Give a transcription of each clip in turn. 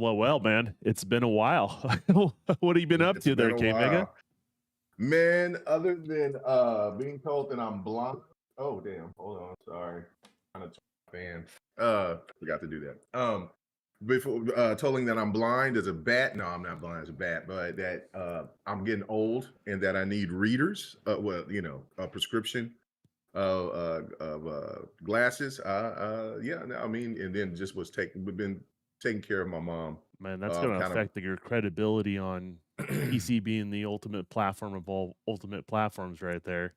Well, man, it's been a while. What have you been up It's to been there, a K Mega? while. Man, other than being told that I'm blind. Oh damn, hold on, sorry. Kind of fan. Forgot to do that. Before telling that I'm blind as a bat. No, I'm not blind as a bat, but that I'm getting old and that I need readers. Well, a prescription of glasses. Yeah, no, I mean, and then just we've been taking care of my mom. Man, that's going to Kind of affect your credibility on PC being the ultimate platform of all ultimate platforms, right there.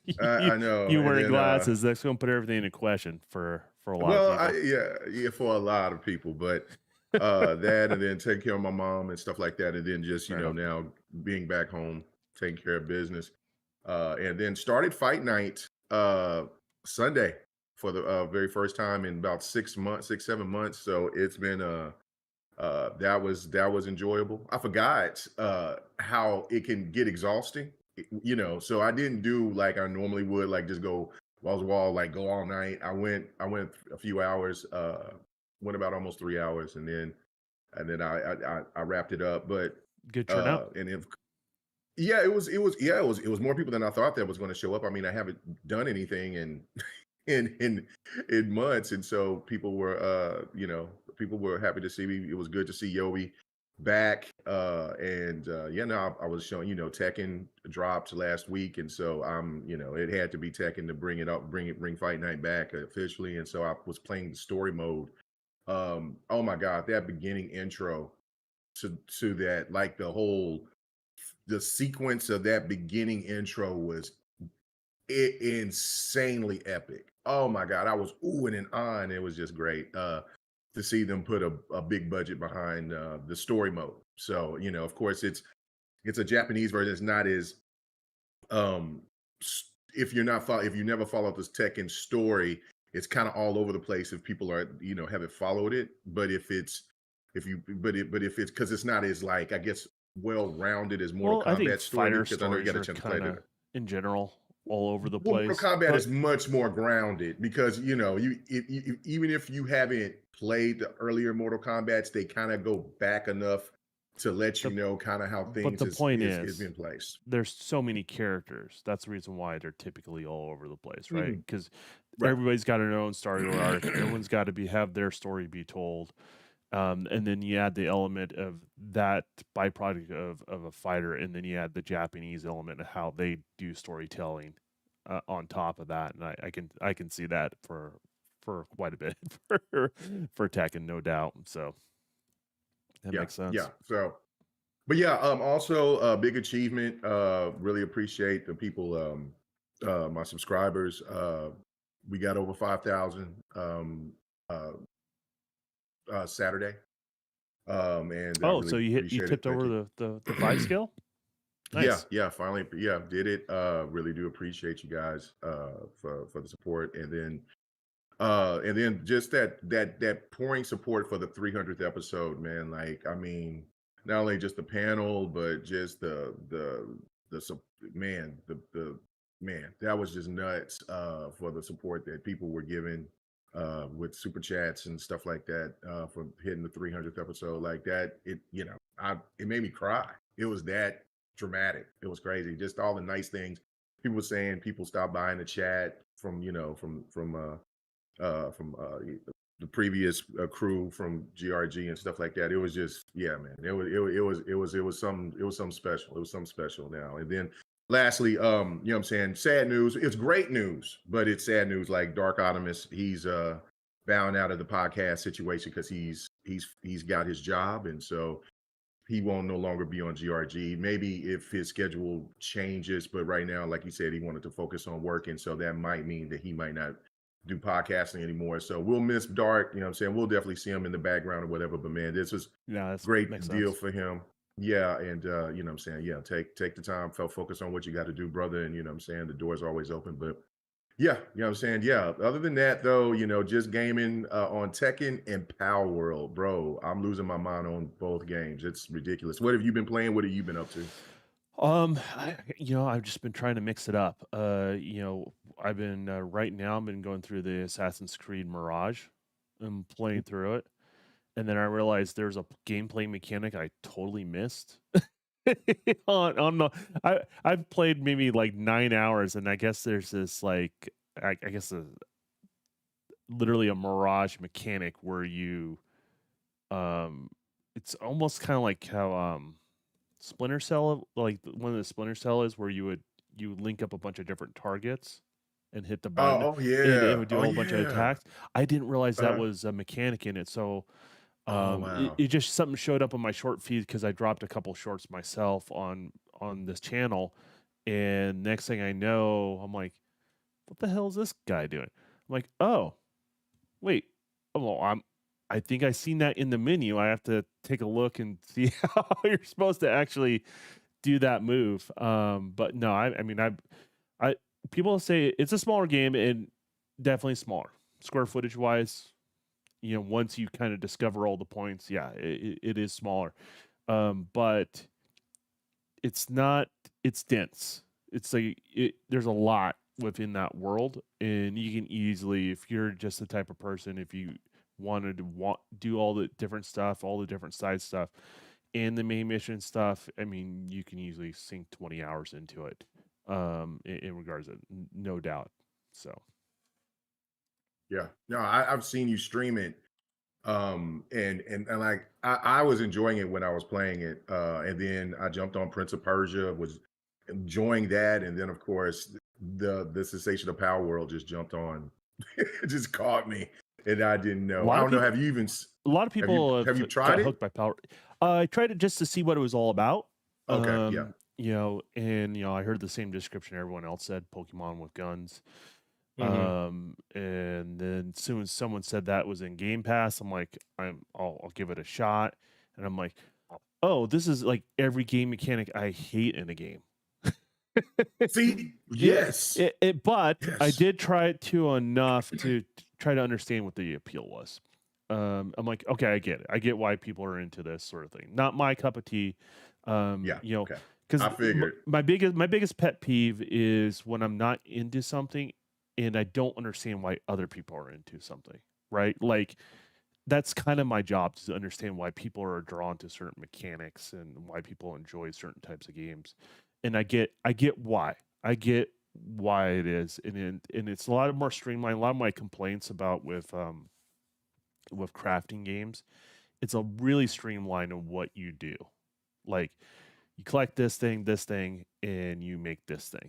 you, I know, you and wearing then glasses, that's going to put everything into question for a lot of well, people. yeah, for a lot of people, but that and then taking care of my mom and stuff like that, and then just Fair enough. now being back home, taking care of business, and then started fight night Sunday for the very first time in about 6 months, 6 7 months. So it's been that was enjoyable. I forgot how it can get exhausting, So I didn't do like I normally would, like just go wall to wall, like go all night. I went a few hours, went about almost 3 hours, and then I wrapped it up. But Good turnout. and if yeah, it was more people than I thought that was going to show up. I mean, I haven't done anything in months, and so people were happy to see me. It was good to see Yobi back, and yeah, no, I was showing, Tekken dropped last week, and so it had to be Tekken to bring it up, bring Fight Night back officially, and so I was playing the story mode. Oh my God, that beginning intro to that, like the sequence of that beginning intro was insanely epic. Oh my God, I was oohing and ahhing. It was just great to see them put a big budget behind the story mode. So of course, it's a Japanese version. It's not as um if you never followed this Tekken story, it's kind of all over the place if people are haven't followed it. But if it's because it's not as, like, I guess, well rounded as Mortal Well, I think Kombat story, fighter because I know you stories got a are chance to play kind of, it. in general, all over the Well, Mortal place. Kombat But is much more grounded because even if you haven't played the earlier Mortal Kombats, they kind of go back enough to let you the know kind of how but things the point is being is, placed. there's so many characters. That's the reason why they're typically all over the place, right? Mhm. Because Right. everybody's got their own story or arc. Everyone's got to have their story be told. And then you add the element of that byproduct of a fighter, and then you add the Japanese element of how they do storytelling on top of that. And I can see that for quite a bit for Tekken, no doubt. So that Yeah, makes sense. yeah. So, but yeah, also big achievement. Really appreciate the people, my subscribers. We got over 5,000 uh, Saturday, and I Oh, really so you appreciate it. tipped Thank over you. the 5 scale? Yeah, Nice. yeah, finally, yeah, did it. Really do appreciate you guys for the support, and then just that pouring support for the 300th episode, man. Like, I mean, not only just the panel, but just man, the man, that was just nuts for the support that people were giving with super chats and stuff like that for hitting the 300th episode. Like that, it made me cry. It was that dramatic. It was crazy. Just all the nice things people were saying. People stopped by in the chat from the previous crew from GRG and stuff like that. It was just, yeah, man. It was something special. It was something special now. And then lastly, what I'm saying, sad news. It's great news, but it's sad news. Like Dark Optimus, he's bowing out of the podcast situation because he's got his job, and so he won't no longer be on GRG. Maybe if his schedule changes, but right now, like he said, he wanted to focus on work, and so that might mean that he might not do podcasting anymore. So we'll miss Dark, you know what I'm saying? We'll definitely see him in the background or whatever, but man, this was Yeah, that makes great deal sense. for him. Yeah, and you know what I'm saying? Yeah, take the time, focus on what you got to do, brother, and you know what I'm saying? The door's always open, but yeah, you know what I'm saying? Yeah. Other than that, though, just gaming on Tekken and Power World, bro. I'm losing my mind on both games. It's ridiculous. What have you been playing? What have you been up to? I've just been trying to mix it up. I've been right now. I've been going through the Assassin's Creed Mirage. I'm playing through it, and then I realized there's a gameplay mechanic I totally missed. On the I've played maybe like 9 hours, and I guess there's this like I guess literally a mirage mechanic where you it's almost kind of like how Splinter Cell, like one of the Splinter Cell is, where you link up a bunch of different targets and hit the button, Oh, oh and it yeah. would do a Oh whole bunch of yeah. attacks. I didn't realize that Uh, was a mechanic in it, so oh it, wow. it just something showed up on my short feed because I dropped a couple shorts myself on this channel, and next thing I know, I'm like, what the hell is this guy doing? I'm like, oh, wait. Oh, well, I think I seen that in the menu. I have to take a look and see how you're supposed to actually do that move. But no, I mean, I people say it's a smaller game and definitely smaller square footage wise. You know, once you kind of discover all the points, yeah, it is smaller. But it's not. It's dense. It's like there's a lot within that world, and you can easily, if you're just the type of person, if you wanted to do all the different stuff, all the different side stuff, and the main mission stuff, I mean, you can easily sink 20 hours into it. In regards to no doubt. So Yeah. No, I've seen you stream it. And like I was enjoying it when I was playing it. And then I jumped on Prince of Persia, was enjoying that. And then of course the sensation of Power World just jumped on. It just caught me. And I didn't a know. I lot of don't know. people, Have you even a lot of have you people have you tried got it? hooked by Power. I tried it just to see what it was all about. Okay, yeah. You know, and you know, I heard the same description everyone else said: Pokemon with guns. Hmm. And then soon as someone said that was in Game Pass, I'm like, I'll give it a shot. And I'm like, oh, this is like every game mechanic I hate in a game. See, Yeah, yes. but I Yes. did try it too enough to try to understand what the appeal was. I'm like, okay, I get it. I get why people are into this sort of thing. Not my cup of tea. Yeah. You know, Okay. because I figured. my biggest pet peeve is when I'm not into something and I don't understand why other people are into something. Right? Like that's kind of my job to understand why people are drawn to certain mechanics and why people enjoy certain types of games. And I get why. I get why it is. And it's a lot more streamlined. A lot of my complaints about with crafting games, it's a really streamlined of what you do. Like you collect this thing, and you make this thing.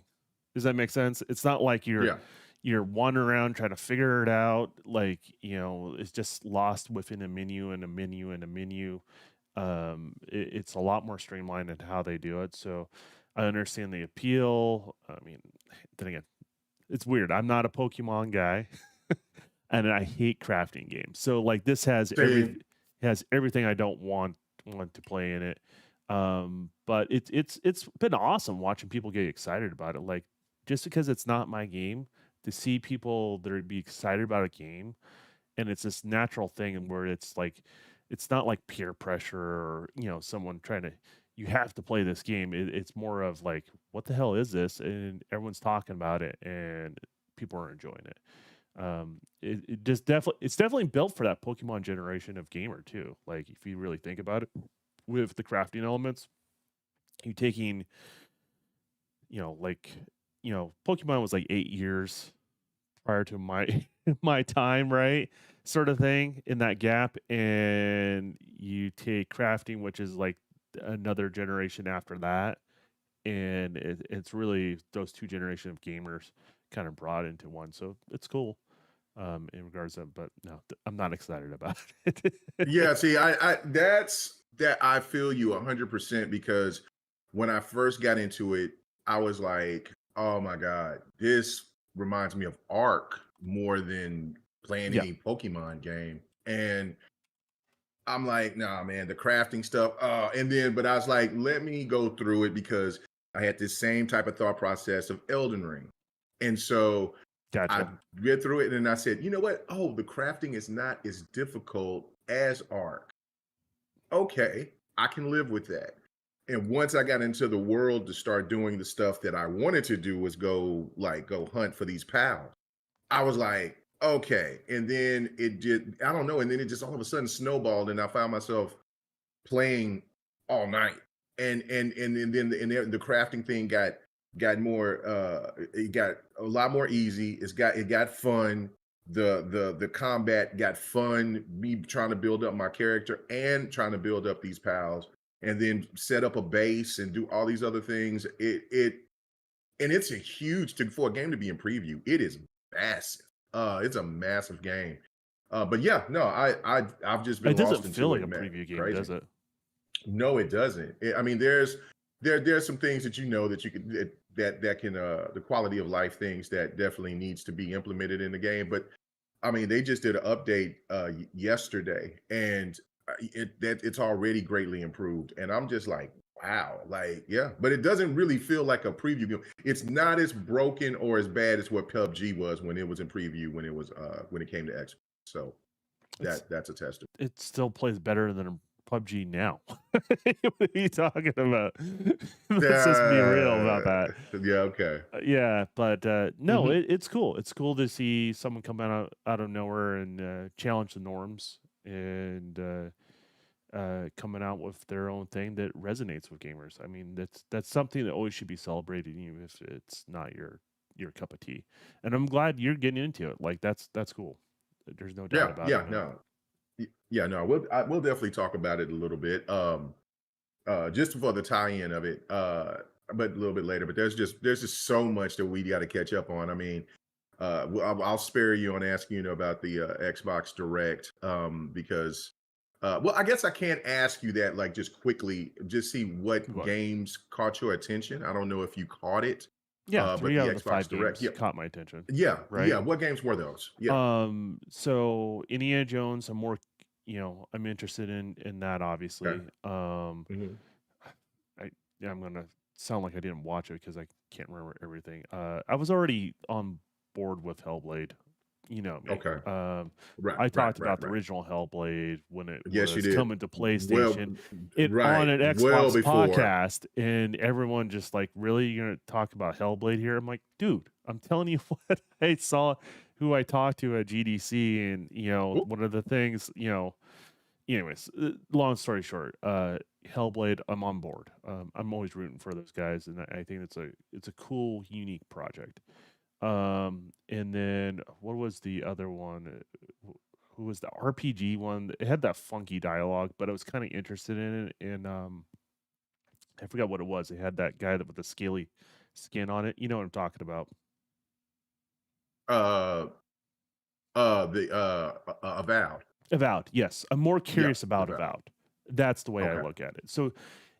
Does that make sense? It's not like Yeah. you're wandering around trying to figure it out. Like, you know, it's just lost within a menu and a menu and a menu. It's a lot more streamlined in how they do it. So I understand the appeal. I mean, then again, it's weird. I'm not a Pokemon guy, and I hate crafting games. So like this See, has everything I don't want to play in it. But it's been awesome watching people get excited about it. Like just because it's not my game, to see people that are be excited about a game, and it's this natural thing where it's like it's not like peer pressure or you know someone trying to you have to play this game. It's more of like what the hell is this, and everyone's talking about it and people are enjoying it. It just definitely it's definitely built for that Pokemon generation of gamer too. Like if you really think about it, with the crafting elements, you taking you know like you know Pokemon was like 8 years prior to my my time, right? Sort of thing in that gap, and you take crafting, which is like another generation after that, and it's really those two generations of gamers kind of brought into one. So it's cool in regards to, but no, I'm not excited about it. yeah, see, I that's that I feel you 100% because when I first got into it, I was like, oh my God, this reminds me of Ark more than playing Yeah, any Pokemon game. And I'm like, nah, man, the crafting stuff. And then, but I was like, let me go through it because I had this same type of thought process of Elden Ring. And so I gotcha. read through it and I said, you know what? Oh, the crafting is not as difficult as Ark. Okay, I can live with that. And once I got into the world to start doing the stuff that I wanted to do was go hunt for these pals. I was like, okay, and then it just I don't know, and then it just all of a sudden snowballed, and I found myself playing all night. And then the crafting thing got more it got a lot more easy. It got fun. The combat got fun. Me trying to build up my character and trying to build up these pals and then set up a base and do all these other things. It and it's a huge to for a game to be in preview. It is massive. It's a massive game. But yeah, no, I've just been It lost doesn't feel into like it, a man. preview game, Crazy. does it? No, it doesn't. I mean, there's some things that you know that you could that can the quality of life things that definitely needs to be implemented in the game. But I mean, they just did an update yesterday, and it's already greatly improved. And I'm just like, wow, like yeah. But it doesn't really feel like a preview game. It's not as broken or as bad as what PUBG was when it was in preview when it came to Xbox. So It's that's a testament. it still plays better than PUBG now. What are you talking about? Let's just be real about Uh, that. yeah, okay. Yeah, but no, Mhm. it's cool. It's cool to see someone come out of nowhere and challenge the norms and coming out with their own thing that resonates with gamers. I mean, that's something that always should be celebrated, even if it's not your cup of tea. And I'm glad you're getting into it. Like that's cool. There's no doubt Yeah, about it, yeah, man. no. Yeah, no, we'll definitely talk about it a little bit. Just for the tie-in of it, but a little bit later. But there's just so much that we got to catch up on. I mean, I'll spare you on asking you about the Xbox Direct because, well, I guess I can't ask you that like just quickly. Just see what But games caught your attention. I don't know if you caught it, yeah, but three the out of the Xbox five Direct, games yeah, caught my attention. yeah. Right. What games were those? Yeah, So Indiana Jones, I'm interested in that okay. obviously. Mhm. I yeah, I'm gonna sound like I didn't watch it because I can't remember everything. I was already on board with Hellblade. You know me. Okay. Right, I right, talked right, about the right. original Hellblade when it Yes, you was did. coming to Well, PlayStation. It on right. an Well Xbox before. podcast, and everyone just like, really, you're gonna talk about Hellblade here? I'm like, dude, I'm telling you what I saw, who I talked to at GDC, and Ooh, one of the things, anyways, long story short, Hellblade, I'm on board. I'm always rooting for those guys, and I think it's a cool, unique project. And then what was the other one? Who was the RPG one? It had that funky dialogue, but I was kind of interested in it. And I forgot what it was. It had that guy that with the scaly skin on it. You know what I'm talking about? uh, the Avowed. Avowed. Yes, I'm more Yeah, curious about Avowed. Avowed. That's the way I Okay, look at it. So,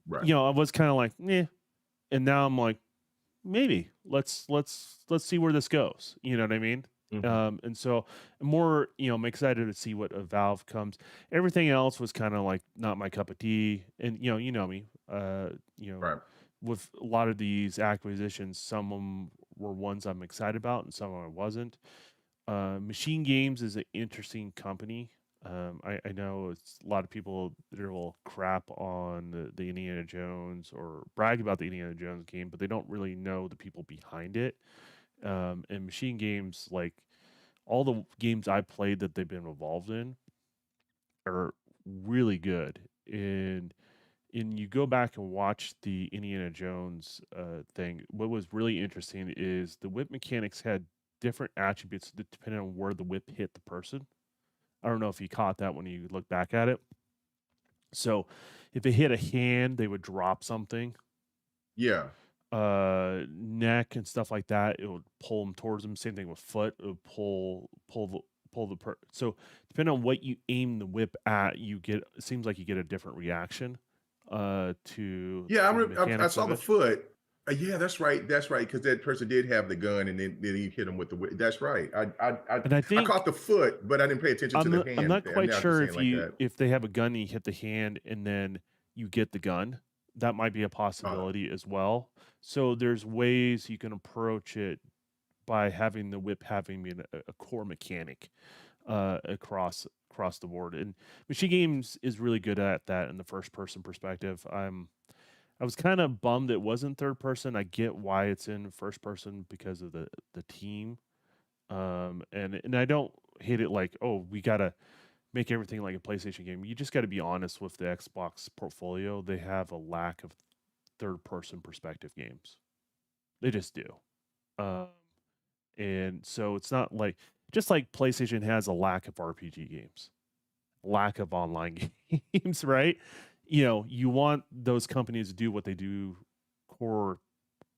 right. I was kind of like, yeah, and now I'm like, maybe let's see where this goes. You know what I mean? Mhm. And so more, I'm excited to see what a Valve comes. Everything else was kind of like not my cup of tea. And you know me, you know, Right. with a lot of these acquisitions, some of them were ones I'm excited about, and some of them I wasn't. Machine Games is an interesting company. I know it's a lot of people that will crap on the Indiana Jones or brag about the Indiana Jones game, but they don't really know the people behind it. And Machine Games, like all the games I played that they've been involved in, are really good. And you go back and watch the Indiana Jones thing. What was really interesting is the whip mechanics had different attributes depending on where the whip hit the person. I don't know if you caught that when you look back at it. So if it hit a hand, they would drop something. Yeah. Neck and stuff like that, it would pull them towards them. Same thing with foot, it would pull the so depending on what you aim the whip at, you get it seems like you get a different reaction Yeah, to the I mechanics saw of the it. foot. Yeah, that's right. That's right. Because that person did have the gun, and then he hit him with the. That's right. And I I caught think the foot, but I didn't pay attention to the I'm hand. not quite Now that you're sure saying like that. if they have a gun and you hit the hand and then you get the gun. That might be a Uh, possibility as well. So there's ways you can approach it by having the whip having been a core mechanic across the board. And Machine Games is really good at that in the first person perspective. I was kind of bummed it wasn't third person. I get why it's in first person because of the team. And I don't hate it like, oh, we gotta make everything like a PlayStation game. You just got to be honest with the Xbox portfolio. They have a lack of third person perspective games. They just do. Um, and so it's not like, just like PlayStation has a lack of RPG games, lack of online games, right? You want those companies to do what they do core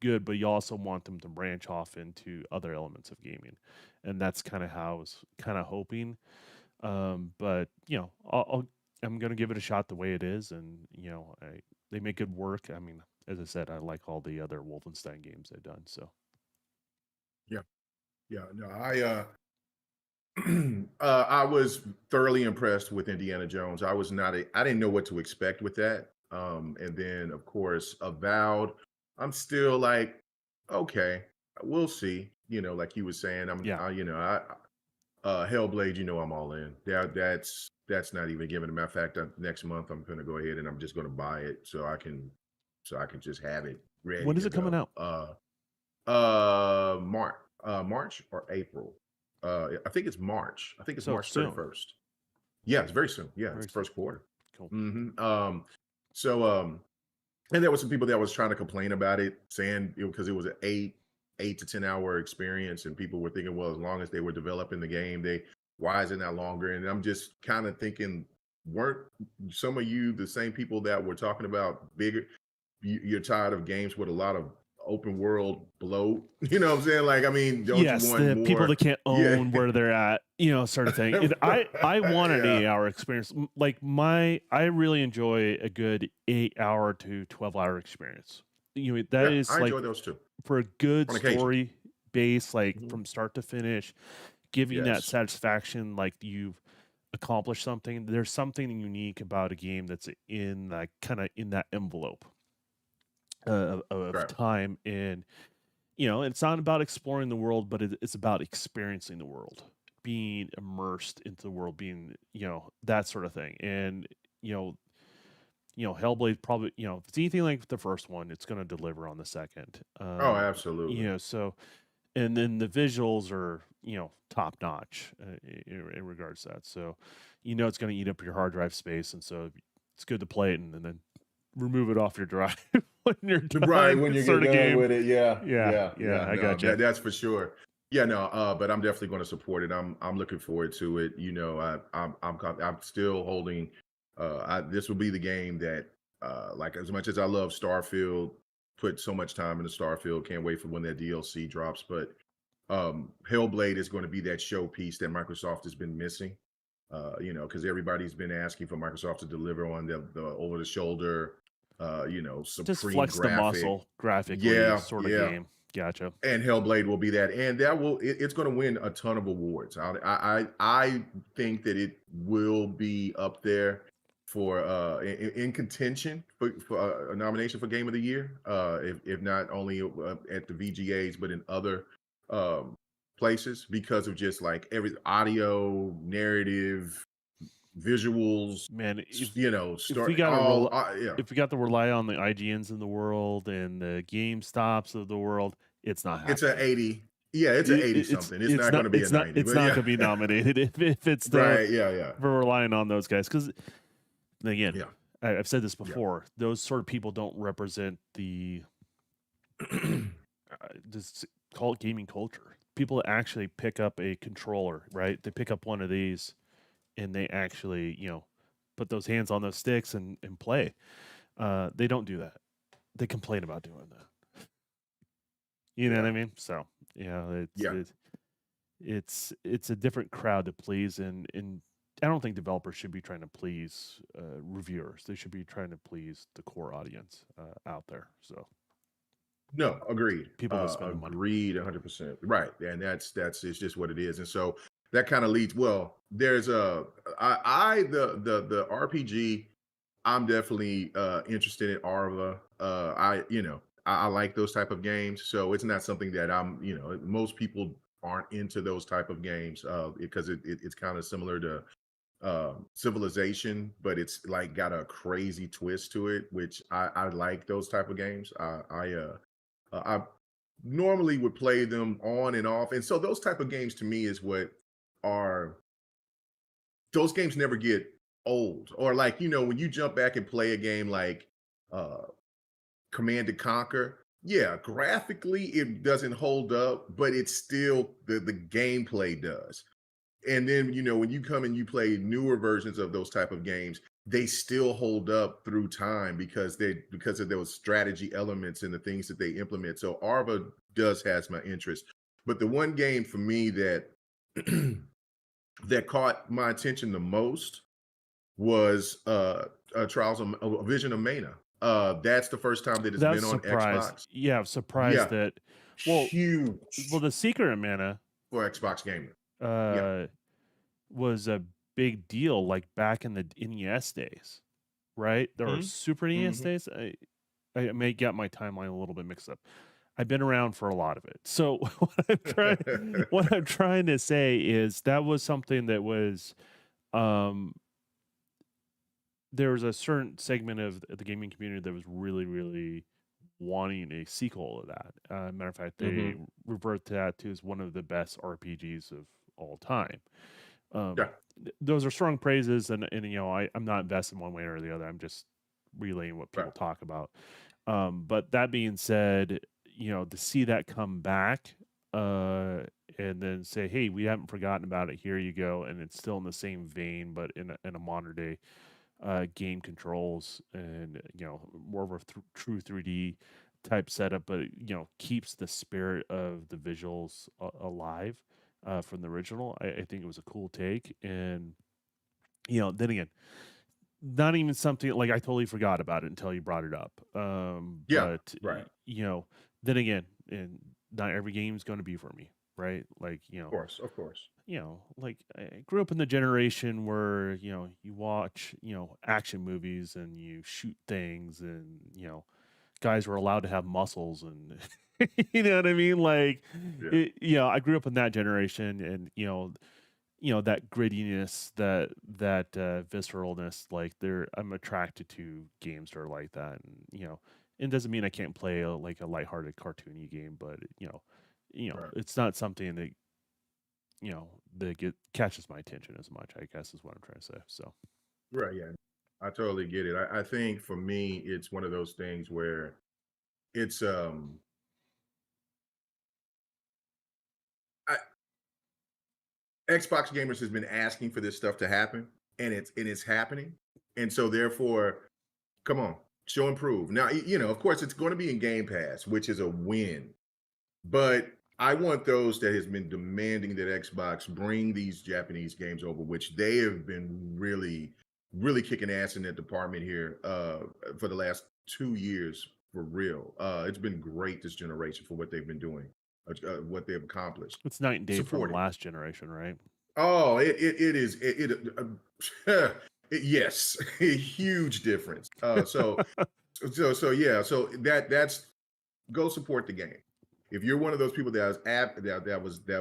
good, but you also want them to branch off into other elements of gaming. And that's kind of how I was kind of hoping. But I'm gonna give it a shot the way it is, and they make good work. I mean, as I said, I like all the other Wolfenstein games they've done. So Yeah, yeah. No, I was thoroughly impressed with Indiana Jones. I didn't know what to expect with that. And then of course, Avowed. I'm still like, okay, we'll see. Like you were saying, yeah, Hellblade. I'm all in. That's not even given. As a matter of fact, next month I'm going to go ahead and I'm just going to buy it so I can just have it ready when is to it coming go. out? March or April. I think it's March. I think it's So March soon, 31st. Yeah, it's very soon. Yeah, it's very the soon. first quarter. Cool. So and there was some people that was trying to complain about it, saying because it was an 8 to 10 hour experience, and people were thinking, well, as long as they were developing the game, why is it not longer? And I'm just kind of thinking, weren't some of you the same people that were talking about bigger? You're tired of games with a lot of open world bloat. You know what I'm saying? Like, I mean, don't you Yes, want the people that more? can't Yeah. own where they're at, sort of thing. I want an Yeah. 8 hour experience. Like I really enjoy a good 8 hour to 12 hour experience. That Yeah. is I like enjoy those too for a good on occasion. story base, like Mhm. from start to finish, giving that Yes. satisfaction, like you've accomplished something. There's something unique about a game that's in like kind of in that envelope of Right. time. And it's not about exploring the world, but it's about experiencing the world, being immersed into the world, being that sort of thing. And you know Hellblade probably, if it's anything like the first one, it's going to deliver on the second. Oh, absolutely. So, and then the visuals are top notch in regards to that. So it's going to eat up your hard drive space, and so it's good to play it and then remove it off your drive when you're Right, done. when you get Sort of done game. with it, yeah, Yeah, yeah, yeah, yeah. I No, gotcha. that's for sure. Yeah, no, but I'm definitely going to support it. I'm looking forward to it. I'm still holding. This will be the game that, like, as much as I love Starfield, put so much time into Starfield. Can't wait for when that DLC drops. But Hellblade is going to be that showpiece that Microsoft has been missing. Because everybody's been asking for Microsoft to deliver on the over the shoulder, Just supreme flex the graphic. muscle graphically, Yeah, sort of yeah. game. Gotcha. And Hellblade will be that, and it's going to win a ton of awards. I think that it will be up there for in contention for a nomination for Game of the Year. If not only at the VGAs, but in other um, places because of just like every audio, narrative, visuals, Man, if we story, got to all yeah. if we got to rely on the IGNs in the world and the GameStops of the world, it's not It's a happening. 80. Yeah, it's a 80 something. It's not going to be a 90, it's but not yeah. going to be nominated if it's the Right. Yeah. Yeah. if we're relying on those guys, because again, Yeah. I've said this Yeah. before. Those sort of people don't represent the just call it gaming culture. People that actually pick up a controller, right? They pick up one of these and they actually, put those hands on those sticks and play. They don't do that. They complain about doing that. You know what Yeah. I mean? So it's Yeah. it's a different crowd to please, and I don't think developers should be trying to please reviewers. They should be trying to please the core audience out there. So No, agreed. people that spend the money. Agreed 100%. Right. And that's it's just what it is. And so that kind of leads, well, there's a the RPG, I'm definitely interested in Arva. I like those type of games. So it's not something that most people aren't into those type of games because it's kind of similar to Civilization, but it's like got a crazy twist to it, which I like those type of games. normally would play them on and off. And so those type of games to me is what are those games never get old. Or like, when you jump back and play a game like uh Command and Conquer, yeah, graphically it doesn't hold up, but it's still the gameplay does. And then, when you come and you play newer versions of those type of games, they still hold up through time because of those strategy elements and the things that they implement. So Arva does has my interest. But the one game for me that that caught my attention the most was Trials of Vision of Mana. That's the first time that it's That's been on surprised. Xbox. Yeah, I'm surprised Yeah, that. Well, huge the Secret of Mana for Xbox gaming. Yeah. uh, was a big deal, like back in the NES days, right? There were Super NES Mm-hmm. days. I may get my timeline a little bit mixed up. I've been around for a lot of it. So what I'm trying to say is that was something that was um there was a certain segment of the gaming community that was really, really wanting a sequel of that. Matter of fact, they Mm-hmm. revert to that to as one of the best RPGs of all time. Um, Yeah. those are strong praises, and I'm not invested one way or the other. I'm just relaying what people Right. talk about. But that being said, to see that come back, uh, and then say, "Hey, we haven't forgotten about it. Here you go," and it's still in the same vein, but in a modern day game controls and more of a true 3D type setup, but it, keeps the spirit of the visuals alive from the original. I think it was a cool take, and then again, not even something like I totally forgot about it until you brought it up. Yeah. But Right. then again, and not every game is going to be for me, right? Like Of course. Of course. like I grew up in the generation where, you watch, action movies and you shoot things and, guys were allowed to have muscles and you know what I mean? Like, Yeah. I grew up in that generation and, that grittiness, that visceralness, like I'm attracted to games that are like that. And, it doesn't mean I can't play like a lighthearted cartoony game, but Right. it's not something that that catches my attention as much, I guess is what I'm trying to say. So Right. Yeah. I totally get it. I think for me, it's one of those things where it's I, Xbox gamers has been asking for this stuff to happen, and it's happening. And so therefore, come on, show and prove. Now, of course, it's going to be in Game Pass, which is a win. But I want those that has been demanding that Xbox bring these Japanese games over, which they have been really, really kicking ass in that department here for the last 2 years for real. It's been great this generation for what they've been doing, what they've accomplished. it's night and day from Support it. last generation, right? Oh, it is yes, a huge difference. So yeah, so that's go support the game. If you're one of those people that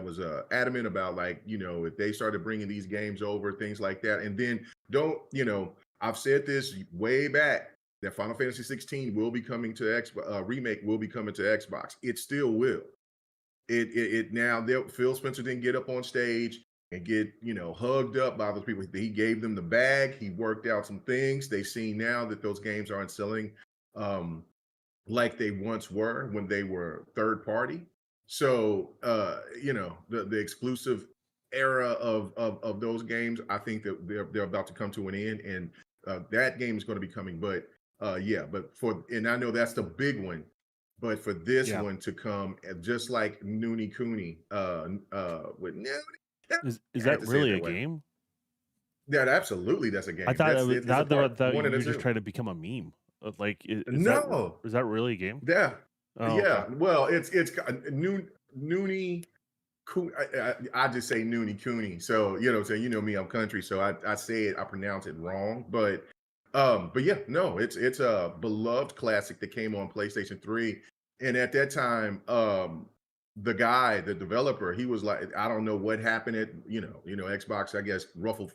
was adamant about, like, if they started bringing these games over, things like that, and then don't, I've said this way back that Final Fantasy 16 will be coming to remake will be coming to Xbox. It still will. It now Phil Spencer didn't get up on stage and get hugged up by those people. He gave them the bag. He worked out some things. They see now that those games aren't selling um, like they once were when they were third party. So the exclusive era of those games, I think that they're about to come to an end, and that game is going to be coming. But yeah, and I know that's the big one. But for this Yeah. one to come, just like Noonie Cooney, with Noonie, Is I hate that to say it really a that way. game? Yeah, absolutely, that's a I game. thought it was It's a part that one you and a were just two. trying to become a meme. Like, No, is that really a game? yeah, Oh, okay. yeah. Well, it's Noonie. I just say Noonie Cooney. So so me, I'm country, so I say it, I pronounce it wrong. But yeah, no, it's a beloved classic that came on PlayStation 3. And at that time, the developer, he was like, I don't know what happened at Xbox, I guess, ruffle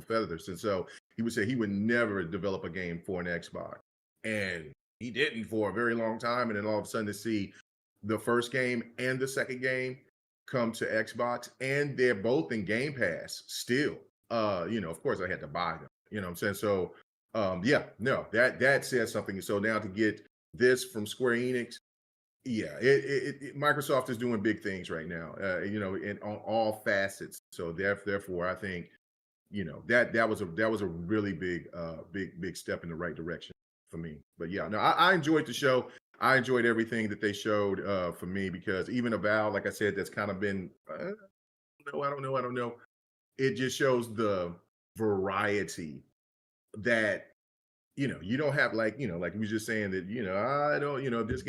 feathers. And so he would say he would never develop a game for an Xbox. And he didn't for a very long time. And then all of a sudden to see the first game and the second game come to Xbox, and they're both in Game Pass still. Of course I had to buy them. You know what I'm saying? So yeah, no, that says something. So now to get this from Square Enix, yeah, Microsoft is doing big things right now, in on all facets. So therefore, I think that was a really big step in the right direction for me. But yeah, no, I enjoyed the show. I enjoyed everything that they showed for me because even Avowed, like I said, that's kind of been no, I don't know. It just shows the variety that you don't have like we were just saying that I don't this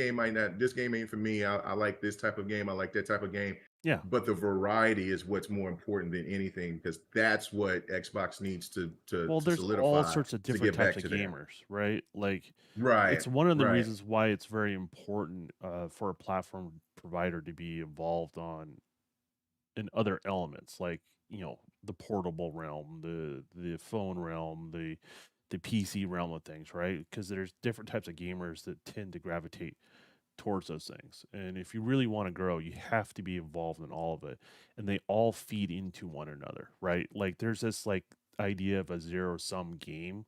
game ain't for me. I like this type of game. I like that type of game. Yeah. But the variety is what's more important than anything because that's what Xbox needs Well, to there's all solidify sorts of to different get back types of to that. gamers, right? Like, Right, it's one of the right, reasons why it's very important for a platform provider to be involved on in other elements, like the portable realm, the phone realm, the PC realm of things, right? Because there's different types of gamers that tend to gravitate towards those things. And if you really want to grow, you have to be involved in all of it. And they all feed into one another, right? Like there's this like idea of a zero sum game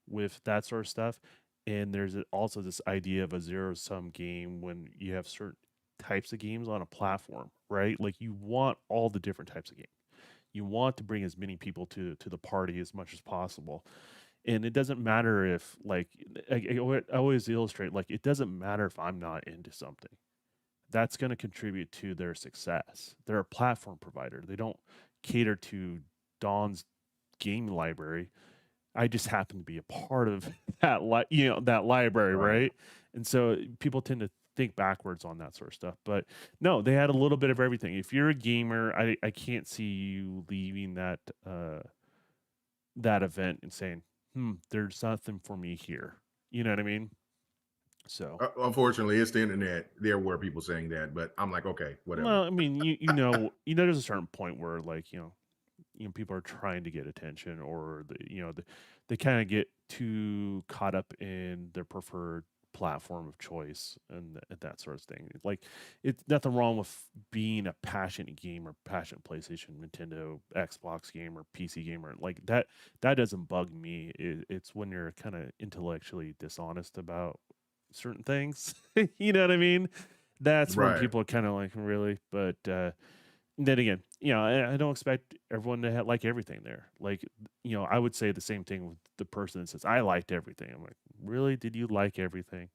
with that sort of stuff. And there's also this idea of a zero sum game when you have certain types of games on a platform, right? Like you want all the different types of games. You want to bring as many people to the party as much as possible. And it doesn't matter if like I always illustrate like it doesn't matter if I'm not into something. That's going to contribute to their success. They're a platform provider. They don't cater to Don's game library. I just happen to be a part of that library, right. right? And so people tend to think backwards on that sort of stuff. But no, they had a little bit of everything. If you're a gamer, I can't see you leaving that event and saying, there's nothing for me here. You know what I mean? So, Unfortunately, it's the internet. There were people saying that, but I'm like, okay, whatever. well, I mean, there's a certain point where like, people are trying to get attention or they kind of get too caught up in their preferred platform of choice and that sort of thing. Like it's nothing wrong with being a passionate gamer, passionate PlayStation, Nintendo, Xbox gamer, PC gamer. Like that doesn't bug me. It's when you're kind of intellectually dishonest about certain things. You know what I mean? That's when Right. people are kind of like really, but then again, I don't expect everyone to like everything there. Like, I would say the same thing with the person that says, I liked everything. I'm like, really? Did you like everything?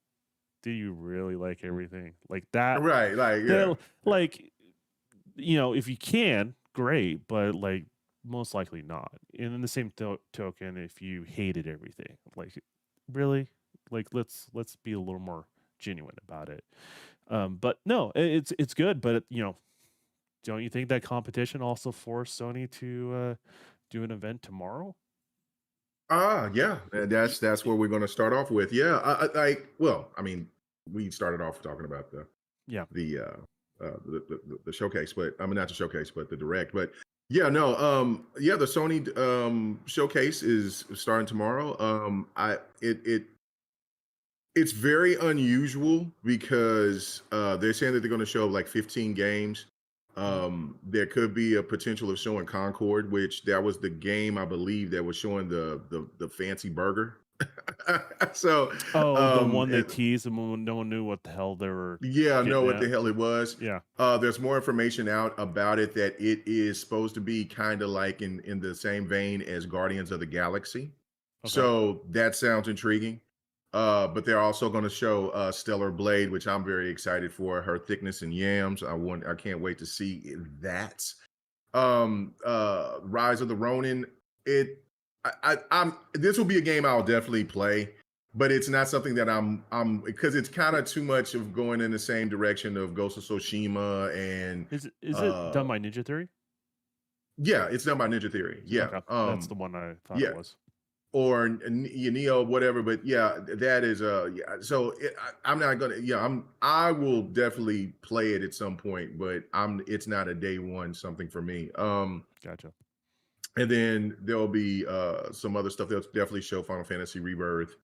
Do you really like everything? Like that, Right. Like, yeah. that, like, if you can, great, but like, most likely not. And in the same token, if you hated everything, like, really? Like, let's be a little more genuine about it. But no, it's good, but don't you think that competition also forced Sony to do an event tomorrow? Yeah, and that's where we're going to start off with. Yeah, well, I mean, we started off talking about Yeah. the the showcase, but I mean not the showcase, but the direct. But yeah, no, yeah, the Sony showcase is starting tomorrow. It's very unusual because they're saying that they're going to show like 15 games. Mhm. There could be a potential of showing Concord, which that was the game I believe that was showing the fancy burger. So, Oh, the one they and teased and when no one knew what the hell they were yeah, know getting what at. the hell it was. Yeah. There's more information out about it that it is supposed to be kind of like in the same vein as Guardians of the Galaxy. Okay. So that sounds intriguing. But they're also going to show Stellar Blade, which I'm very excited for. Her thickness and yams. I can't wait to see that. Rise of the Ronin. It I'm this will be a game I'll definitely play, but it's not something that I'm because it's kind of too much of going in the same direction of Ghost of Tsushima and Is it uh done by Ninja Theory? yeah, it's done by Ninja Theory. Yeah. Okay. That's the one I thought it Yeah, was. or Neo, whatever. But yeah, that is yeah. So I'm not gonna. Yeah, I will definitely play it at some point, but it's not a day one something for me. Gotcha. And then there'll be some other stuff. They'll definitely show Final Fantasy Rebirth.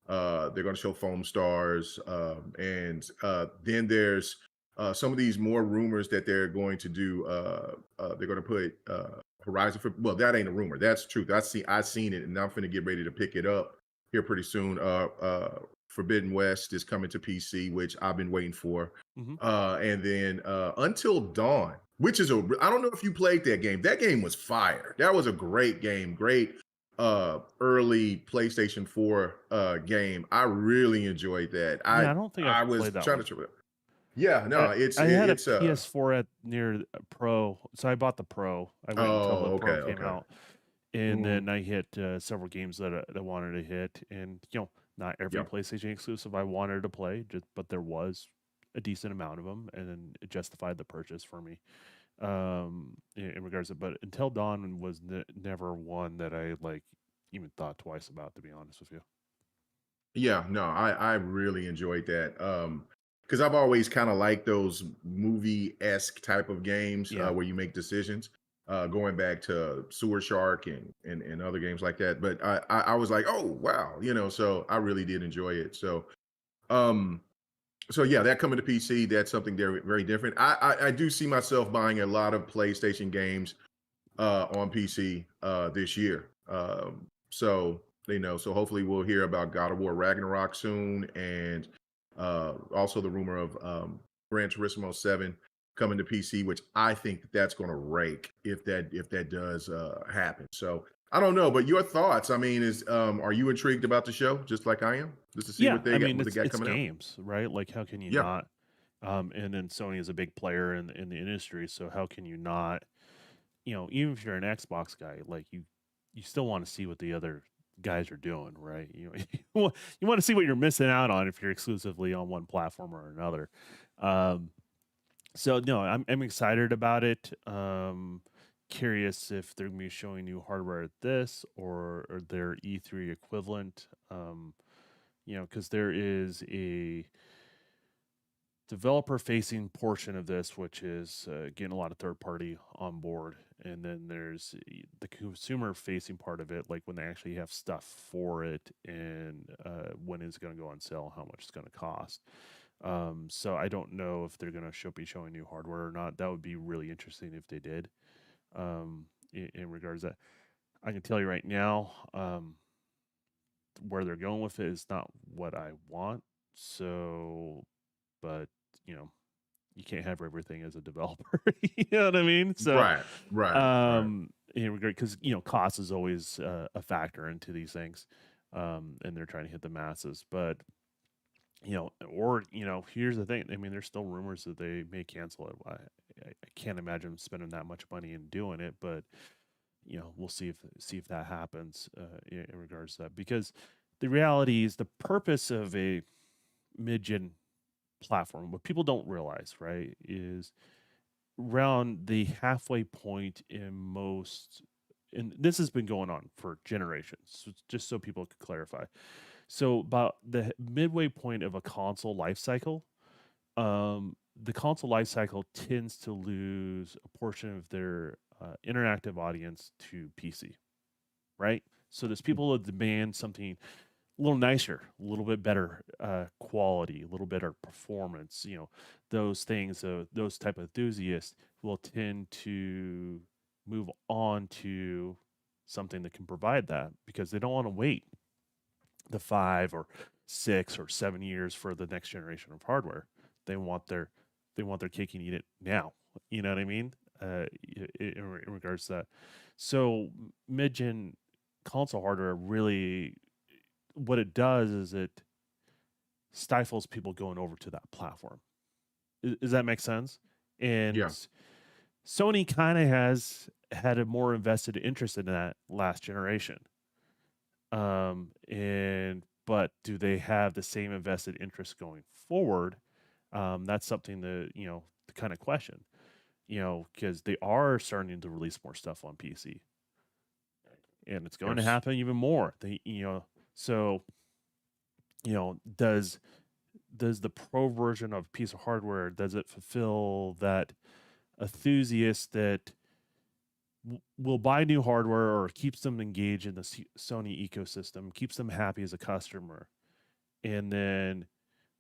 They're going to show Foam Stars, and then there's some of these more rumors that they're going to do, they're going to put Horizon for. Well, that ain't a rumor. That's truth. I seen it, and I'm finna get ready to pick it up here pretty soon. Forbidden West is coming to PC, which I've been waiting for. Hmm. And then Until Dawn, which is I don't know if you played that game. That game was fire. That was a great game. Great early PlayStation 4 game. I really enjoyed that. Yeah, I don't think I I've was played that trying one. to yeah, I no, I had a it's PS4 at near Pro, so I bought the Pro. I waited until the oh, okay, Pro came okay. out, and Mhm. then I hit several games that I wanted to hit, and not every Yeah. PlayStation exclusive I wanted to play, but there was a decent amount of them, and then it justified the purchase for me. In regards to, but Until Dawn was never one that I like even thought twice about, to be honest with you. Yeah, no, I really enjoyed that. Because I've always kind of liked those movie-esque type of games Yeah. where you make decisions. Going back to Sewer Shark and other games like that. But I was like, oh wow, so I really did enjoy it. Um so yeah, that coming to PC, that's something very, very different. I do see myself buying a lot of PlayStation games on PC this year. So so hopefully we'll hear about God of War Ragnarok soon, and also the rumor of Gran Turismo 7 coming to PC, which I think that's going to rake if that does happen. So I don't know, but your thoughts? I mean, is are you intrigued about the show just like I am, just to see Yeah, I mean what they got it's coming out? games, right? Like how can you Yeah, not? And then Sony is a big player in the industry, so how can you not? Even if you're an Xbox guy, like you still want to see what the other guys are doing, right? You want to see what you're missing out on if you're exclusively on one platform or another. Um, so no, I'm excited about it. Curious if they're gonna be showing new hardware at this or their E3 equivalent. Because there is a developer facing portion of this, which is getting a lot of third party on board. And then there's the consumer facing part of it, like when they actually have stuff for it and when it's going to go on sale, how much it's going to cost. So I don't know if they're going to be showing new hardware or not. That would be really interesting if they did. In regards to that, I can tell you right now, where they're going with it is not what I want. So, but you know, you can't have everything as a developer. You know what I mean? So, right, right. in regard, because cost is always a factor into these things, and they're trying to hit the masses. But here's the thing. I mean, there's still rumors that they may cancel it. I can't imagine spending that much money and doing it, but we'll see if that happens in regards to that. Because the reality is the purpose of a mid-gen platform, what people don't realize, right, is around the halfway point in most, and this has been going on for generations, so just so people could clarify. So about the midway point of a console life cycle, the console life cycle tends to lose a portion of their interactive audience to PC, right? So there's people that demand something a little nicer, a little bit better quality, a little better performance. Those things. Those type of enthusiasts will tend to move on to something that can provide that because they don't want to wait the 5 or 6 or 7 years for the next generation of hardware. They want their cake and eat it now. You know what I mean? In regards to that, so mid-gen console hardware really what it does is it stifles people going over to that platform. Does that make sense? And Yeah. Sony kind of has had a more invested interest in that last generation. And but do they have the same invested interest going forward? That's something to kind of question. Because they are starting to release more stuff on PC, and it's going to Yes. happen even more. So does the pro version of a piece of hardware does it fulfill that enthusiast that will buy new hardware or keeps them engaged in the Sony ecosystem, keeps them happy as a customer, and then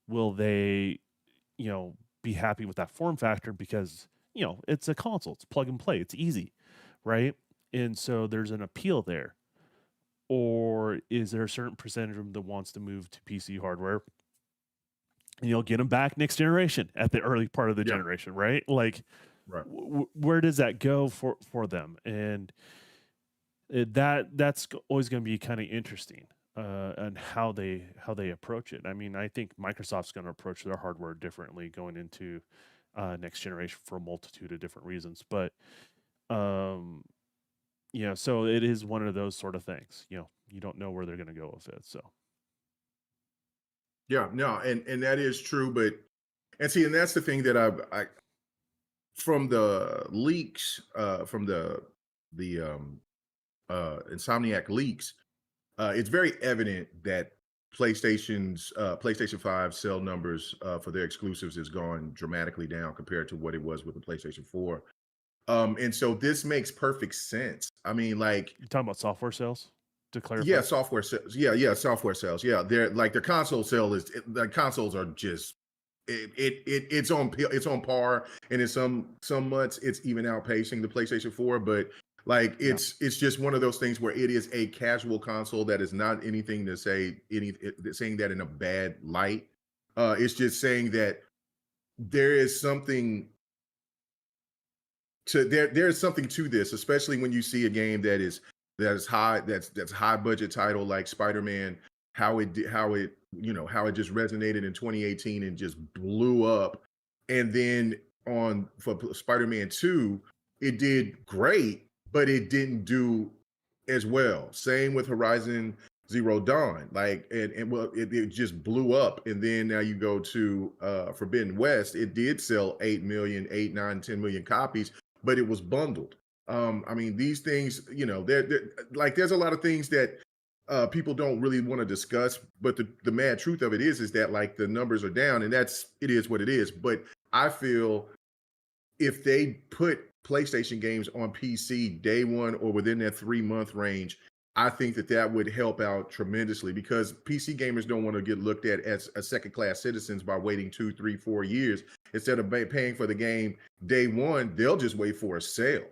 will they, you know, be happy with that form factor because, it's a console, it's plug and play, it's easy, right? And so there's an appeal there. Or is there a certain percentage of them that wants to move to PC hardware? And you'll get them back next generation at the early part of the Yeah. generation, right? Like, Right. where does that go for them? And that's always going to be kind of interesting, and how they approach it. I mean, I think Microsoft's going to approach their hardware differently going into next generation for a multitude of different reasons. But um, so it is one of those sort of things. You don't know where they're going to go with it. So Yeah, no, and that is true, but and see, and that's the thing that I from the leaks, from the Insomniac leaks, it's very evident that PlayStation 5 sale numbers for their exclusives has gone dramatically down compared to what it was with the PlayStation 4. And so this makes perfect sense. I mean, like, you're talking about software sales, to yeah, clarify. software sales. Yeah, software sales. Yeah, they're like their console sale the consoles are just it's on par, and in some months it's even outpacing the PlayStation 4. But like Yeah. it's just one of those things where it is a casual console that is not anything to say saying that in a bad light. It's just saying that there is something there's something to this, especially when you see a game that is high that's high budget title like Spider-Man, how it just resonated in 2018 and just blew up. And then on for Spider-Man 2, it did great, but it didn't do as well. Same with Horizon Zero Dawn. Like and well, it just blew up. And then now you go to Forbidden West, it did sell 8 million, 8, 9, 10 million copies, but it was bundled. I mean, these things, they're like there's a lot of things that people don't really want to discuss, but the mad truth of it is that like the numbers are down, and it is what it is. But I feel if they put PlayStation games on PC day one or within that 3-month range, I think that would help out tremendously because PC gamers don't want to get looked at as a second class citizens by waiting 2, 3, 4 years. Instead of paying for the game day one, they'll just wait for a sale.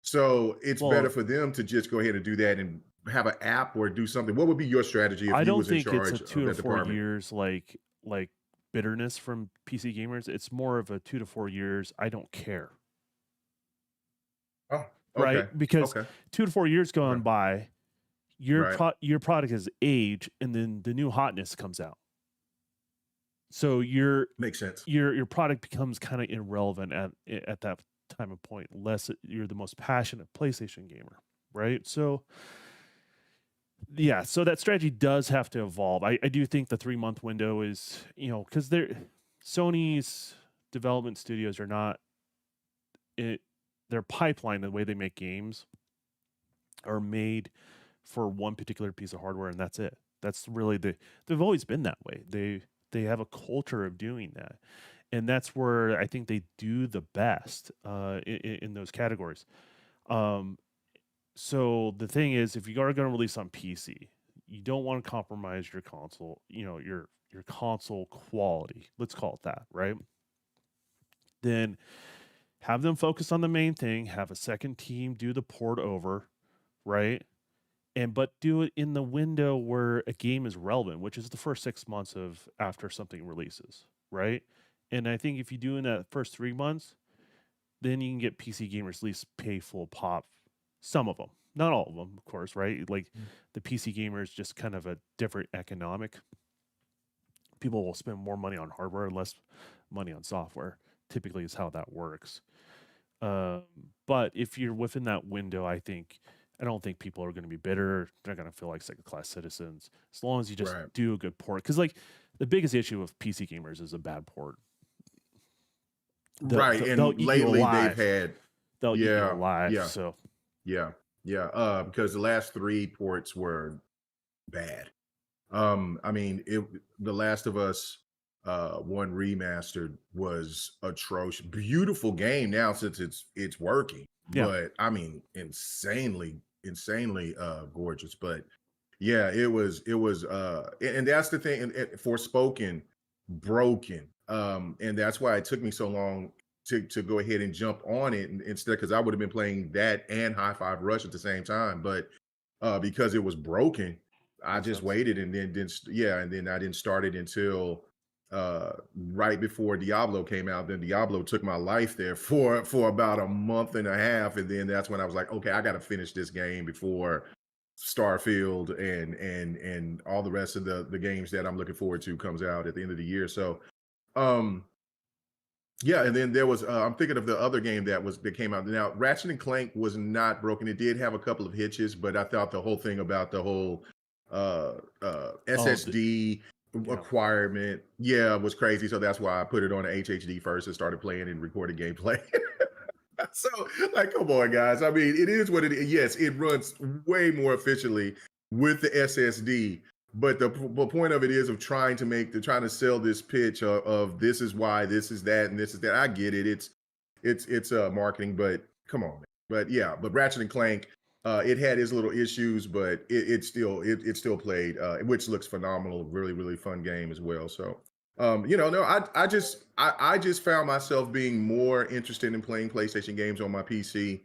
So it's better Well, for them to just go ahead and do that and have an app or do something. What would be your strategy if I you don't was in think it's a charge of two to that four department? years like bitterness from PC gamers. It's more of a 2 to 4 years. I don't care, Oh, right? okay. Because Okay. 2 to 4 years Okay. gone by, Right. your product has aged, and then the new hotness comes out. So Makes sense. your product becomes kind of irrelevant at that time of point, unless you're the most passionate PlayStation gamer, right? So yeah, so that strategy does have to evolve. I do think the 3-month window is, because Sony's development studios are not it, their pipeline, the way they make games, are made for one particular piece of hardware, and that's it. That's really they've always been that way. They have a culture of doing that, and that's where I think they do the best in those categories. Um, so the thing is, if you are going to release on PC, you don't want to compromise your console, your console quality. Let's call it that, right? Then have them focus on the main thing, have a second team do the port over, right? And but do it in the window where a game is relevant, which is the first 6 months of after something releases, right? And I think if you do in that first 3 months, then you can get PC gamers at least pay full pop. Some of them, not all of them, of course, right? Like the PC gamer is just kind of a different economic. People will spend more money on hardware, less money on software. Typically, is how that works. Um, but if you're within that window, I don't think people are going to be bitter. They're going to feel like second class citizens as long as you just Right. do a good port. Because like the biggest issue with PC gamers is a bad port. Right. They'll And eat you lately they've alive. had, They'll eat you yeah, alive. yeah, So yeah, yeah. Because the last three ports were bad. I mean, The Last of Us one remastered was atrocious. Beautiful game now since it's working, yeah, but I mean insanely gorgeous. But yeah, it was and that's the thing. And Forspoken broken. And that's why it took me so long to go ahead and jump on it instead, because I would have been playing that and High Five Rush at the same time. But because it was broken, I Makes just sense. waited and then didn't yeah, and then I didn't start it until right before Diablo came out. Then Diablo took my life there for about a month and a half, and then that's when I was like, okay, I got to finish this game before Starfield and all the rest of the games that I'm looking forward to comes out at the end of the year. So um yeah, and then there was I'm thinking of the other game that came out. Now, Ratchet and Clank was not broken. It did have a couple of hitches, but I thought the whole thing about the whole Oh, the SSD yeah. requirement, yeah, was crazy. So that's why I put it on a HHD first and started playing and recording gameplay. So, like, come on, guys. I mean, it is what it is. Yes, it runs way more efficiently with the SSD, but the point of it is of trying to sell this pitch of this is why, this is that, and this is that. I get it. It's marketing, but come on, man. But yeah, but Ratchet and Clank, it had its little issues, but it still played, which looks phenomenal. Really, really fun game as well. So no, I just found myself being more interested in playing PlayStation games on my PC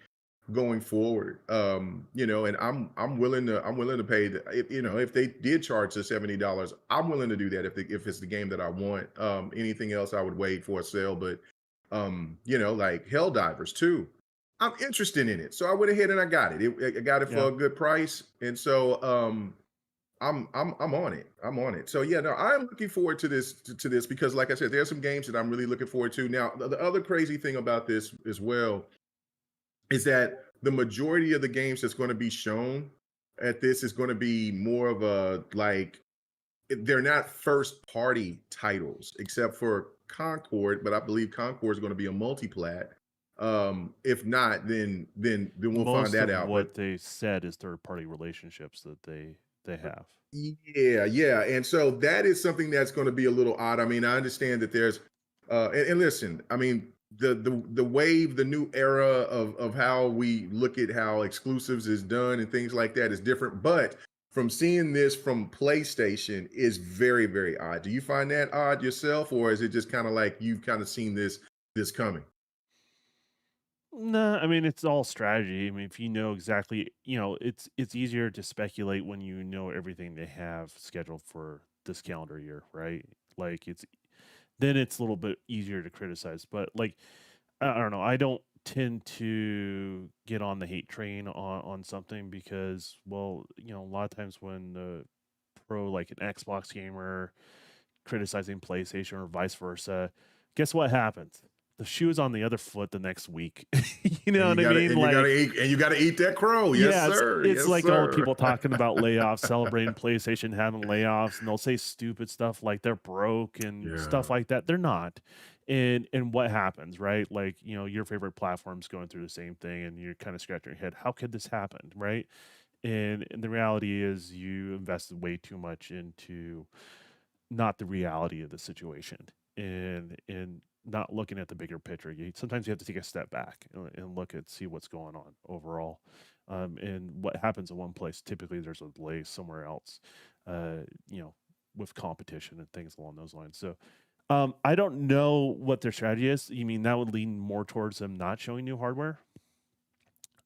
going forward. And I'm willing to pay if they did charge the $70, I'm willing to do that if it's the game that I want. Anything else I would wait for a sale, but like Helldivers too. I'm interested in it. So I went ahead and I got it. I got it Yeah. for a good price. And so I'm on it. I'm on it. So yeah, no, I'm looking forward to this because, like I said, there's some games that I'm really looking forward to. Now, the other crazy thing about this as well is that the majority of the games that's going to be shown at this is going to be more of a like they're not first party titles except for Concord, but I believe Concord is going to be a multi-plat. If not, then we'll find Most that of out. But what they said is third party relationships that they have. yeah, yeah. And so that is something that's going to be a little odd. I mean, I understand that there's and listen, I mean, the wave, the new era of how we look at how exclusives is done and things like that is different. But from seeing this from PlayStation is very, very odd. Do you find that odd yourself, or is it just kind of like you've kind of seen this coming? No, I mean it's all strategy. I mean, if you know exactly, it's easier to speculate when you know everything they have scheduled for this calendar year, right? Like it's a little bit easier to criticize. But like I don't know, I don't tend to get on the hate train on something because, well, a lot of times when the pro like an Xbox gamer criticizing PlayStation or vice versa, guess what happens? The shoe is on the other foot the next week. You know what I mean? Like, You gotta eat that crow. Yes, yeah, it's sir. it's Yes, like old sir. people talking about layoffs, celebrating PlayStation having layoffs, and they'll say stupid stuff like they're broke and stuff Yeah. like that. They're not. And what happens, right? Like, your favorite platform's going through the same thing and you're kind of scratching your head. How could this happen? Right. And the reality is you invested way too much into not the reality of the situation and not looking at the bigger picture. Sometimes you have to take a step back and look at see what's going on overall. And what happens in one place, typically there's a delay somewhere else, uh, you know, with competition and things along those lines. So I don't know what their strategy is. You mean that would lean more towards them not showing new hardware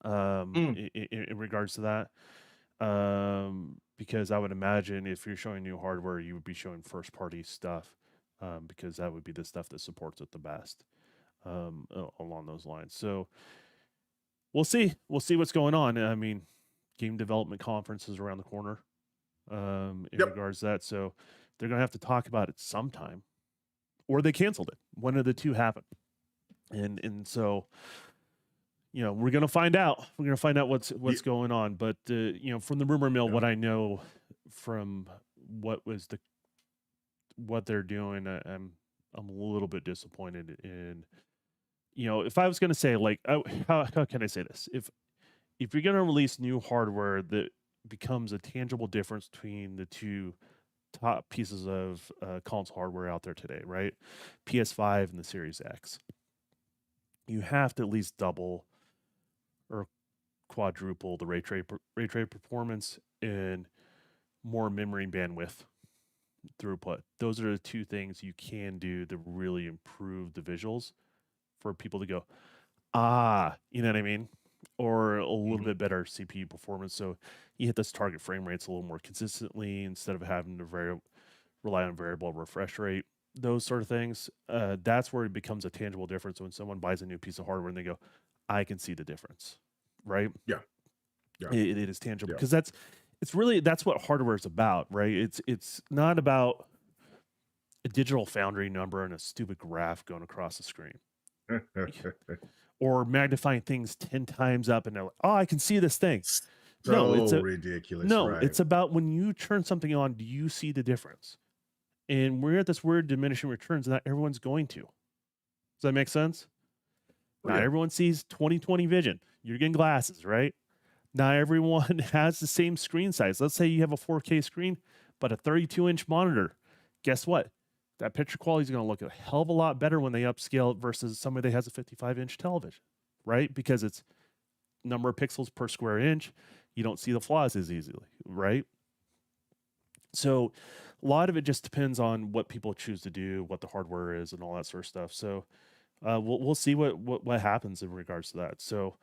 Mm. in regards to that? Because I would imagine if you're showing new hardware, you would be showing first party stuff, because that would be the stuff that supports it the best, along those lines. So we'll see. We'll see what's going on. I mean, game development conference is around the corner, in Yep. regards to that. So they're going to have to talk about it sometime, or they canceled it. One of the two happened. And so we're gonna find out. We're gonna find out Yeah. what's going on. But from the rumor mill, Yeah. what I know from what was what they're doing, I'm a little bit disappointed in. If I was gonna say like, how can I say this? If you're gonna release new hardware that becomes a tangible difference between the two top pieces of console hardware out there today, right? PS5 and the Series X, you have to at least double or quadruple the ray trade performance and more memory bandwidth throughput. Those are the two things you can do to really improve the visuals for people to go, you know what I mean? Or a little Mhm. bit better CPU performance. So you hit those target frame rates a little more consistently instead of having to rely on variable refresh rate, those sort of things. That's where it becomes a tangible difference when someone buys a new piece of hardware and they go, I can see the difference, right? Yeah, yeah, It is tangible yeah. because that's what hardware is about, right? It's not about a digital foundry number and a stupid graph going across the screen or magnifying things 10 times up and they're like, oh, I can see this thing. No, So ridiculous, right? it's about when you turn something on, do you see the difference? And we're at this weird diminishing returns, and not everyone's going to. Does that make sense? Oh Not yeah, everyone sees 20/20 vision. You're getting glasses, right? Not everyone has the same screen size. Let's say you have a 4K screen, but a 32-inch monitor. Guess what? That picture quality is going to look a hell of a lot better when they upscale it versus somebody that has a 55-inch television, right? Because it's number of pixels per square inch. You don't see the flaws as easily, right? So a lot of it just depends on what people choose to do, what the hardware is, and all that sort of stuff. So we'll see what happens in regards to that. So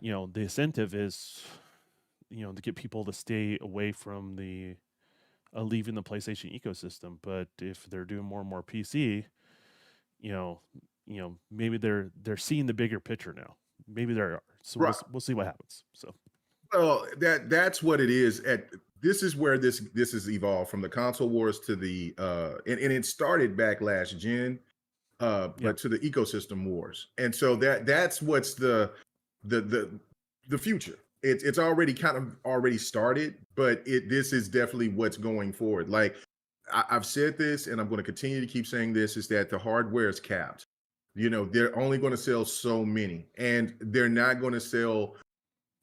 the incentive is to get people to stay away from the leaving the PlayStation ecosystem. But if they're doing more and more PC, you know maybe they're seeing the bigger picture now. Maybe they are. So right. we'll see what happens. So Well, that's what it is. This is where this has evolved from the console wars to the and it started back last gen, yeah, but to the ecosystem wars. And so that's what's the the the future. It's already kind of already started, but this is definitely what's going forward. Like I've said this, and I'm going to continue to keep saying this: is that the hardware is capped. They're only going to sell so many, and they're not going to sell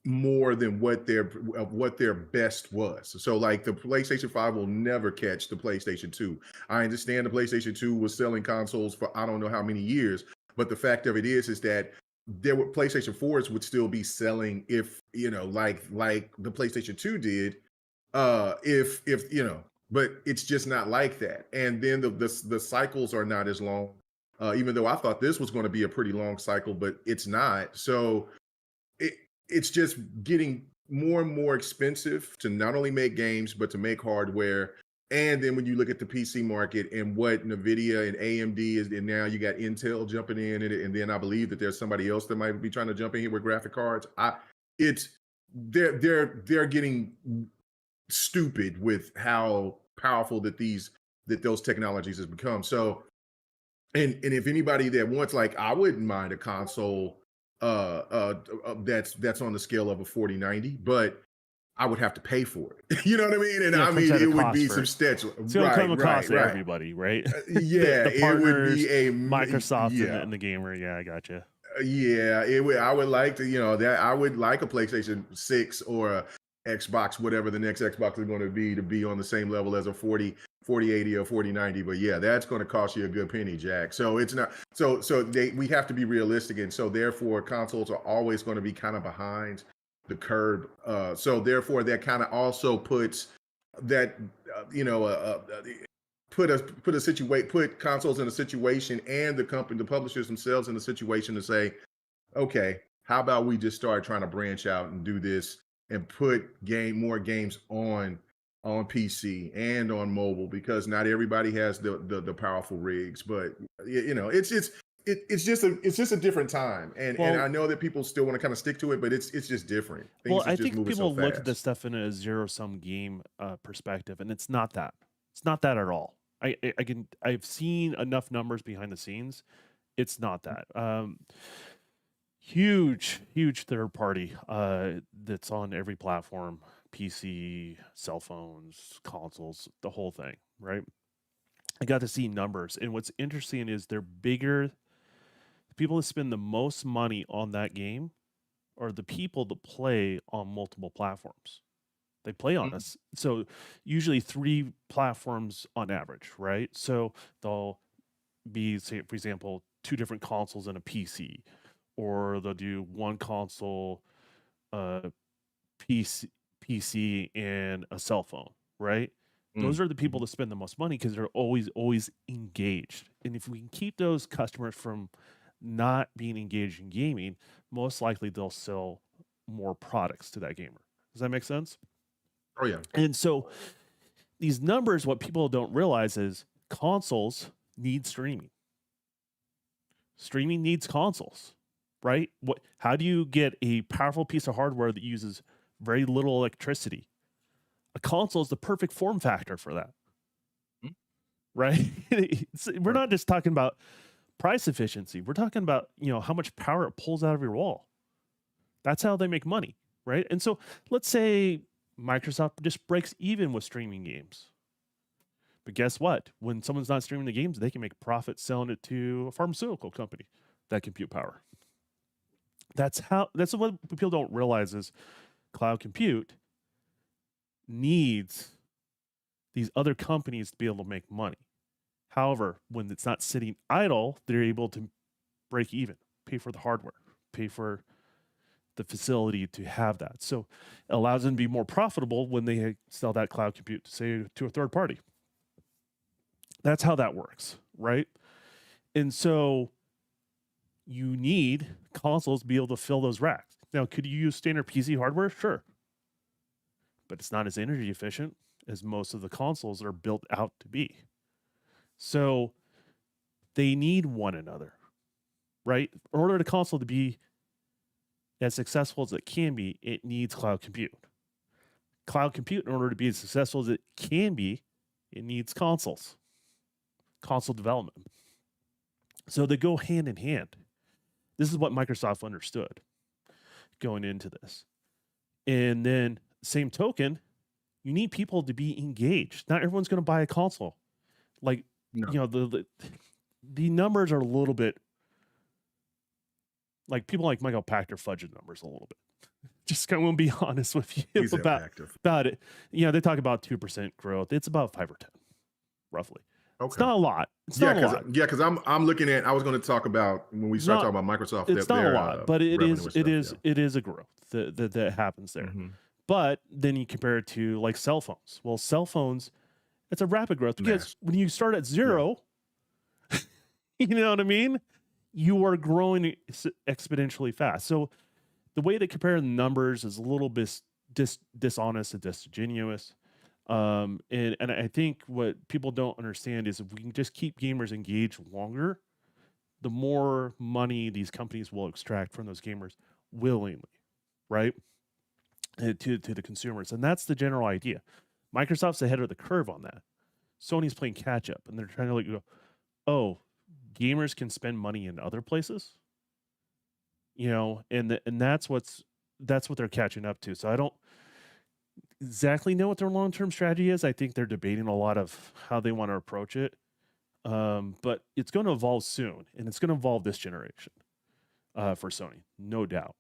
more than what their best was. So like the PlayStation 5 will never catch the PlayStation 2. I understand the PlayStation 2 was selling consoles for I don't know how many years, but the fact of it is that PlayStation 4s would still be selling if, like the PlayStation 2 did, if but it's just not like that. And then the cycles are not as long. Even though I thought this was going to be a pretty long cycle, but it's not. So it, it's just getting more and more expensive to not only make games but to make hardware. And then when you look at the PC market and what Nvidia and AMD is, and now you got Intel jumping in, and then I believe that there's somebody else that might be trying to jump in here with graphic cards. It's they're getting stupid with how powerful that those technologies has become. So and if anybody that wants, like, I wouldn't mind a console that's on the scale of a 4090, but I would have to pay for it. You know what I mean? And yeah, it I comes mean, at it a would cost be for substantial. it's going to come Right, at a cost right, to right. everybody, right? Yeah, The it would partners, be a Microsoft, and yeah. the gamer. Yeah, I gotcha. Yeah, it would. I would like to, that I would like a PlayStation 6 or a Xbox, whatever the next Xbox is going to be on the same level as a 4080 or 4090. But yeah, that's going to cost you a good penny, Jack. So it's not we have to be realistic, and so therefore consoles are always going to be kind of behind the curve. So therefore that kind of also puts that put consoles in a situation, and the publishers themselves in a situation to say, okay, how about we just start trying to branch out and do this and put more games on PC and on mobile, because not everybody has the powerful rigs. But it's just a different time, and I Well, know that people still want to kind of stick to it, but it's just different. well, Things is I just think moving so people look at fast. this stuff in a zero sum game perspective, and it's not that. It's not that at all. I've seen enough numbers behind the scenes. It's not that. Huge third party that's on every platform, PC, cell phones, consoles, the whole thing, right? I got to see numbers, and what's interesting is they're bigger. The people that spend the most money on that game are the people that play on multiple platforms. They play on Mhm. us. So usually 3 platforms on average, right? So they'll be, say, for example, 2 different consoles and a PC, or they'll do one console, uh, PC, PC and a cell phone, right? Those are the people Mhm. that spend the most money because they're always engaged. And if we can keep those customers from not being engaged in gaming, most likely they'll sell more products to that gamer. Does that make sense? Oh yeah. And so these numbers, what people don't realize is consoles need streaming. Streaming needs consoles, right? How do you get a powerful piece of hardware that uses very little electricity? A console is the perfect form factor for that, Mhm. right? We're Right. not just talking about price efficiency. We're talking about, how much power it pulls out of your wall. That's how they make money, right? And so let's say Microsoft just breaks even with streaming games. But guess what? When someone's not streaming the games, they can make profit selling it to a pharmaceutical company, that compute power. That's what people don't realize is cloud compute needs these other companies to be able to make money. However, when it's not sitting idle, they're able to break even, pay for the hardware, pay for the facility to have that. So it allows them to be more profitable when they sell that cloud compute, say, to a third party. That's how that works, right? And so you need consoles to be able to fill those racks. Now, could you use standard PC hardware? Sure. But it's not as energy efficient as most of the consoles are built out to be. So they need one another, right? In order for the console to be as successful as it can be, it needs cloud compute. Cloud compute, in order to be as successful as it can be, it needs console development. So they go hand in hand. This is what Microsoft understood going into this. And then, same token, you need people to be engaged. Not everyone's going to buy a console. Like, No. The numbers are a little bit like people like Michael Pachter fudging numbers a little bit. Just going to be honest with you He's about active. it. They talk about 2% growth. It's about 5 or 10, roughly. It's Okay. not a lot. It's Yeah, not a because lot. I'm looking at. I was going to talk about when we It's start not. talking about Microsoft, It's not a their lot, but it revenue is. and It stuff. is. Yeah. It is a growth that happens there. Mm-hmm. But then you compare it to like cell phones. Well, cell phones, it's a rapid growth because Mass. when you start at Yeah. 0, you know what I mean? You are growing exponentially fast. So the way they compare the numbers is a little bit dishonest and disingenuous. And I think what people don't understand is if we can just keep gamers engaged longer, the more money these companies will extract from those gamers willingly, right? To the consumers. And that's the general idea. Microsoft's ahead of the curve on that. Sony's playing catch up and they're trying to like go, oh, gamers can spend money in other places, and that's what they're catching up to. So I don't exactly know what their long-term strategy is. I think they're debating a lot of how they want to approach it. But it's going to evolve soon, and it's going to evolve this generation for Sony, no doubt.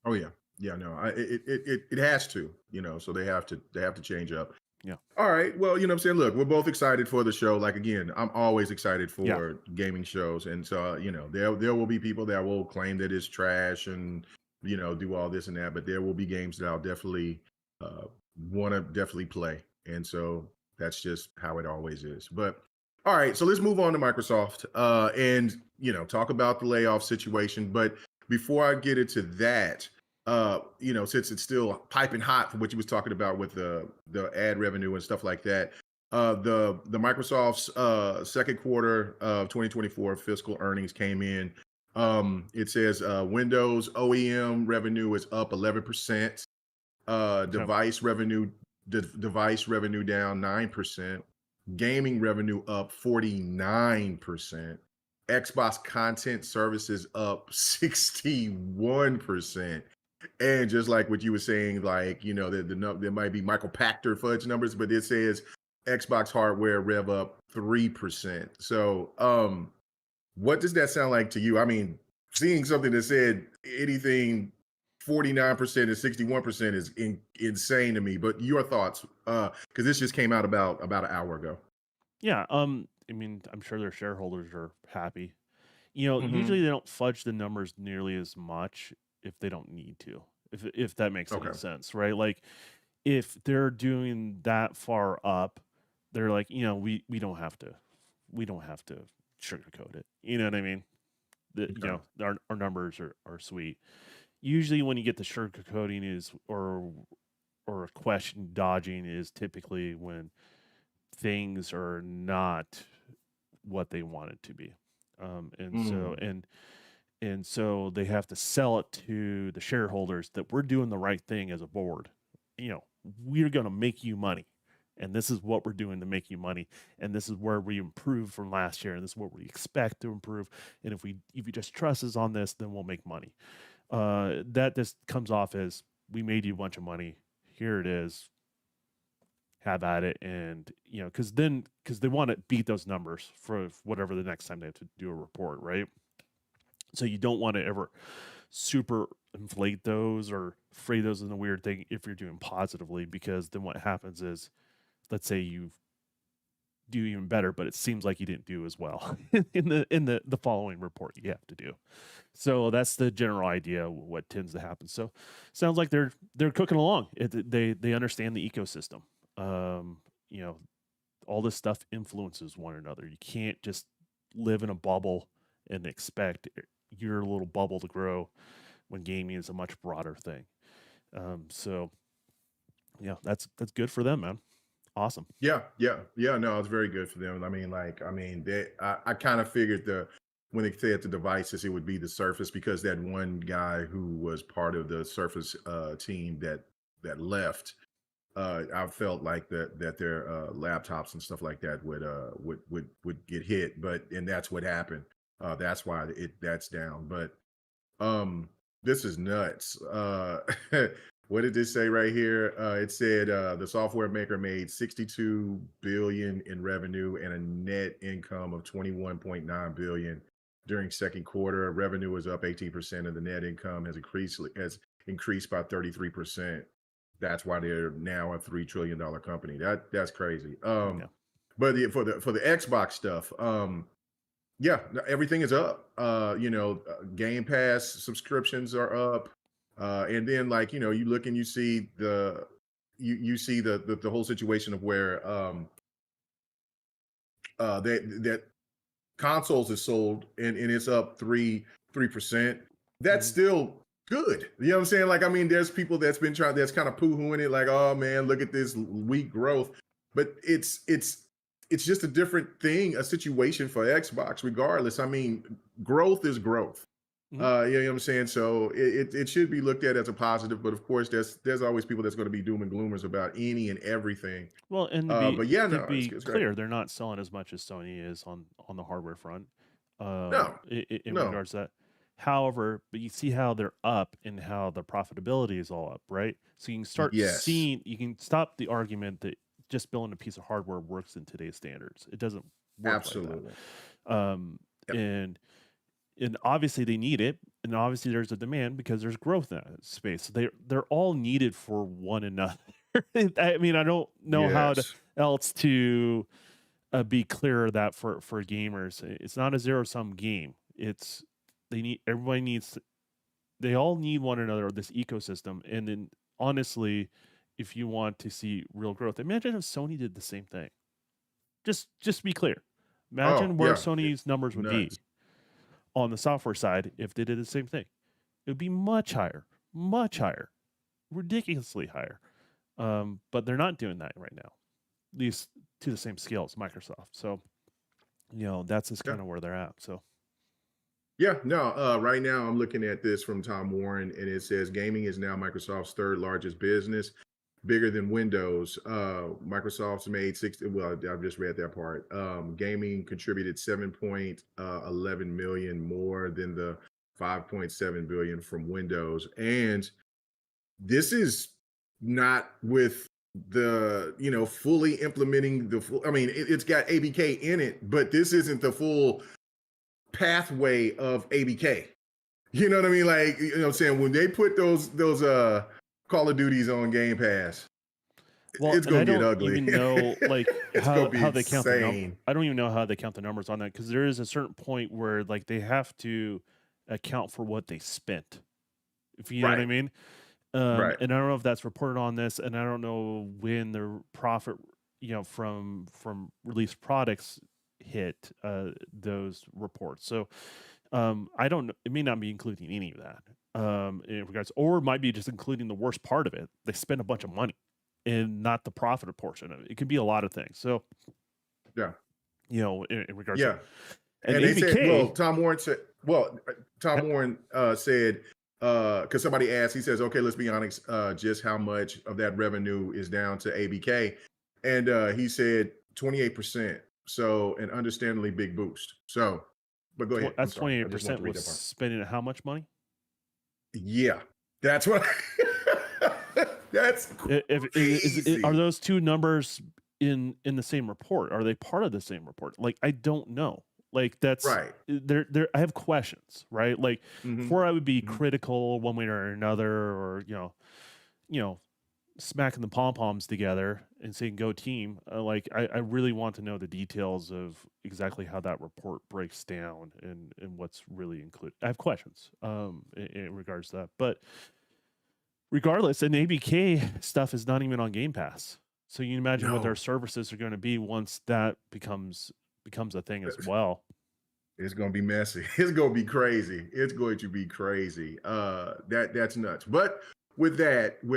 Oh yeah. Yeah. No. It has to. So they have to change up. Yeah. All right. Well, you know what I'm saying? Look, we're both excited for the show. Like again, I'm always excited Yeah. for gaming shows. And so, there will be people that will claim that it's trash and, do all this and that, but there will be games that I'll definitely uh want to definitely play. And so that's just how it always is. But all right, so let's move on to Microsoft and talk about the layoff situation. But before I get into that, since it's still piping hot for what you was talking about with the ad revenue and stuff like that. The Microsoft's second quarter of 2024 fiscal earnings came in. It says Windows OEM revenue is up 11%. Okay. Device revenue down 9%. Gaming revenue up 49%. Xbox content services up 61%. And just like what you were saying, like, there might be Michael Pachter fudge numbers, but it says Xbox hardware rev up 3%. So, what does that sound like to you? I mean, seeing something that said anything 49% and 61% is insane to me. But your thoughts, because this just came out about an hour ago. Yeah. I mean, I'm sure their shareholders are happy. Mm-hmm. Usually they don't fudge the numbers nearly as much if they don't need to. If that makes any Okay. sense, right? Like if they're doing that far up, they're like, we don't have to, sugarcoat it. You know what I mean? Okay. Our numbers are sweet. Usually, when you get the sugarcoating is or a question dodging is typically when things are not what they want it to be, and so Mm. and so they have to sell it to the shareholders that we're doing the right thing as a board. We're going to make you money, and this is what we're doing to make you money, and this is where we improve from last year, and this is what we expect to improve. And if you just trust us on this, then we'll make money. That just comes off as we made you a bunch of money. Here it is. Have at it, and because they want to beat those numbers for whatever the next time they have to do a report, right? So you don't want to ever super inflate those or phrase those in a weird thing if you're doing positively, because then what happens is, let's say you do even better, but it seems like you didn't do as well in the following report you have to do. So that's the general idea of what tends to happen. So sounds like they're cooking along. They understand the ecosystem. Um, you know, all this stuff influences one another. You can't just live in a bubble and expect your little bubble to grow when gaming is a much broader thing. So yeah, that's good for them, man. Awesome. Yeah, yeah, yeah. No, it's very good for them. I kind of figured when they said the devices, it would be the Surface because that one guy who was part of the Surface team that left. I felt like that their laptops and stuff like that would get hit, and that's what happened. That's why that's down. But um, this is nuts. What did this say right here? It said the software maker made 62 billion in revenue and a net income of 21.9 billion during second quarter. Revenue was up 18%, and the net income has increased by 33%. That's why they're now a $3 trillion company. That's crazy. Yeah. But for the Xbox stuff, yeah, everything is up. Game Pass subscriptions are up. And then you look and you see the whole situation of where that consoles is sold and it's up 3%. That's Mhm. still good. You know what I'm saying? There's people that's kind of poo-hooing it, like, oh man, look at this weak growth. But it's just a different thing, a situation for Xbox, regardless. Growth is growth. Mhm. You know what I'm saying? So it should be looked at as a positive, but of course there's always people that's going to be doom and gloomers about any and everything. Well, and But yeah, to no, be it's great. clear, they're not selling as much as Sony is on the hardware front, No, in no. regards to that. However, but you see how they're up and how the profitability is all up, right? So Yes, you can stop the argument that just building a piece of hardware works in today's standards. It doesn't work like that. absolutely. Um, Yep. and obviously they need it, and obviously there's a demand because there's growth in that space. So they're all needed for one another. I mean, I don't know how Yes. else to be clearer that for gamers, it's not a zero sum game. It's everybody needs, they all need one another, this ecosystem. And then honestly, if you want to see real growth, imagine if Sony did the same thing. Just be clear. Oh, Imagine where yeah. Sony's numbers would be Nuts. on the software side if they did the same thing. It would be much higher, ridiculously higher. But they're not doing that right now, at least to the same scale as Microsoft. So, that's just Yeah. kind of where they're at. So, Yeah, no, right now I'm looking at this from Tom Warren and it says gaming is now Microsoft's third largest business, bigger than Windows. Microsoft's made 60, well, I've just read that part. Gaming contributed 7.11 million more than the 5.7 billion from Windows. And this is not with fully implementing the full, it's got ABK in it, but this isn't the full pathway of ABK. You know what I mean? Like, you know what I'm saying? When they put those Call of Duties on Game Pass, well, it's and I gonna get don't ugly. even know like It's gonna be how they count the number. insane. I don't even know how they count the numbers on that, because there is a certain point where like they have to account for what they spent. If you know what I Right. mean. Right. And I don't know if that's reported on this, and I don't know when the profit, from released products hit those reports. So I don't know. It may not be including any of that in regards, or it might be just including the worst part of it. They spend a bunch of money and not the profit portion of it. It could be a lot of things. So, Yeah. in regards to, Yeah. and And they said, well, ABK, Tom yep, Warren said, because somebody asked, he says, okay, let's be honest, just how much of that revenue is down to ABK? And he said 28%. So an understandably big boost. So, but go ahead. I'm that's sorry. I just want 28% to read was that part. spending how much money? Yeah. That's what that's Are crazy. those two numbers in the same report? Are they part of the same report? Like, I don't know. Like, that's Right. there. I have questions, right? Like, Hmm. before I would be Hmm. critical one way or another, or you know, smacking the pom poms together and saying "Go team." Like, I really want to know the details of exactly how that report breaks down and what's really included. I have questions in regards to that, but regardless, and ABK stuff is not even on Game Pass. So you can imagine what their No. services are going to be once that becomes a thing as well. It's gonna be messy. It's gonna be crazy. It's going to be crazy. That's nuts. But with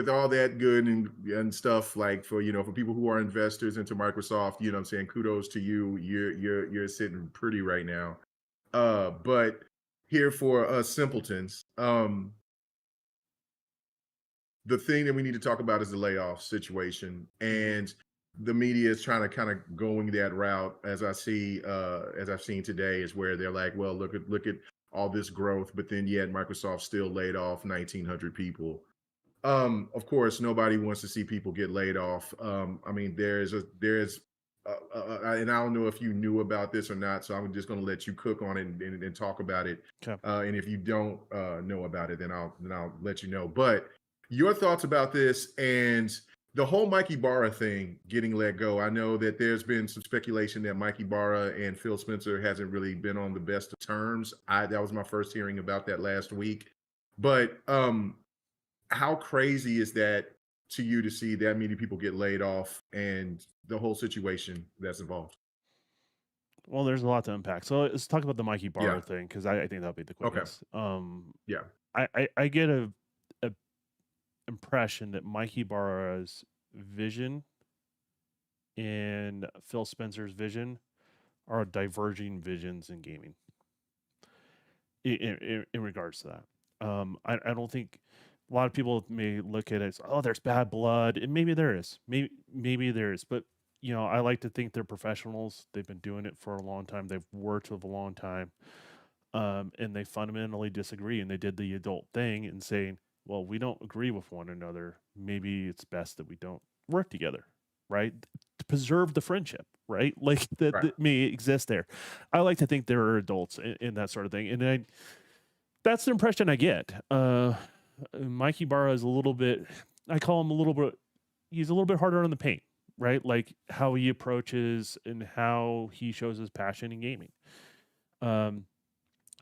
all that good and stuff, like for people who are investors into Microsoft, what I'm saying, kudos to you. You're sitting pretty right now. But here for us simpletons, the thing that we need to talk about is the layoff situation, Mhm. and the media is trying to kind of going that route, as I've seen today, is where they're like, well, look at all this growth, but then yet Microsoft still laid off 1,900 people. Of course, nobody wants to see people get laid off. I mean, and I don't know if you knew about this or not, so I'm just going to let you cook on it and talk about it. Okay. And if you don't know about it, then I'll let you know. But your thoughts about this and the whole Mikey Barra thing getting let go. I know that there's been some speculation that Mikey Barra and Phil Spencer hasn't really been on the best of terms. That was my first hearing about that last week. But how crazy is that to you to see that many people get laid off and the whole situation that's involved? Well, there's a lot to unpack. So let's talk about the Mikey Yeah. Barra thing because I think that'll be the Okay. quickest. Yeah. I get a impression that Mikey Barra's vision and Phil Spencer's vision are diverging visions in gaming in regards to that. I don't think a lot of people may look at it as, oh, there's bad blood, and maybe there is, maybe there is, but I like to think they're professionals. They've been doing it for a long time. They've worked with a long time, and they fundamentally disagree. And they did the adult thing and saying, well, we don't agree with one another. Maybe it's best that we don't work together, right? To preserve the friendship, right? Like that, Right. that may exist there. I like to think there are adults in that sort of thing, and that's the impression I get. Mikey Barra is a little bit. I call him a little bit. He's a little bit harder on the paint, right? Like how he approaches and how he shows his passion in gaming. Um,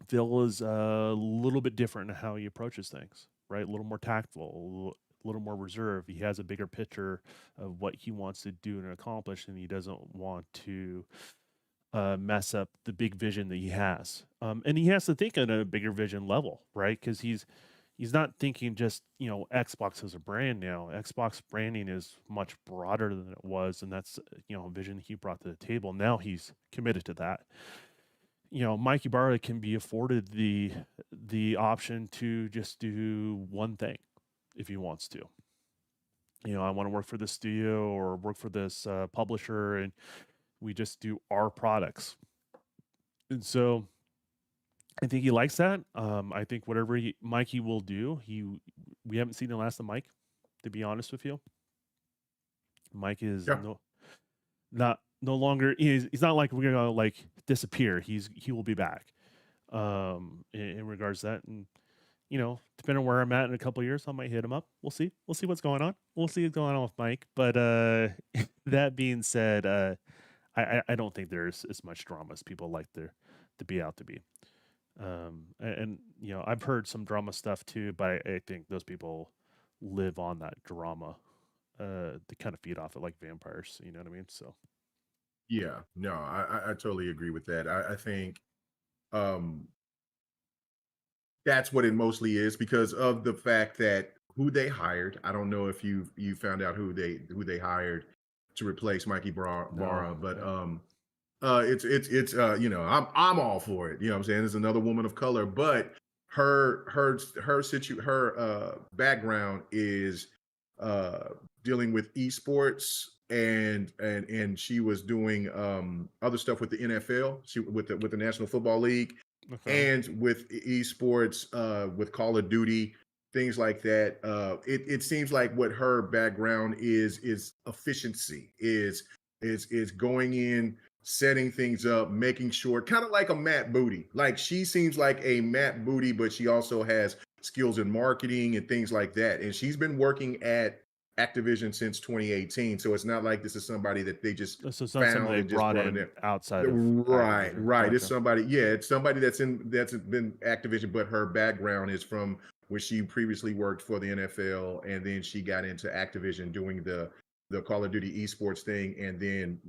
Phil is a little bit different in how he approaches things, right? A little more tactful, a little more reserved. He has a bigger picture of what he wants to do and accomplish, and he doesn't want to mess up the big vision that he has. And he has to think on a bigger vision level, right? Because he's not thinking just Xbox as a brand now. Xbox branding is much broader than it was, and that's a vision he brought to the table. Now he's committed to that. Mikey Barra can be afforded the option to just do one thing if he wants to. I want to work for this studio or work for this publisher, and we just do our products. And so I think he likes that. I think whatever Mikey will do, we haven't seen the last of Mike. To be honest with you, Mike is Yeah. no longer. He's not like we're gonna like disappear. He will be back. In regards to that, and depending on where I'm at in a couple of years, I might hit him up. We'll see. We'll see what's going on. We'll see what's going on with Mike. But that being said, I don't think there's as much drama as people like to be out to be. And I've heard some drama stuff too, but I think those people live on that drama. They kind of feed off it like vampires. You know what I mean? So Yeah, no, I totally agree with that. I think um that's what it mostly is because of the fact that who they hired. I don't know if you found out who they hired to replace Mikey no, Barra, but yeah, I'm all for it. You know what I'm saying? There's another woman of color, but her background is uh dealing with esports and she was doing other stuff with the NFL, she with the National Football League okay. and with esports, with Call of Duty, things like that. It seems like what her background is efficiency, is going in, setting things up, making sure, kind of like a Matt Booty. Like she seems like a Matt Booty, but she also has skills in marketing and things like that. And she's been working at Activision since 2018. So it's not like this is somebody that they just So it's not something found they and just brought brought in in there. outside of Right, Activision. right. It's Gotcha. somebody, yeah, it's somebody that's been Activision, but her background is from where she previously worked for the NFL, and then she got into Activision doing the Call of Duty esports thing, and then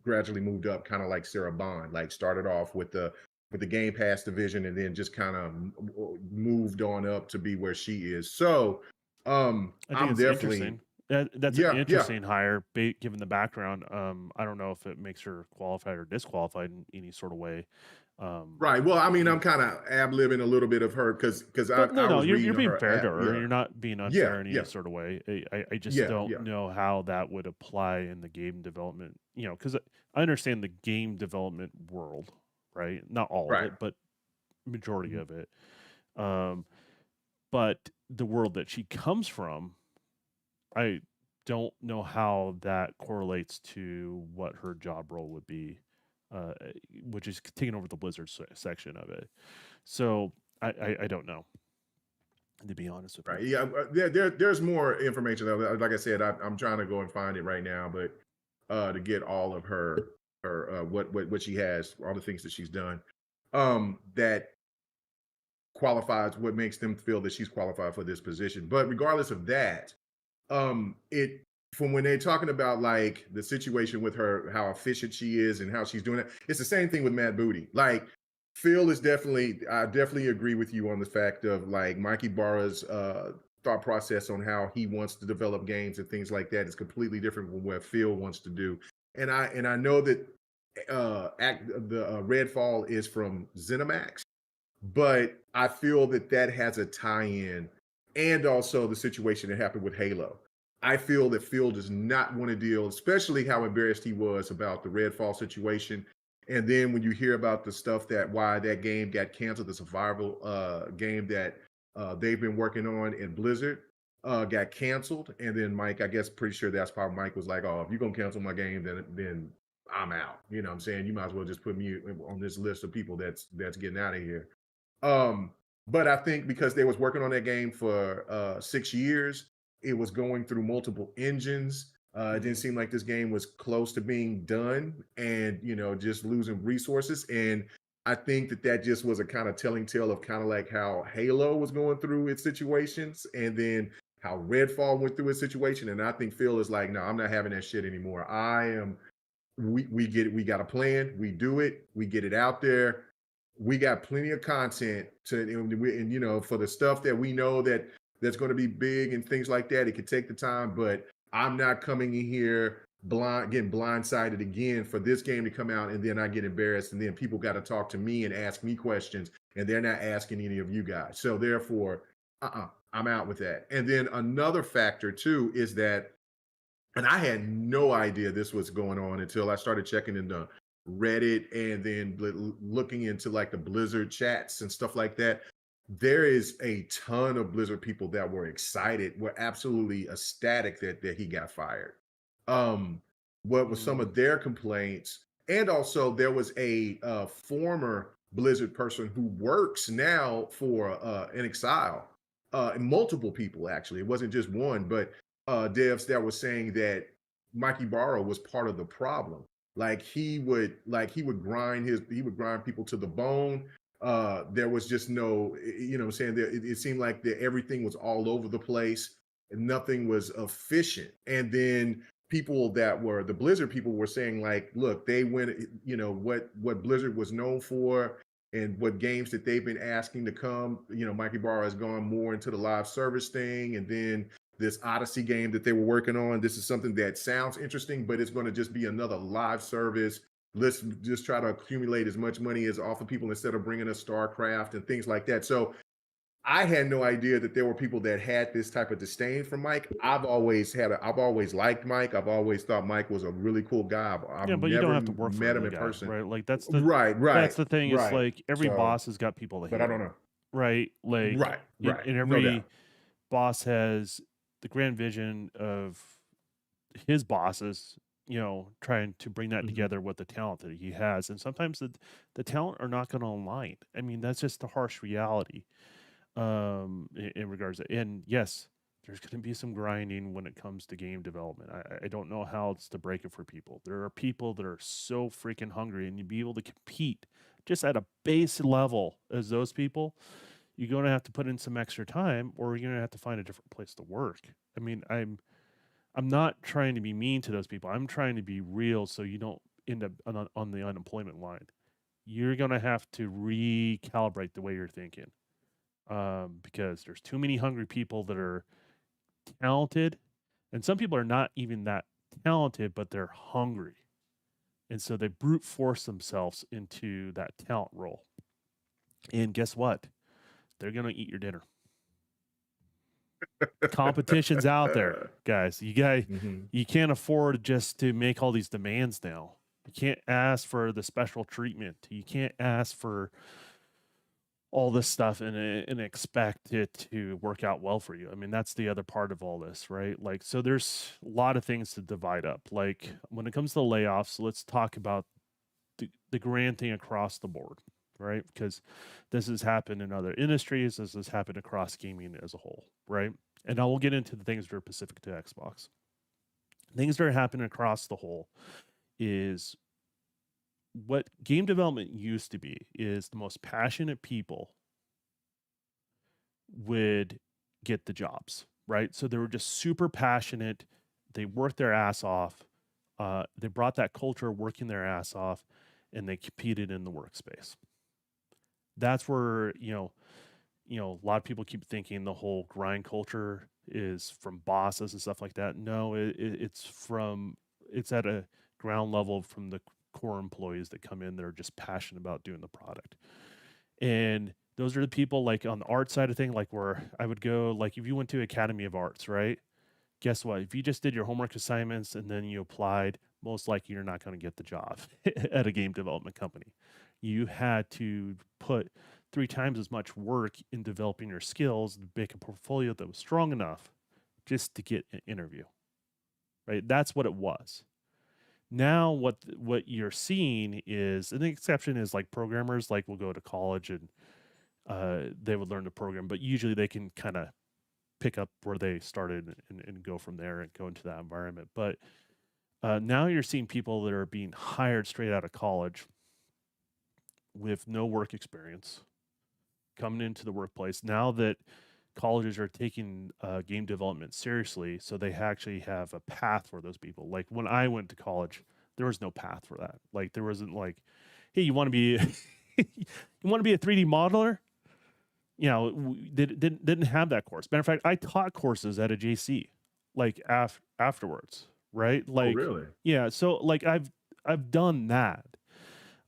gradually moved up, kind of like Sarah Bond, like started off with the Game Pass division, and then just kind of moved on up to be where she is. So, I think I'm it's definitely, interesting. That's an yeah, yeah. interesting hire, given the background. I don't know if it makes her qualified or disqualified in any sort of way. Um, Right. Well, I mean, you I'm know, kind of ab-libbing a little bit of her because I, but no, I no, was you're reading being her fair to app. her. Yeah. You're not being Yeah. unfair in any Yeah. sort of way. I just Yeah. don't Yeah. know how that would apply in the game development. Because I understand the game development world, right? Not all of Right. it, but majority of it. Um, but the world that she comes from, I don't know how that correlates to what her job role would be, uh, which is taking over the Blizzard section of it. So I don't know, to be honest with you. Right. Yeah. There's more information. Like I said, I'm trying to go and find it right now, but to get all of her what she has, all the things that she's done, that qualifies what makes them feel that she's qualified for this position. But regardless of that, it from when they're talking about like the situation with her, how efficient she is and how she's doing it, it's the same thing with Matt Booty. Like Phil is definitely, I definitely agree with you on the fact of like Mikey Barra's thought process on how he wants to develop games and things like that is completely different from what Phil wants to do. And I know that the Redfall is from ZeniMax, but I feel that that has a tie-in, and also the situation that happened with Halo. I feel that Phil does not want to deal, especially how embarrassed he was about the Redfall situation. And then when you hear about the stuff that why that game got canceled, the survival game that they've been working on in Blizzard got canceled. And then Mike, I guess pretty sure that's why Mike was like, "Oh, if you're gonna cancel my game, then I'm out." You know what I'm saying? You might as well just put me on this list of people that's getting out of here. Um, but I think because they was working on that game for 6 years, it was going through multiple engines. It didn't Mm-hmm. seem like this game was close to being done, and just losing resources. And I think that just was a kind of telling tale of kind of like how Halo was going through its situations, and then how Redfall went through its situation. And I think Phil is like, no, I'm not having that shit anymore. I am we get it, we got a plan, we do it, we get it out there, we got plenty of content to and for the stuff that we know that's going to be big and things like that, it could take the time, but I'm not coming in here getting blindsided again for this game to come out and then I get embarrassed and then people got to talk to me and ask me questions and they're not asking any of you guys. So therefore, I'm out with that. And then another factor too is that, and I had no idea this was going on until I started checking into Reddit and then looking into like the Blizzard chats and stuff like that. There is a ton of Blizzard people that were excited, were absolutely ecstatic that he got fired. Um, what was some Mm. of their complaints? And also, there was a former Blizzard person who works now for in Exile, and multiple people actually. It wasn't just one, but devs that was saying that Mikey Barrow was part of the problem. Like he would grind people to the bone. There was just no, what I'm saying, it seemed like that everything was all over the place. nothing was efficient. And then people that were the Blizzard people were saying like, look, they went, what Blizzard was known for and what games that they've been asking to come, Mikey Barr has gone more into the live service thing. And then this Odyssey game that they were working on, this is something that sounds interesting, but it's going to just be another live service. Let's just try to accumulate as much money as off of people instead of bringing us StarCraft and things like that. So I had no idea that there were people that had this type of disdain for Mike. I've always liked Mike. I've always thought Mike was a really cool guy. I've Yeah, but you don't never have to work for met him the in guy, person. right? Like Right, that's right, the thing. It's right. like every So, boss has got people that but hate I don't him, know. right? Like Right, in, right. in No doubt. every boss has the grand vision of his bosses, trying to bring that Mhm. together with the talent that he has. And sometimes the talent are not going to align. I mean, that's just the harsh reality in regards to, and yes, there's going to be some grinding when it comes to game development. I don't know how else to break it for people. There are people that are so freaking hungry, and you be able to compete just at a base level as those people, you're going to have to put in some extra time, or you're going to have to find a different place to work. I mean, I'm not trying to be mean to those people. I'm trying to be real so you don't end up on the unemployment line. You're going to have to recalibrate the way you're thinking, because there's too many hungry people that are talented, and some people are not even that talented, but they're hungry. And so they brute force themselves into that talent role. And guess what? They're going to eat your dinner. Competition's out there, guys. Mhm. You can't afford just to make all these demands now. You can't ask for the special treatment. You can't ask for all this stuff and expect it to work out well for you. I mean, that's the other part of all this, right? Like, so there's a lot of things to divide up. Like when it comes to layoffs, let's talk about the grand thing across the board, right? Because this has happened in other industries. This has happened across gaming as a whole, right? And I will get into the things that are specific to Xbox. Things that are happening across the whole is what game development used to be is the most passionate people would get the jobs, right? So they were just super passionate. They worked their ass off. They brought that culture of working their ass off, and they competed in the workspace. That's where a lot of people keep thinking the whole grind culture is from bosses and stuff like that. No, it's at a ground level from the core employees that come in that are just passionate about doing the product. And those are the people like on the art side of thing, like where I would go, like if you went to Academy of Arts, right? Guess what? If you just did your homework assignments and then you applied, most likely you're not going to get the job at a game development company. You had to put 3 times as much work in developing your skills, make a portfolio that was strong enough just to get an interview, right? That's what it was. Now, what you're seeing is, and the exception is like programmers, like will go to college and they would learn to program, but usually they can kind of pick up where they started and go from there and go into that environment. But now you're seeing people that are being hired straight out of college with no work experience coming into the workplace. Now that colleges are taking game development seriously, so they actually have a path for those people. Like when I went to college, there was no path for that. Like there wasn't like, hey, you want to be you want to be a 3D modeler? Didn't have that course. Matter of fact, I taught courses at a JC, like afterwards, right? Oh, Like, really? yeah. So like I've done that.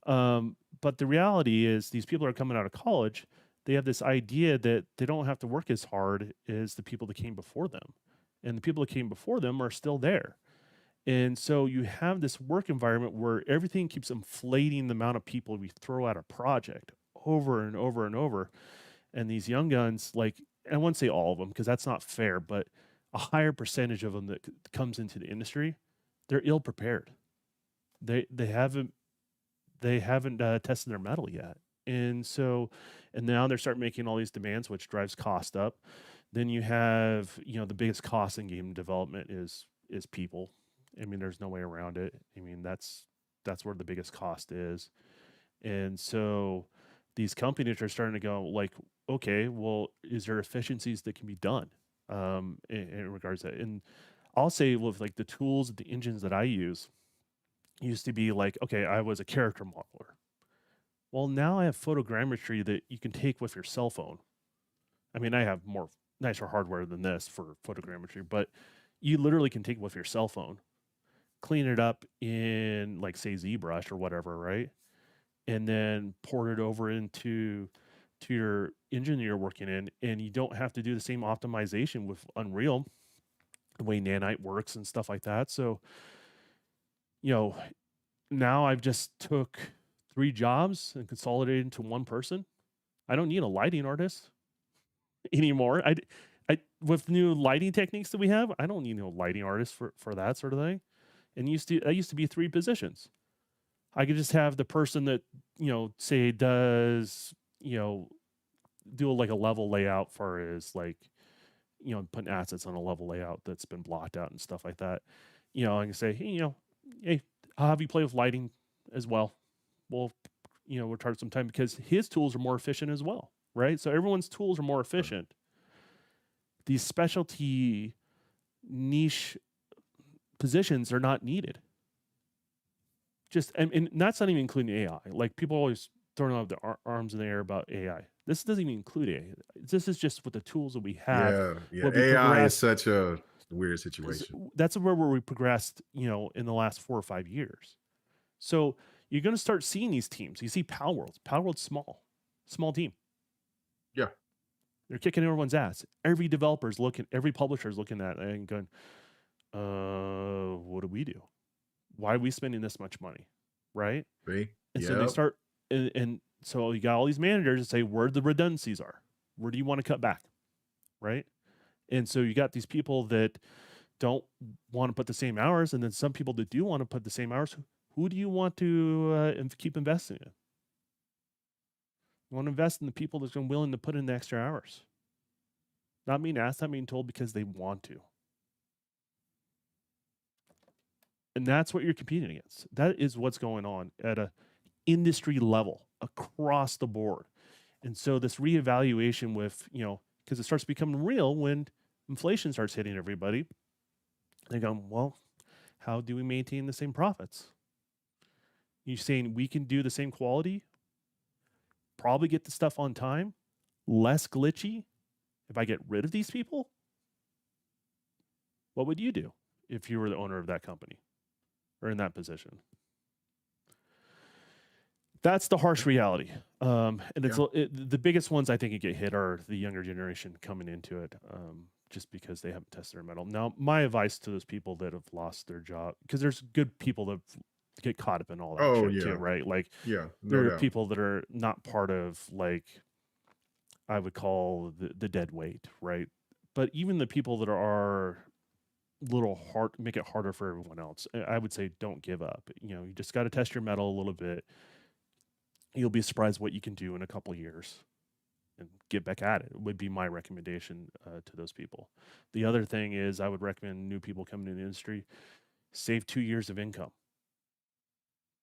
But the reality is, these people are coming out of college. They have this idea that they don't have to work as hard as the people that came before them, and the people that came before them are still there. And so you have this work environment where everything keeps inflating the amount of people we throw at a project over and over and over, and these young guns, like, I wouldn't say all of them because that's not fair, but a higher percentage of them that comes into the industry, they're ill prepared. They haven't tested their metal yet, and so, and now they're starting making all these demands, which drives cost up. Then you have, the biggest cost in game development is people. I mean, there's no way around it. I mean, that's where the biggest cost is. And so these companies are starting to go like, okay, well, is there efficiencies that can be done? in regards to that. And I'll say with like the tools, the engines that I use used to be like, okay, I was a character modeler. Well, now I have photogrammetry that you can take with your cell phone. I mean, I have more nicer hardware than this for photogrammetry, but you literally can take it with your cell phone, clean it up in like say ZBrush or whatever, right? And then port it over into your engine you're working in, and you don't have to do the same optimization with Unreal, the way Nanite works and stuff like that. So, you know, now I've just took 3 jobs and consolidated into one person. I don't need a lighting artist anymore. With new lighting techniques that we have, I don't need no lighting artist for that sort of thing. And that used to be 3 positions. I could just have the person that, say does, do like a level layout for his like, putting assets on a level layout that's been blocked out and stuff like that. I can say, hey, I'll have you play with lighting as well. We'll charge some time because his tools are more efficient as well, right? So everyone's tools are more efficient. These specialty niche positions are not needed. And that's not even including AI. Like people always throwing out their arms in the air about AI. This doesn't even include AI. This is just with the tools that we have. Yeah. Where we AI is progress. such a weird situation. That's where we progressed, in the last 4 or 5 years. So you're going to start seeing these teams. You see Palworld. Palworld's small team. Yeah. They're kicking everyone's ass. Every developer's looking, every publisher's looking at it and going, what do we do? Why are we spending this much money? Right? And so they start, and so you got all these managers that say where the redundancies are. Where do you want to cut back? Right? And so you got these people that don't want to put the same hours, and then some people that do want to put the same hours. Who do you want to keep investing in? You want to invest in the people that are willing to put in the extra hours. Not being asked, not being told because they want to. And that's what you're competing against. That is what's going on at a industry level across the board. And so this reevaluation with, because it starts becoming real when inflation starts hitting everybody. They go, well, how do we maintain the same profits? You're saying we can do the same quality, probably get the stuff on time, less glitchy. If I get rid of these people, what would you do if you were the owner of that company or in that position? That's the harsh reality. And the biggest ones I think that get hit are the younger generation coming into it, just because they haven't tested their metal. Now, my advice to those people that have lost their job, because there's good people that get caught up in all that shit too, right? Like, there are people that are not part of, like, I would call the dead weight, right? But even the people that are little hard, make it harder for everyone else. I would say don't give up. You just got to test your metal a little bit. You'll be surprised what you can do in a couple of years and get back at it. Would be my recommendation to those people. The other thing is I would recommend new people coming in the industry, save 2 years of income.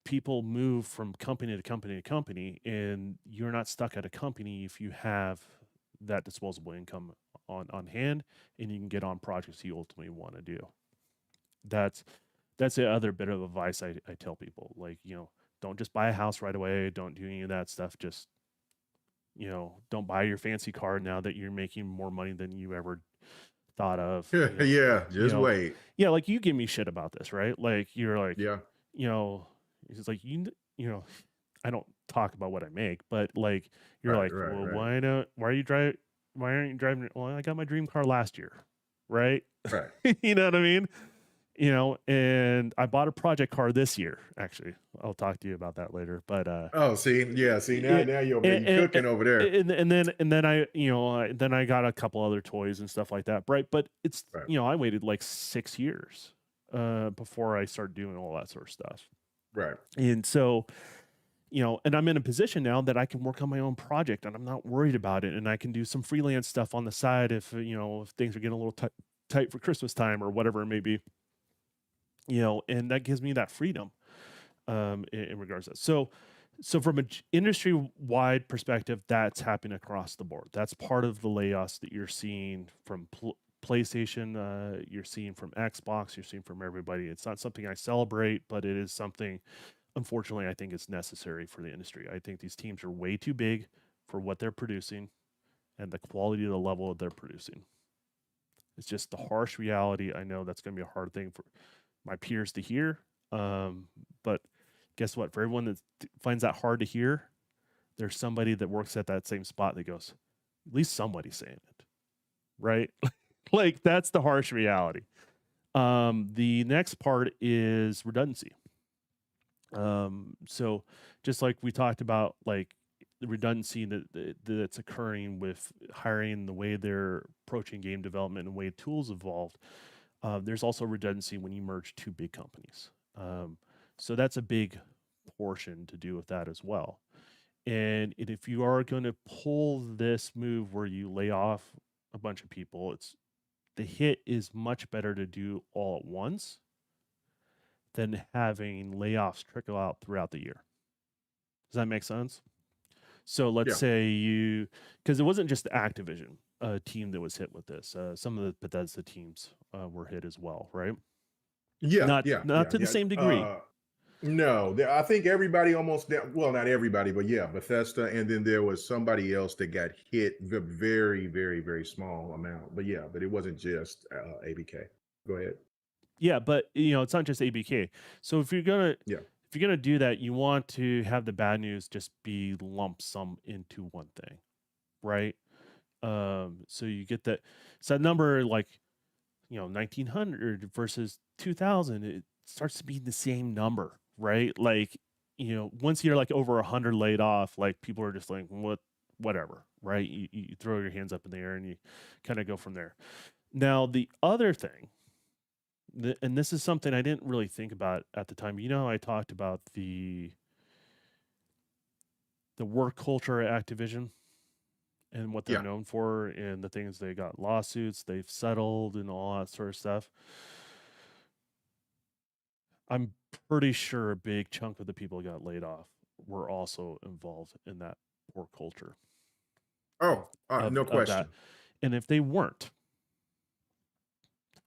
People move from company to company to company, and you're not stuck at a company if you have that disposable income on hand and you can get on projects you ultimately want to do. That's the other bit of advice I tell people. Like, don't just buy a house right away. Don't do any of that stuff. Just, don't buy your fancy car now that you're making more money than you ever thought of. Just wait. Yeah, like you give me shit about this, right? Like you're like, it's like I don't talk about what I make, but like you're why aren't you driving? Well, I got my dream car last year, right? Right. You know what I mean? And I bought a project car this year. Actually, I'll talk to you about that later. But now you're cooking over there. And then I got a couple other toys and stuff like that, right? But it's I waited like 6 years before I started doing all that sort of stuff. Right. And so, and I'm in a position now that I can work on my own project and I'm not worried about it. And I can do some freelance stuff on the side if things are getting a little tight for Christmas time or whatever it may be, and that gives me that freedom in regards to that. So from an industry-wide perspective, that's happening across the board. That's part of the layoffs that you're seeing from PlayStation, you're seeing from Xbox, you're seeing from everybody. It's not something I celebrate, but it is something, unfortunately, I think it's necessary for the industry. I think these teams are way too big for what they're producing and the quality of the level that they're producing. It's just the harsh reality. I know that's going to be a hard thing for my peers to hear. But guess what? For everyone that finds that hard to hear, there's somebody that works at that same spot that goes, at least somebody's saying it, right? Like that's the harsh reality. The next part is redundancy. So just like we talked about, like the redundancy that's occurring with hiring, the way they're approaching game development, and the way tools evolved. There's also redundancy when you merge two big companies. So that's a big portion to do with that as well. And if you are going to pull this move where you lay off a bunch of people, the hit is much better to do all at once than having layoffs trickle out throughout the year. Does that make sense? So let's Yeah. say because it wasn't just Activision team that was hit with this. Some of the Bethesda teams were hit as well, right? Yeah, Not yeah, not yeah, to the yeah. same degree. No, I think everybody almost, well, not everybody, but yeah, Bethesda, and then there was somebody else that got hit very, very, very small amount. But yeah, but it wasn't just ABK. Go ahead. Yeah, but it's not just ABK. So if you're gonna do that, you want to have the bad news just be lump sum into one thing, right? So you get that. So that number, like 1900 versus 2000, it starts to be the same number, right? Like once you're like over 100 laid off, like people are just like whatever, right? You throw your hands up in the air and you kind of go from there. Now the other thing, and this is something I didn't really think about at the time. I talked about the work culture at Activision and what they're Yeah. known for, and the things they got lawsuits, they've settled, and all that sort of stuff. I'm pretty sure a big chunk of the people who got laid off were also involved in that work culture. Oh, no Of that. question. And if they weren't,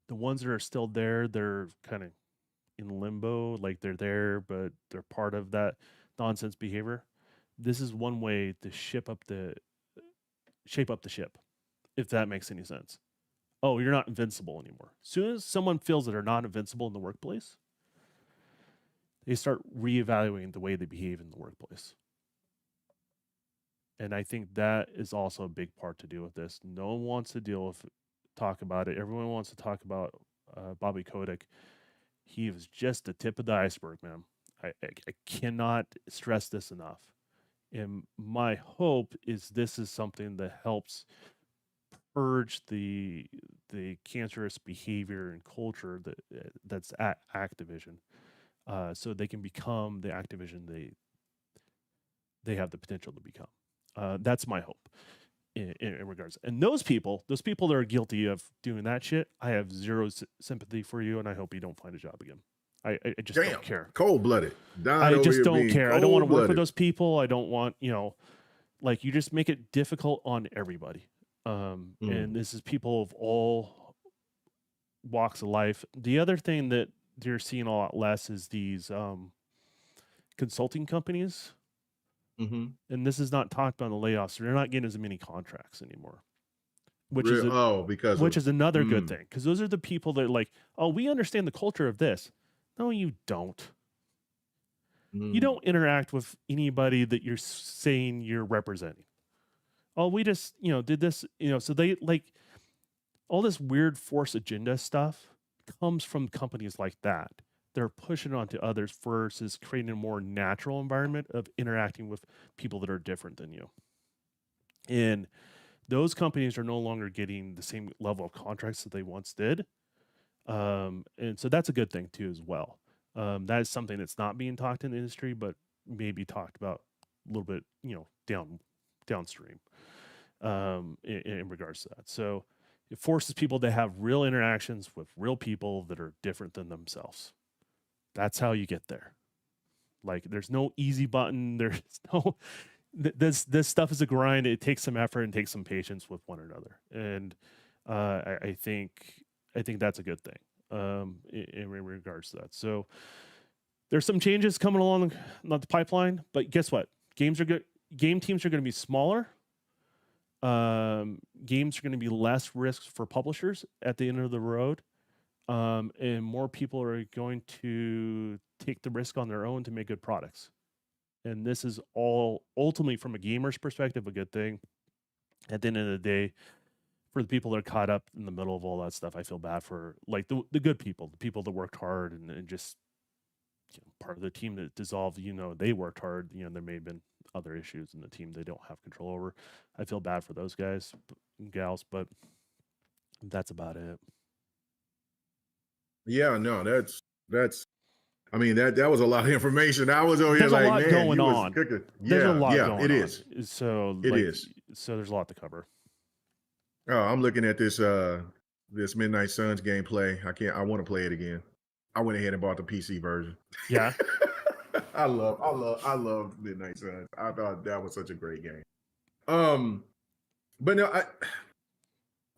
the ones that are still there, they're kind of in limbo, like they're there, but they're part of that nonsense behavior. This is one way to shape up the ship, if that makes any sense. Oh, you're not invincible anymore. As soon as someone feels that they're not invincible in the workplace, they start reevaluating the way they behave in the workplace. And I think that is also a big part to deal with this. No one wants to talk about it. Everyone wants to talk about Bobby Kotick. He was just the tip of the iceberg, man. I cannot stress this enough. And my hope is this is something that helps purge the cancerous behavior and culture that's at Activision, so they can become the Activision they have the potential to become. That's my hope in regards. And those people that are guilty of doing that shit, I have zero sympathy for you, and I hope you don't find a job again. I just don't care. Cold-blooded. I just don't care. I don't want to work with those people. I don't want, like you just make it difficult on everybody. And this is people of all walks of life. The other thing that you're seeing a lot less is these consulting companies. And this is not talked about in the layoffs. So they're not getting as many contracts anymore, which is another good thing, because those are the people that are like, oh, we understand the culture of this. No, you don't. You don't interact with anybody that you're saying you're representing. Oh, we just, did this, so they like all this weird force agenda stuff comes from companies like that. They're pushing it onto others versus creating a more natural environment of interacting with people that are different than you. And those companies are no longer getting the same level of contracts that they once did. And so that's a good thing too, as well. That is something that's not being talked in the industry, but maybe talked about a little bit, downstream in regards to that. So it forces people to have real interactions with real people that are different than themselves. That's how you get there. Like, there's no easy button. There's no this stuff is a grind. It takes some effort and takes some patience with one another. And I think that's a good thing in regards to that. So there's some changes coming along the pipeline, but guess what? Games are good. Game teams are going to be smaller. Games are going to be less risks for publishers at the end of the road, and more people are going to take the risk on their own to make good products. And this is all ultimately, from a gamer's perspective, a good thing. At the end of the day, for the people that are caught up in the middle of all that stuff, I feel bad for like the good people, the people that worked hard and just part of the team that dissolved. They worked hard. There may have been other issues in the team they don't have control over. I feel bad for those guys and gals, but that's about it. Yeah, no, that's. I mean, that was a lot of information. I was over here There's a like, lot man, going you was on. cooking. There's a Yeah, lot yeah, going it on. is. So It like, is. so there's a lot to cover. Oh, I'm looking at this Midnight Suns gameplay. I want to play it again. I went ahead and bought the PC version. Yeah. I love Midnight Suns. I thought that was such a great game. But no,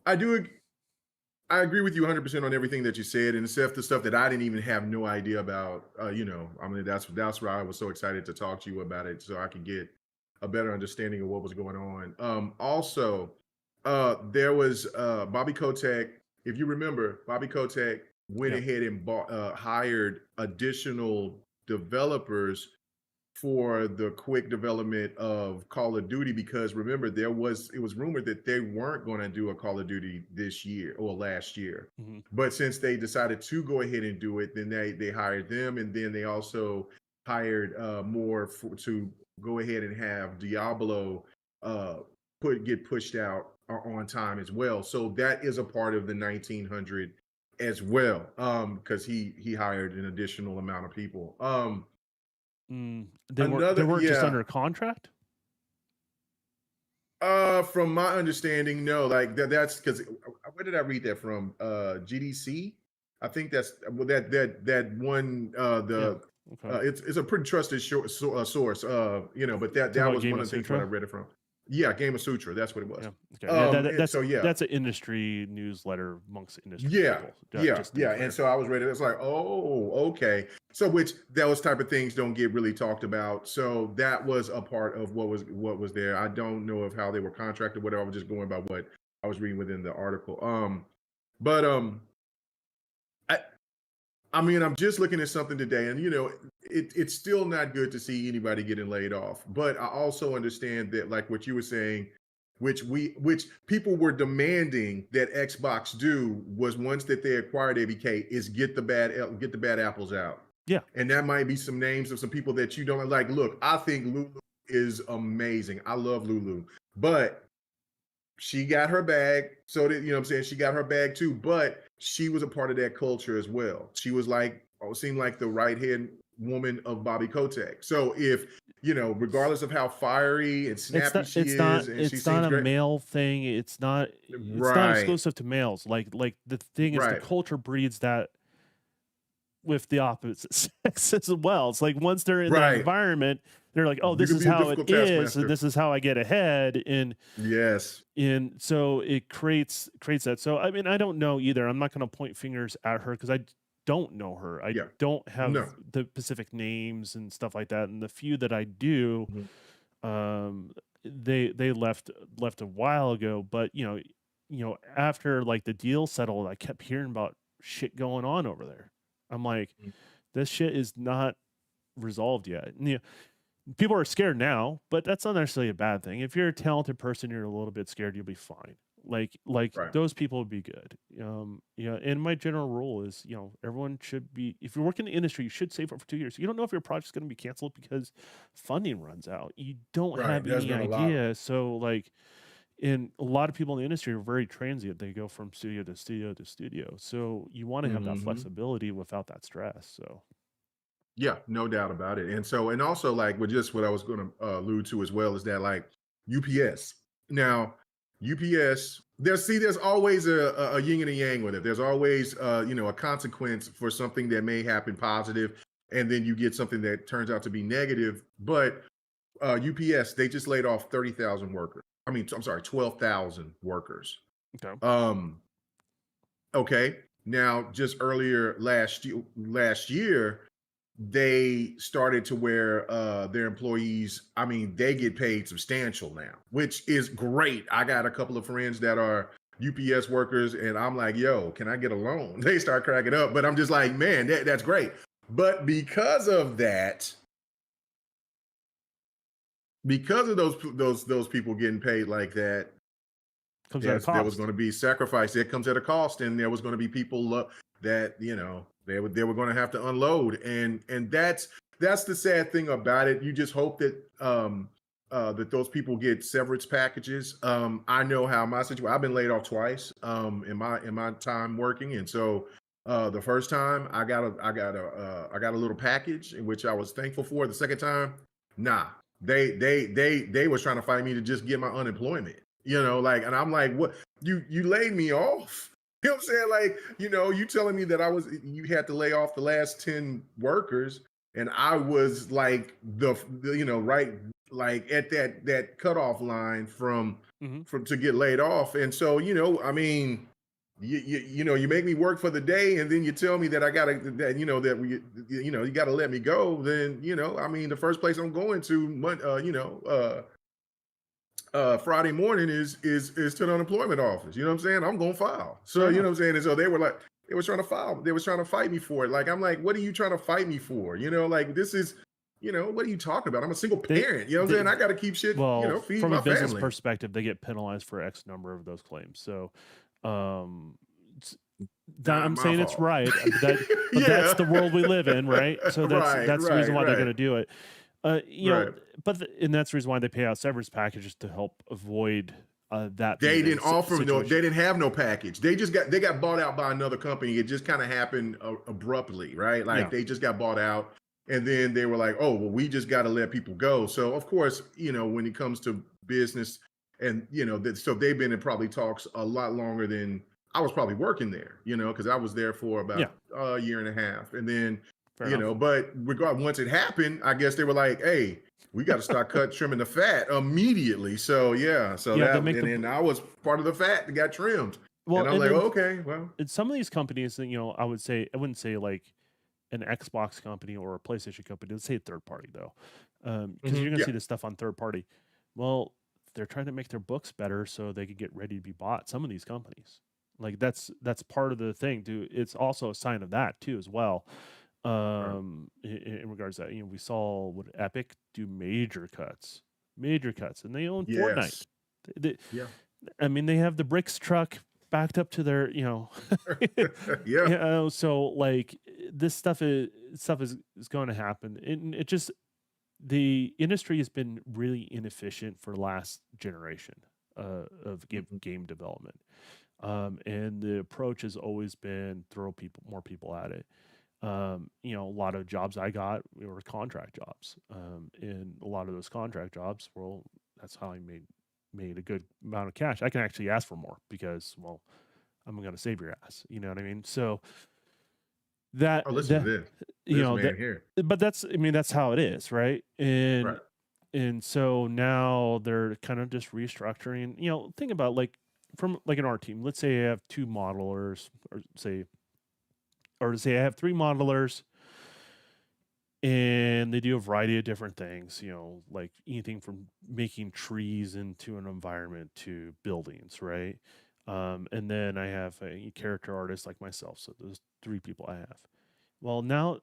I agree with you 100% on everything that you said, and except the stuff that I didn't even have no idea about. I mean, that's why I was so excited to talk to you about it, so I could get a better understanding of what was going on. Also, there was Bobby Kotick. If you remember, Bobby Kotick went Yeah. ahead and hired additional developers for the quick development of Call of Duty, because remember it was rumored that they weren't going to do a Call of Duty this year or last year. Mm-hmm. But since they decided to go ahead and do it, then they hired them, and then they also hired more to go ahead and have Diablo get pushed out on time as well. So that is a part of the 1900 as well, because he hired an additional amount of people. They weren't just under Yeah. a contract. From my understanding, no. Like that's because where did I read that from? GDC. I think that's well, that one. Yeah. Okay. It's a pretty trusted source. But Talking that about was Game one of of the things where I Sutra. read it from. Yeah, Game of Sutra. That's what it was. Yeah. Okay. Yeah. And so yeah, That's an industry newsletter amongst industry yeah, people. yeah, Just to be yeah. clear. And so I was ready. It's like, oh, okay. So which those type of things don't get really talked about. So that was a part of what was there. I don't know of how they were contracted, whatever. I was just going by what I was reading within the article. But I I mean, I'm just looking at something today, and it's still not good to see anybody getting laid off. But I also understand that, like what you were saying, which people were demanding that Xbox do was once that they acquired ABK, is get the bad apples out. Yeah. And that might be some names of some people that you don't like. Look, I think Lulu is amazing. I love Lulu, but she got her bag. So that, what I'm saying, she got her bag too, but she was a part of that culture as well. She was like, seemed like the right hand woman of Bobby Kotick. So if, regardless of how fiery and snappy she is, and she It's not seems a great. male thing. It's not Right. exclusive to males. Like the thing is, the Right. culture breeds that with the opposite sex as well. It's like once they're in that Right. environment, they're like, oh, You this could is be a how it difficult is, taskmaster. and this is how I get ahead. Yes. And so it creates that. So I mean, I don't know either. I'm not going to point fingers at her because I don't know her. I Yeah. don't have No. the specific names and stuff like that. And the few that I do, they left a while ago. But after like the deal settled, I kept hearing about shit going on over there. I'm like, this shit is not resolved yet. And, people are scared now, but that's not necessarily a bad thing. If you're a talented person, you're a little bit scared, you'll be fine. Like Right. those people would be good. And my general rule is, everyone should be, if you're working in the industry, you should save up for 2 years. You don't know if your project's going to be canceled because funding runs out. You don't Right. have There's any been a lot. idea. So and a lot of people in the industry are very transient. They go from studio to studio to studio. So you want to have that flexibility without that stress. So Yeah, no doubt about it. And also like with just what I was going to allude to as well is that like UPS. Now, UPS, there's always a yin and a yang with it. There's always a consequence for something that may happen positive, and then you get something that turns out to be negative. But UPS, they just laid off 30,000 workers. I mean, I'm sorry, 12,000 workers. Okay. Um, okay. Now, just earlier last year, they started to where their employees, I mean, they get paid substantial now, which is great. I got a couple of friends that are UPS workers, and I'm like, yo, can I get a loan? They start cracking up, but I'm just like, man, that's great. But because of those people getting paid like that, Comes at a there was cost. going to be sacrifice. It comes at a cost, and there was going to be people that they were going to have to unload, and that's the sad thing about it. You just hope that that those people get severance packages. I know how my situation. I've been laid off twice in my time working, and so the first time I got a little package in which I was thankful for. The second time, nah, they was trying to fight me to just get my unemployment. Like, and I'm like, what? You laid me off. You know what I'm saying? Like, you telling me that you had to lay off the last 10 workers, and I was like right, like at that cutoff line from Hmm. to get laid off. And so, I mean, you make me work for the day, and then you tell me that I gotta that that we you gotta let me go. Then I mean, the first place I'm going to Friday morning is to the unemployment office. You know what I'm saying? I'm gonna file. So Fair you know enough. what I'm saying? And so they were like, they was trying to file. They was trying to fight me for it. Like, I'm like, what are you trying to fight me for? Like, this is, what are you talking about? I'm a single They, parent. You know what I'm they, saying? I got to keep shit, well, feed from a my business family. perspective, they get penalized for X number of those claims. So, um, s- Not I'm my saying it's fault. right, but that's Yeah. the world we live in, right? So Right, that's the reason right, why they're going right, to do it. right. And that's the reason why they pay out severance packages to help avoid that They being a didn't offer no. situation. They didn't have no package. They got bought out by another company. It just kind of happened abruptly, right? Like Yeah, they just got bought out, and then they were like, "Oh, well, we just got to let people go." So of course, when it comes to business, and so they've been in probably talks a lot longer than I was probably working there. Because I was there for yeah, about a year and a half, and then fair enough. but once it happened, I guess they were like, "Hey, we got to start trimming the fat immediately." So yeah, so Yeah, they that make and then I was part of the fat that got trimmed, well, and I'm and like, then oh, okay, well, in some of these companies, I wouldn't say like an Xbox company or a PlayStation company. Let's say a third party though, because you're gonna yeah, see this stuff on third party. Well, they're trying to make their books better so they can get ready to be bought. Some of these companies, like that's part of the thing, too. It's also a sign of that too, as well. right. In regards to that, we saw what Epic do major cuts, and they own Fortnite. Yes, They, yeah, I mean, they have the bricks truck backed up to their, yeah, so like this stuff is going to happen. And it just the industry has been really inefficient for the last generation of mhm, game development. And the approach has always been throw more people at it. A lot of jobs I got were contract jobs. And a lot of those contract jobs, well, that's how I made a good amount of cash. I can actually ask for more because, well, I'm going to save your ass. You know what I mean? So that oh, listen to that this that, man here, but that's how it is, right? right? And so now they're kind of just restructuring. Think about like from like in our team. Let's say I have two modelers, or say I have three modelers, and they do a variety of different things, like anything from making trees into an environment to buildings, right? And then I have a character artist like myself, so those three people I have. Well, now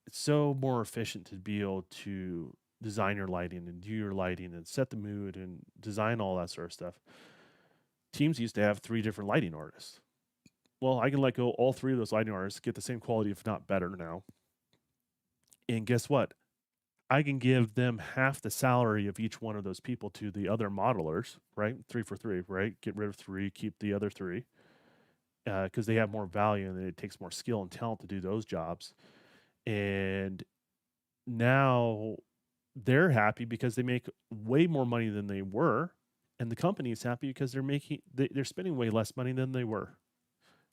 it's so more efficient to be able to design your lighting and do your lighting and set the mood and design all that sort of stuff. Teams used to have three different lighting artists. Well, I can let go all three of those lighting artists, get the same quality, if not better now. And guess what? I can give them half the salary of each one of those people to the other modelers, right? Three for three, right? Get rid of three, keep the other three, because they have more value and it takes more skill and talent to do those jobs. And now they're happy because they make way more money than they were, and the company is happy because they're spending way less money than they were,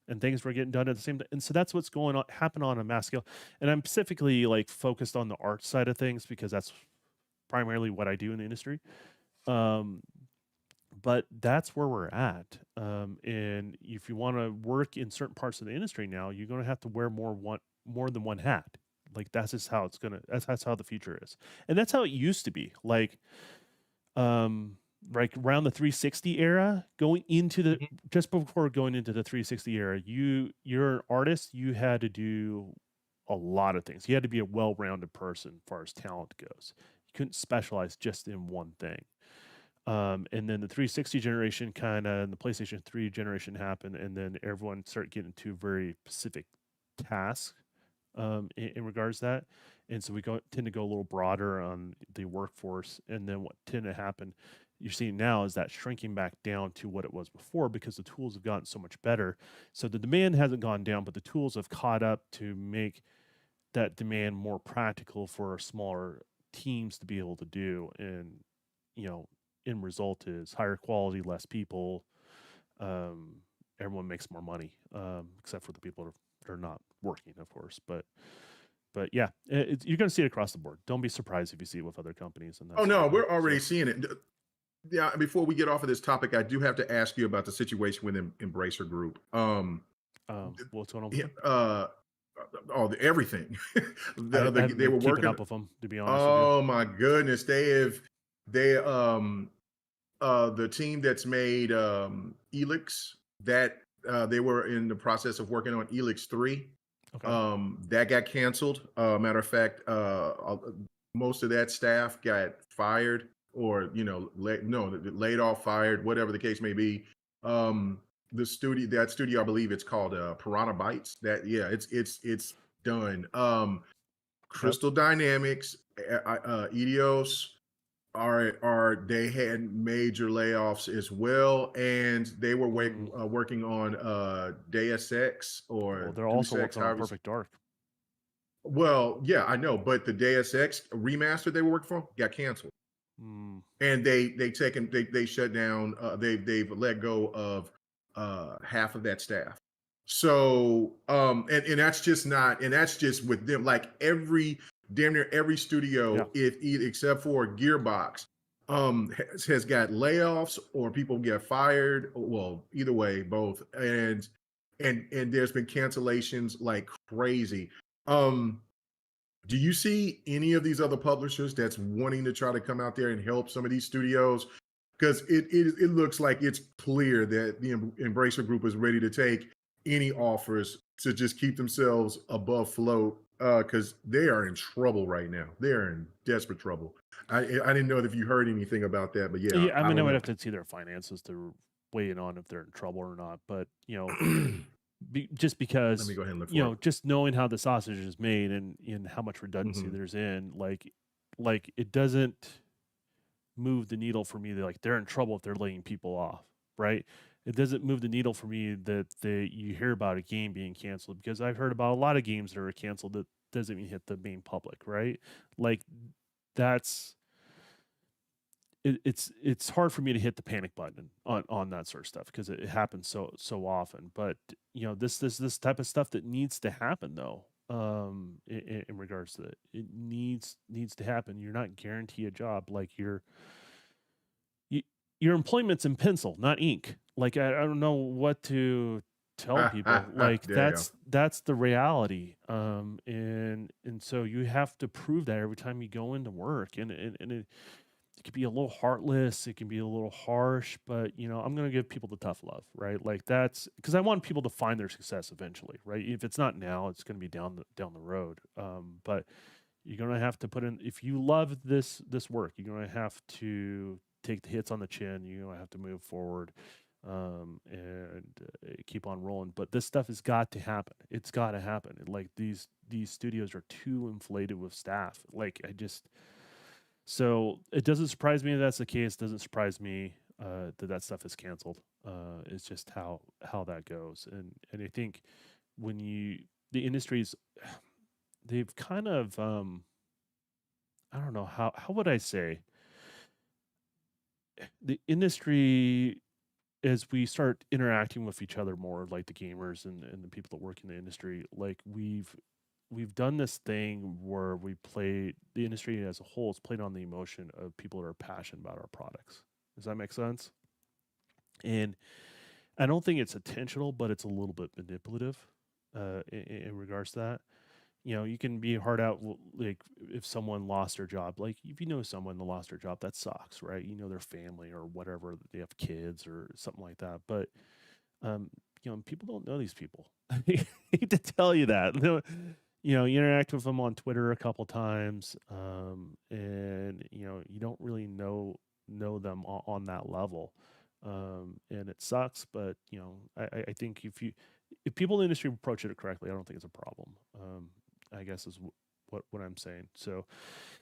and things were getting done at the same time. And so that's what's going on happen on a mass scale. And I'm specifically like focused on the art side of things because that's primarily what I do in the industry. Um, but that's where we're at. And if you want to work in certain parts of the industry now, you're going to have to wear more than one hat. Like that's just how it's gonna. That's how the future is, and that's how it used to be. Um, like around the 360 era, going into the Mhm. just before going into the 360 era, you're an artist. You had to do a lot of things. You had to be a well-rounded person as far as talent goes. You couldn't specialize just in one thing. And then the 360 generation kind of and the PlayStation 3 generation happened, and then everyone started getting to very specific tasks in regards to that. And so tend to go a little broader on the workforce. And then what tend to happen, you're seeing now, is that shrinking back down to what it was before because the tools have gotten so much better. So the demand hasn't gone down, but the tools have caught up to make that demand more practical for smaller teams to be able to do. And, you know, end result is higher quality, less people. Um, Everyone makes more money, except for the people that are not working, of course. But yeah, you're going to see it across the board. Don't be surprised if you see it with other companies and that Oh sort no, of thing. we're already So, seeing it. Yeah, before we get off of this topic, I do have to ask you about the situation with Embracer Group. what's going on with Yeah, them? everything. I haven't They been were keeping working. up with them, to be honest with you. Oh my goodness, they the team that's made Elix, that they were in the process of working on Elix 3. Okay. That got canceled. Matter of fact, most of that staff got fired, or laid off, fired, whatever the case may be. Um, that studio, I believe it's called Piranha Bytes. That, yeah, it's done. Yep. Crystal Dynamics, Eidos are they had major layoffs as well, and they were Mm. working on Deus Ex, Well, or they're Deus also Ex, working on however. Perfect Dark. Well, yeah, I know, but the Deus Ex remaster they were working for got canceled, Mm. and they shut down. They've let go of half of that staff. So and that's just not, and that's just with them. Like damn near every Yeah. studio, if except for Gearbox, has got layoffs or people get fired. Well, either way, both, and there's been cancellations like crazy. Um, do you see any of these other publishers that's wanting to try to come out there and help some of these studios? Because it looks like it's clear that the Embracer Group is ready to take any offers to just keep themselves above float, because they are in trouble right now. They are in desperate trouble. I didn't know if you heard anything about that, but yeah, Yeah. I I mean, I don't would know. have to see their finances to weigh in on if they're in trouble or not. But, just Let me because, go ahead and look for it. just knowing how the sausage is made and how much redundancy Hmm. there's in, like it doesn't move the needle for me that like they're in trouble if they're laying people off, right? It doesn't move the needle for me that you hear about a game being canceled because I've heard about a lot of games that are canceled that doesn't even hit the main public, right? Like that's it's hard for me to hit the panic button on that sort of stuff because it happens so often. But this type of stuff that needs to happen though. In regards to it needs to happen. You're not guaranteed a job. Like y- your employment's in pencil, not ink. Like I don't know what to tell people. Like Damn. that's the reality. And so you have to prove that every time you go into work, and it can be a little heartless, it can be a little harsh, but I'm going to give people the tough love, right? Like that's because I want people to find their success eventually, right? If it's not now, it's going to be down the road. But you're going to have to put in, if you love this work, you're going to have to take the hits on the chin. You're going to have to move forward, and keep on rolling. But this stuff has got to happen. It's got to happen. Like these studios are too inflated with staff. Like I just so it doesn't surprise me that that's the case. It doesn't surprise me that stuff is canceled. It's just how that goes, and I think when the industries they've kind of I don't know how would I say the industry as we start interacting with each other more, like the gamers and the people that work in the industry, like we've done this thing where we play the industry as a whole is played on the emotion of people that are passionate about our products. Does that make sense? And I don't think it's intentional, but it's a little bit manipulative in regards to that. You know, you can be hard out like if someone lost their job. Like if you know someone that lost their job, that sucks, right? You know their family or whatever, they have kids or something like that. But um, you know, people don't know these people. I hate to tell you that. You know, you interact with them on Twitter a couple times, and you know, you don't really know them on that level, and it sucks. But you know, I think if people in the industry approach it correctly, I don't think it's a problem. I guess is what I'm saying. So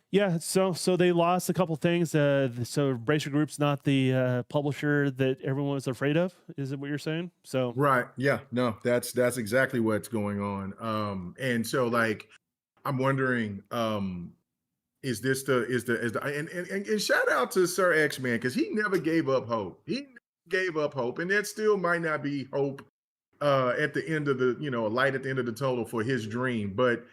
yeah, so they lost a couple things. So Bracer Group's not the publisher that everyone was afraid of. Is it what you're saying? So Right. Yeah. No, that's exactly what's going on. And so like I'm wondering, is this the is the and shout out to Sir X Man because he never gave up hope. He never gave up hope, and that still might not be hope at the end of the, you know, a light at the end of the tunnel for his dream. But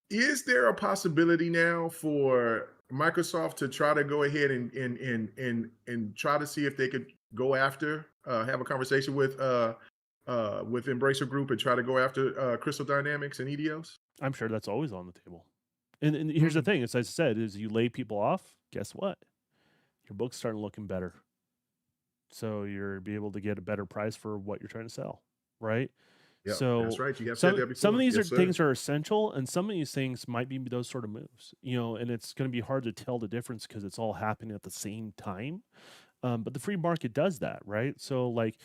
is there a possibility now for Microsoft to try to go ahead and try to see if they could go after, have a conversation with Embracer Group and try to go after Crystal Dynamics and EDOs? I'm sure that's always on the table. And here's the Mm, thing: as I said, is you lay people off. Guess what? Your book's starting looking better. So you're be able to get a better price for what you're trying to sell, right? yeah, that's So right. You have said some that some of before. these are Yes, sir. things are essential, and some of these things might be those sort of moves, you know. And it's going to be hard to tell the difference because it's all happening at the same time. But the free market does that, right? So like,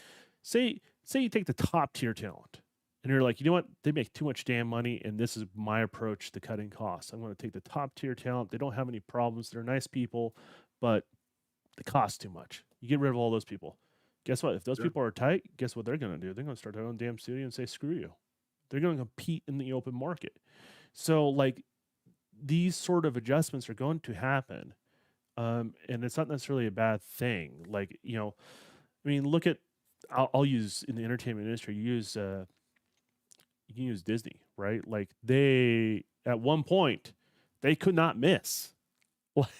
say you take the top tier talent, and you're like, you know what? They make too much damn money, and this is my approach to cutting costs. I'm going to take the top tier talent. They don't have any problems. They're nice people, but they cost too much. You get rid of all those people. Guess what? If those Yeah. people are tight, guess what they're going to do? They're going to start their own damn studio and say, screw you. They're going to compete in the open market. So, like, these sort of adjustments are going to happen. And it's not necessarily a bad thing. Like, you know, I mean, look at, I'll use in the entertainment industry, you can use Disney, right? Like, they, at one point, they could not miss.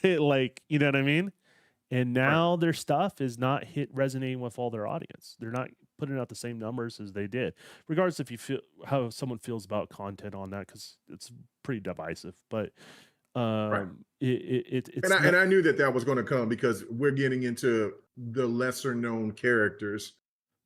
Like, you know what I mean? And Right. now their stuff is not hit resonating with all their audience. They're not putting out the same numbers as they did, regardless if you feel how someone feels about content on that, because it's pretty divisive. But Right. it's not. And I knew that that was going to come because we're getting into the lesser known characters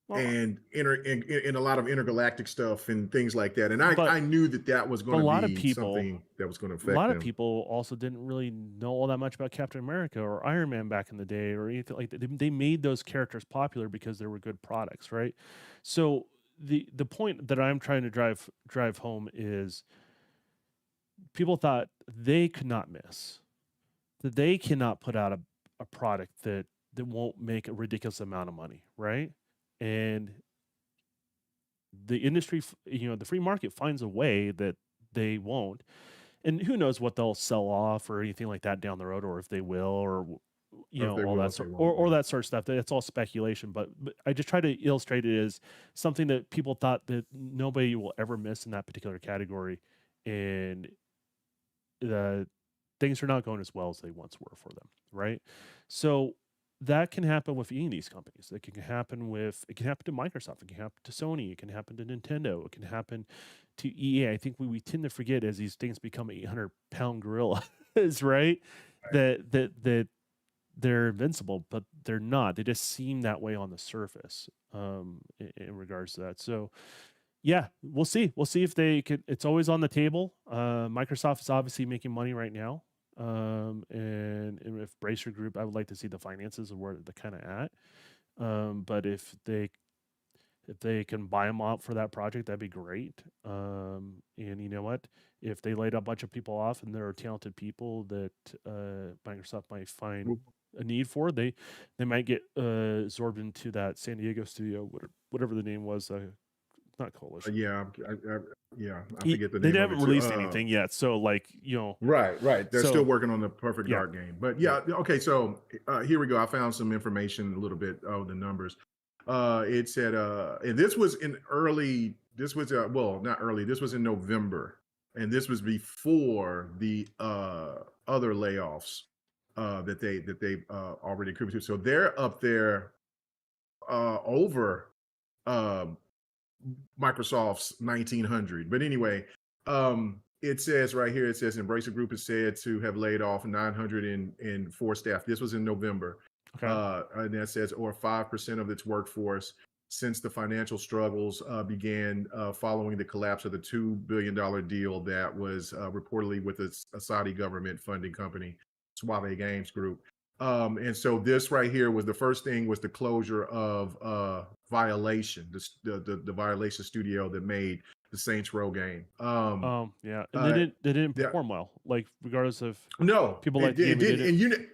Well, and in a lot of intergalactic stuff and things like that. And but I knew that that was but going a to lot of be people, something that was going to a affect lot of them. people also didn't really know all that much about Captain America or Iron Man back in the day or anything like that. They made those characters popular because they were good products, right? So the point that I'm trying to drive home is people thought they could not miss, that they cannot put out a product that won't make a ridiculous amount of money, right? And the industry, you know, the free market finds a way that they won't. And who knows what they'll sell off or anything like that down the road, or if they will, or you Or if know, they all will, that if they sort, won't. or Yeah. that sort of stuff. That's all speculation. But I just try to illustrate it as something that people thought that nobody will ever miss in that particular category, and the things are not going as well as they once were for them, right? So that can happen with any of these companies. It can happen to Microsoft, it can happen to Sony, it can happen to Nintendo, it can happen to EA. I think we tend to forget as these things become 800-pound gorillas, right? That they're invincible, but they're not. They just seem that way on the surface, in regards to that. So yeah, we'll see. We'll see if they could. It's always on the table. Microsoft is obviously making money right now, and if Bracer Group, I would like to see the finances of where they're kind of at. But if they can buy them out for that project, that'd be great. And you know what? If they laid a bunch of people off and there are talented people that Microsoft might find Well, a need for, they might get absorbed into that San Diego studio, whatever the name was. Not Coalition. yeah, yeah, I forget the They name of haven't it too. released anything yet, so like you know, Right, right. They're still so working on the Perfect yeah, Dark game. But yeah. yeah, okay, so here we go. I found some information, a little bit of the numbers. It said, and this was in early, this was, well, not early, this was in November. And this was before the other layoffs that they already contributed. So they're up there over uh, Microsoft's 1900. But anyway, it says right here, it says Embracer Group is said to have laid off 904 staff. This was in November. Okay. And that says, or 5% of its workforce since the financial struggles began following the collapse of the $2 billion deal that was reportedly with a Saudi government funding company, Suave Games Group. And so this right here was the first thing was the closure of Violation, the Violation studio that made the Saints Row game. Yeah, and Uh, they didn't yeah, perform well. Like regardless of no, people like the it game, it did, didn't. and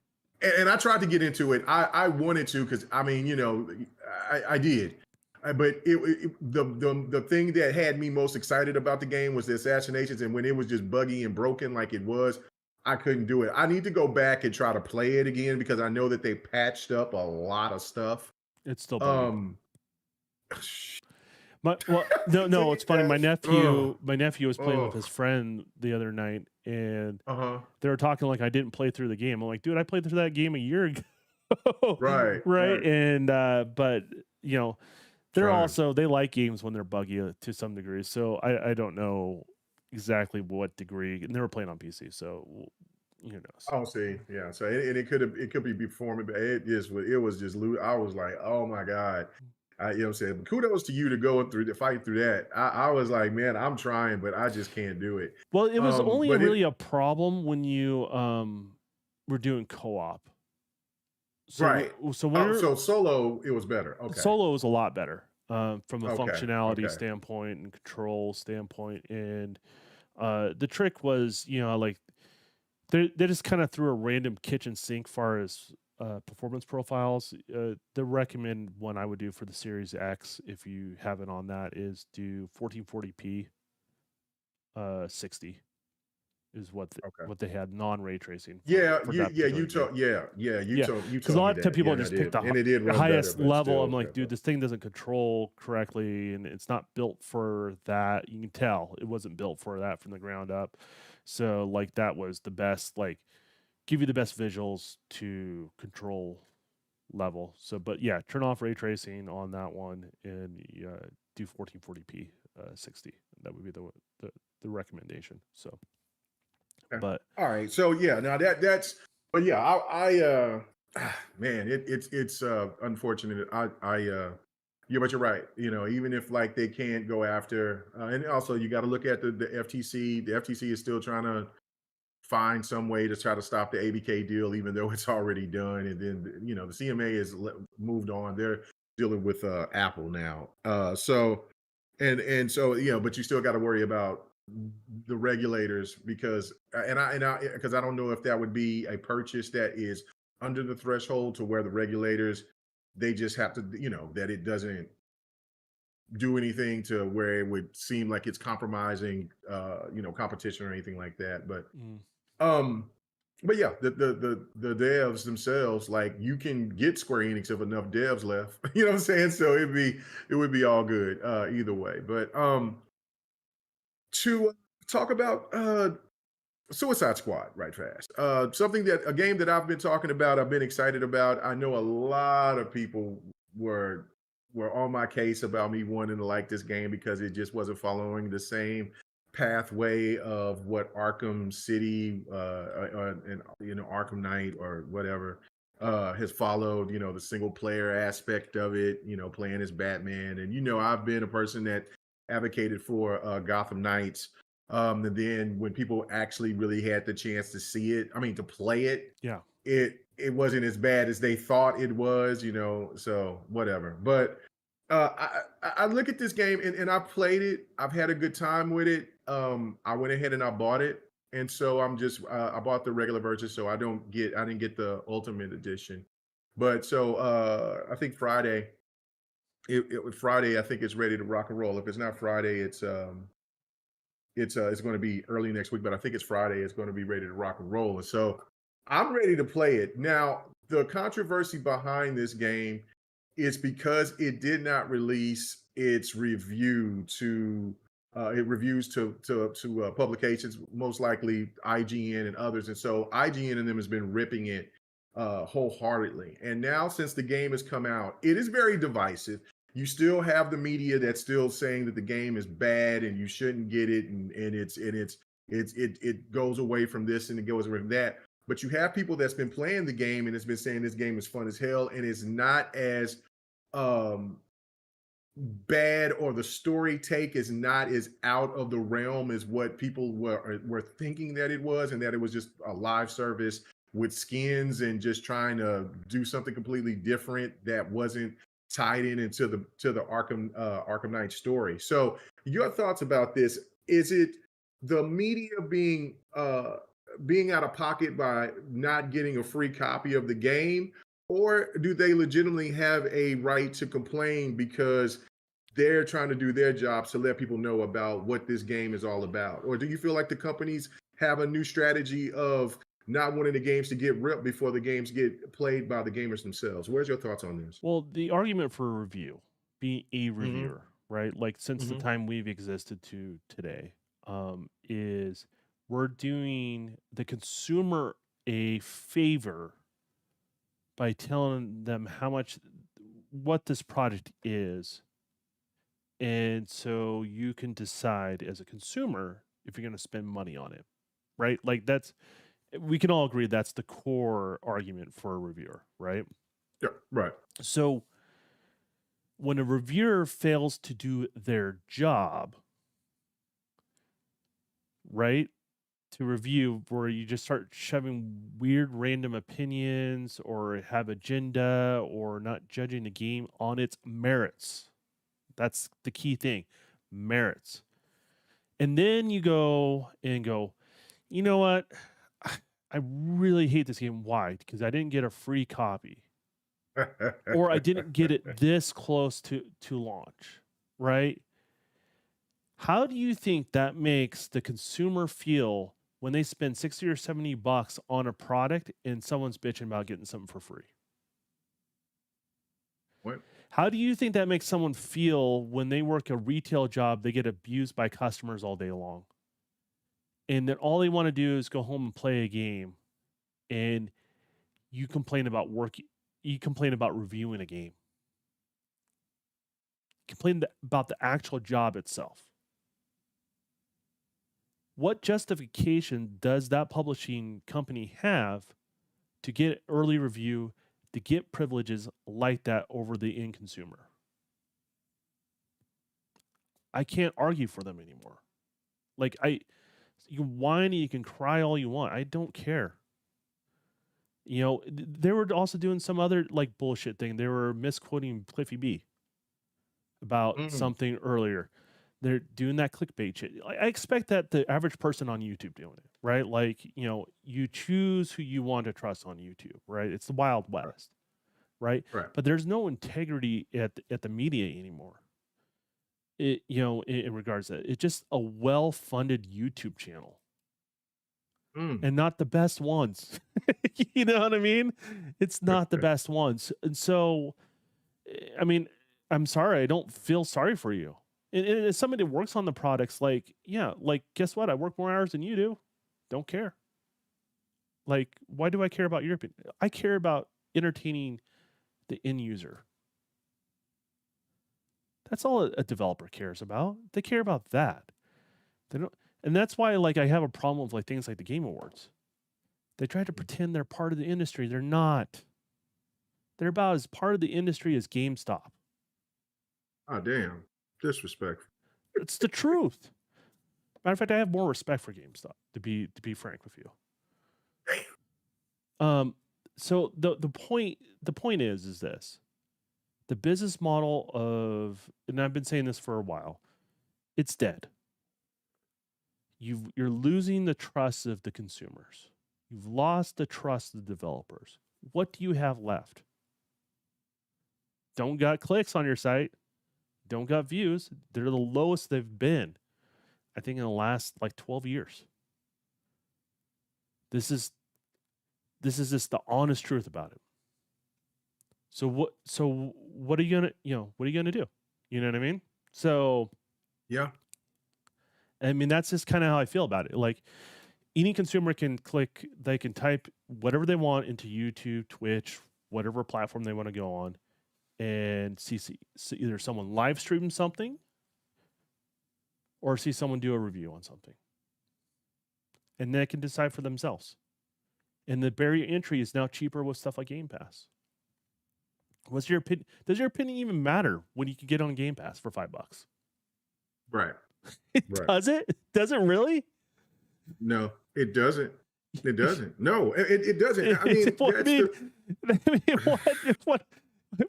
and I tried to get into it. I wanted to because I mean, I did. But the thing that had me most excited about the game was the assassinations, and when it was just buggy and broken like it was, I couldn't do it. I need to go back and try to play it again because I know that they patched up a lot of stuff. It's still buggy. Um, No, it's funny. oh, My nephew was playing with oh, his friend the other night, and uh-huh. they were talking like I didn't play through the game. I'm like, dude, I played through that game a year ago, Right, right? right. And but you know, Trying. they like games when they're buggy to some degree. So I don't know exactly what degree, and they were playing on PC, so who knows? Oh, see, yeah. So it could be before me, but it was just I was like, oh my God. You know what I'm saying? But kudos to you to go through the fight through that. I was like, man, I'm trying, but I just can't do it. Well, it was only But really it a problem when you were doing co-op. right. So when Oh, you're so solo, it was better. Okay. solo is a lot better from a Okay. functionality Okay. standpoint and control standpoint. And the trick was, like they just kind of threw a random kitchen sink far as performance profiles. The recommend one I would do for the Series X, if you have it on that, is do 1440p 60 is Okay. what they had non-ray tracing Yeah, for that particular you game. told Yeah, you because a told me lot of that. people Yeah, and I just pick did. And it did the run better, highest but level. I'm still, like, dude, this thing doesn't control correctly, and it's not built for that. You can tell it wasn't built for that from the ground up. So, like, that was the best, like, give you the best visuals to control level. So, but yeah, turn off ray tracing on that one and do 1440p 60. That would be the recommendation. So, okay. but All right. So yeah, now that's but yeah, man, it's unfortunate. Yeah, but you're right. Even if like they can't go after and also you got to look at the FTC. The FTC is still trying to find some way to try to stop the ABK deal, even though it's already done. And then the CMA has moved on. They're dealing with Apple now. So but you still got to worry about the regulators because because I don't know if that would be a purchase that is under the threshold to where the regulators they just have to that it doesn't do anything to where it would seem like it's compromising competition or anything like that. mm, Um, but yeah, the devs themselves, like you can get Square Enix if enough devs left. You know what I'm saying? So it would be all good either way. But to talk about Suicide Squad right fast. Something that a game that I've been talking about, I've been excited about. I know a lot of people were on my case about me wanting to like this game because it just wasn't following the same pathway of what Arkham City and Arkham Knight or whatever has followed. The single player aspect of it. Playing as Batman, and I've been a person that advocated for Gotham Knights and then when people actually really had the chance to see it, I mean to play it, yeah. it wasn't as bad as they thought it was, so whatever. But I look at this game and I played it. I've had a good time with it. I went ahead and I bought it. And so I'm just I bought the regular version, so I didn't get the ultimate edition. But so I think Friday, Friday, I think it's ready to rock and roll. If it's not Friday, it's going to be early next week, but I think it's Friday. It's going to be ready to rock and roll. And so I'm ready to play it. Now, the controversy behind this game is because it did not release its review to it reviews to publications, most likely IGN and others. And so IGN and them has been ripping it wholeheartedly. And now, since the game has come out, it is very divisive. You still have the media that's still saying that the game is bad and you shouldn't get it, and it goes away from this and it goes away from that. But you have people that's been playing the game and it's been saying this game is fun as hell and it's not as um bad, or the story take is not as out of the realm as what people were thinking that it was, and that it was just a live service with skins and just trying to do something completely different that wasn't tied in into the Arkham Knight story. So your thoughts about this? Is it the media being out of pocket by not getting a free copy of the game, or do they legitimately have a right to complain because they're trying to do their jobs to let people know about what this game is all about? Or do you feel like the companies have a new strategy of not wanting the games to get ripped before the games get played by the gamers themselves? Where's your thoughts on this? Well, the argument for a review, being a Hmm. reviewer, right? Like since the Hmm. time we've existed to today, is we're doing the consumer a favor by telling them how much what this product is. And so you can decide as a consumer if you're going to spend money on it, right? Like that's we can all agree that's the core argument for a reviewer, right? Yeah, right. So when a reviewer fails to do their job, right? To review, where you just start shoving weird random opinions or have agenda or not judging the game on its merits. That's the key thing, merits. And then you go and go, you know what? I really hate this game. Why? Because I didn't get a free copy, or I didn't get it this close to launch, right? How do you think that makes the consumer feel when they spend 60 or 70 bucks on a product and someone's bitching about getting something for free? What? How do you think that makes someone feel when they work a retail job, they get abused by customers all day long? And then all they want to do is go home and play a game, and you complain about work, you complain about reviewing a game, complain about the actual job itself. What justification does that publishing company have to get early review, to get privileges like that over the end consumer? I can't argue for them anymore. Like you can whine and you can cry all you want. I don't care. You know, they were also doing some other like bullshit thing. They were misquoting Cliffy B about Mm, something earlier. They're doing that clickbait shit. I expect that the average person on YouTube doing it, right? Like, you know, you choose who you want to trust on YouTube, right? It's the Wild right, West, right? right. But there's no integrity at the media anymore. It, you know, in regards to it. It's just a well-funded YouTube channel Mm, and not the best ones. You know what I mean? It's not the best ones. And so, I mean, I'm sorry, I don't feel sorry for you. And as somebody that works on the products, like, yeah, like, guess what? I work more hours than you do. Don't care. Like, why do I care about your opinion? I care about entertaining the end user. That's all a developer cares about. They care about that. They don't, and that's why, like, I have a problem with like things like the Game Awards. They try to pretend they're part of the industry. They're not. They're about as part of the industry as GameStop. oh, damn. Disrespectful. It's the truth. Matter of fact, I have more respect for GameStop, to be frank with you. Um, so the point is this: the business model of, and I've been saying this for a while, it's dead. You're losing the trust of the consumers. You've lost the trust of the developers. What do you have left? Don't got clicks on your site. Don't got views. They're the lowest they've been, I think, in the last like 12 years. This is this is just the honest truth about it. So what are you gonna what are you gonna do? You know what I mean? So Yeah. I mean that's just kind of how I feel about it. Like any consumer can click, they can type whatever they want into YouTube, Twitch, whatever platform they want to go on, and see either someone live stream something or see someone do a review on something. And they can decide for themselves. And the barrier entry is now cheaper with stuff like Game Pass. What's your opinion? Does your opinion even matter when you can get on Game Pass for $5? Right. It Right. does it? Does it really? No, it doesn't. It doesn't. No, it doesn't. I mean,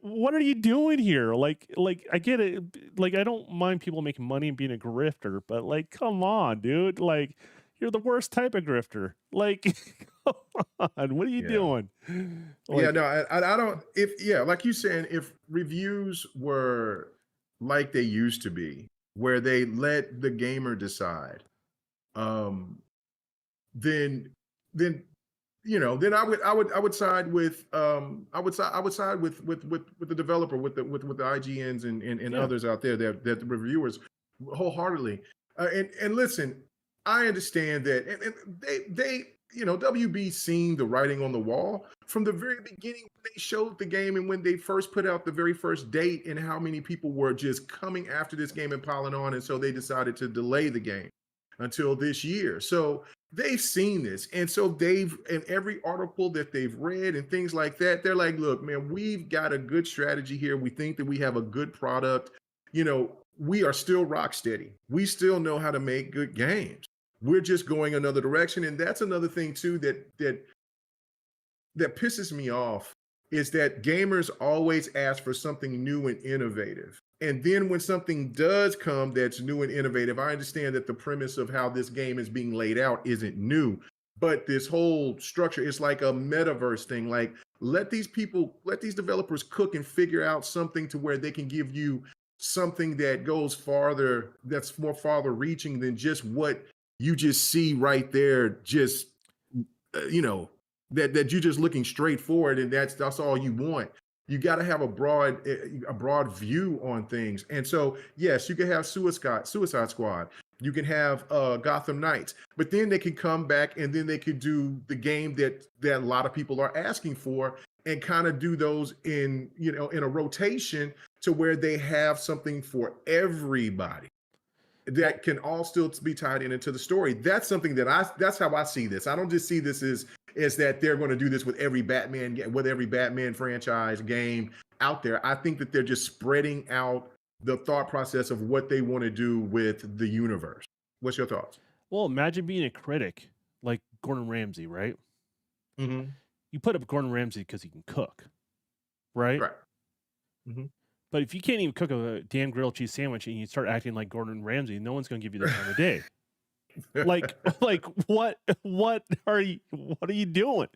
what are you doing here? Like I get it. Like, I don't mind people making money and being a grifter, but like, come on, dude. Like, you're the worst type of grifter. Like, come on, what are you Yeah. doing? Yeah, Like, no, I don't. Like you saying, if reviews were like they used to be, where they let the gamer decide, um, then then I would side with I would side with the developer, with the IGNs and yeah. others out there, that the reviewers wholeheartely. And listen, I understand that, and they WB seen the writing on the wall from the very beginning when they showed the game, and when they first put out the very first date, and how many people were just coming after this game and piling on, and so they decided to delay the game until this year. So they've seen this, and so they've, in every article that they've read and things like that, they're like, look, man, we've got a good strategy here. We think that we have a good product. We are still rock steady. We still know how to make good games. We're just going another direction. And that's another thing too that pisses me off, is that gamers always ask for something new and innovative. And then when something does come that's new and innovative, I understand that the premise of how this game is being laid out isn't new, but this whole structure is like a metaverse thing. Like, let these developers cook and figure out something to where they can give you something that goes farther, that's more farther reaching than just what you just see right there, just that you're just looking straight forward, and that's all you want. You got to have a broad view on things. And so, yes, you can have Suicide Squad. You can have Gotham Knights, but then they can come back and then they could do the game that a lot of people are asking for, and kind of do those in a rotation, to where they have something for everybody that can all still be tied into the story. That's something that's how I see this. I don't just see this as that they're going to do this with every Batman franchise game out there. I think that they're just spreading out the thought process of what they want to do with the universe. What's your thoughts? Well, imagine being a critic like Gordon Ramsay, right? Mm-hmm. You put up Gordon Ramsay because he can cook, right? Right. Mm-hmm. But if you can't even cook a damn grilled cheese sandwich and you start acting like Gordon Ramsay, no one's going to give you the time of day. like what are you doing?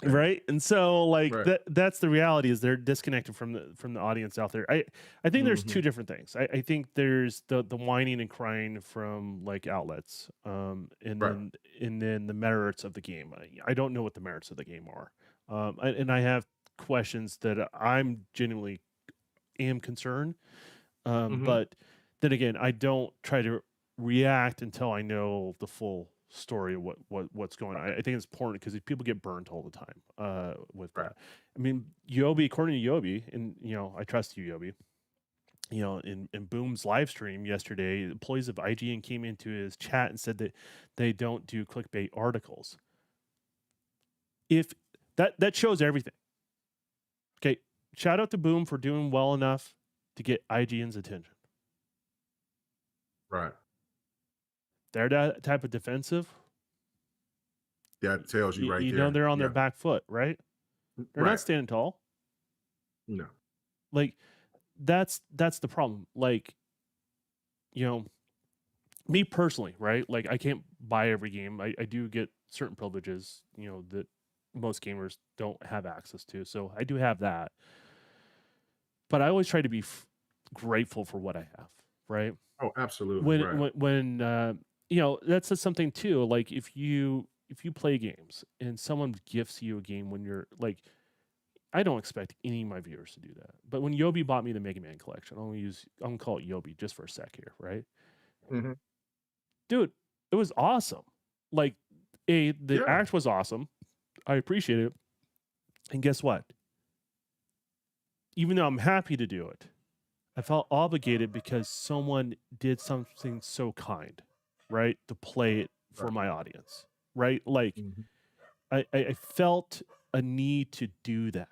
Right? And so like Right. that's the reality, is they're disconnected from the audience out there. I think there's two different things. I think there's the whining and crying from like outlets, and then the merits of the game. I don't know what the merits of the game are, and I have questions that I'm genuinely am concerned, but then again, I don't try to react until I know the full story of what's going on. I think it's important because people get burnt all the time with that. I mean, Yobi, according to Yobi, and I trust you, Yobi. In Boom's live stream yesterday, employees of IGN came into his chat and said that they don't do clickbait articles. If that shows everything. Okay, shout out to Boom for doing well enough to get IGN's attention. Right. They're that type of defensive. That tells you right there. You know they're on their back foot, right? They're not standing tall. No. Like, that's the problem. Like, me personally, right? Like, I can't buy every game. I do get certain privileges, that most gamers don't have access to. So I do have that. But I always try to be grateful for what I have, right? Oh, absolutely. When that says something too. Like, if you play games and someone gifts you a game when you're like, I don't expect any of my viewers to do that. But when Yobi bought me the Mega Man collection, I'm gonna call it Yobi just for a sec here, right? Mm-hmm. Dude, it was awesome. Like, the Yeah. act was awesome. I appreciate it. And guess what? Even though I'm happy to do it, I felt obligated because someone did something so kind, right? To play it for Right. my audience, right? Like, Mhm. I felt a need to do that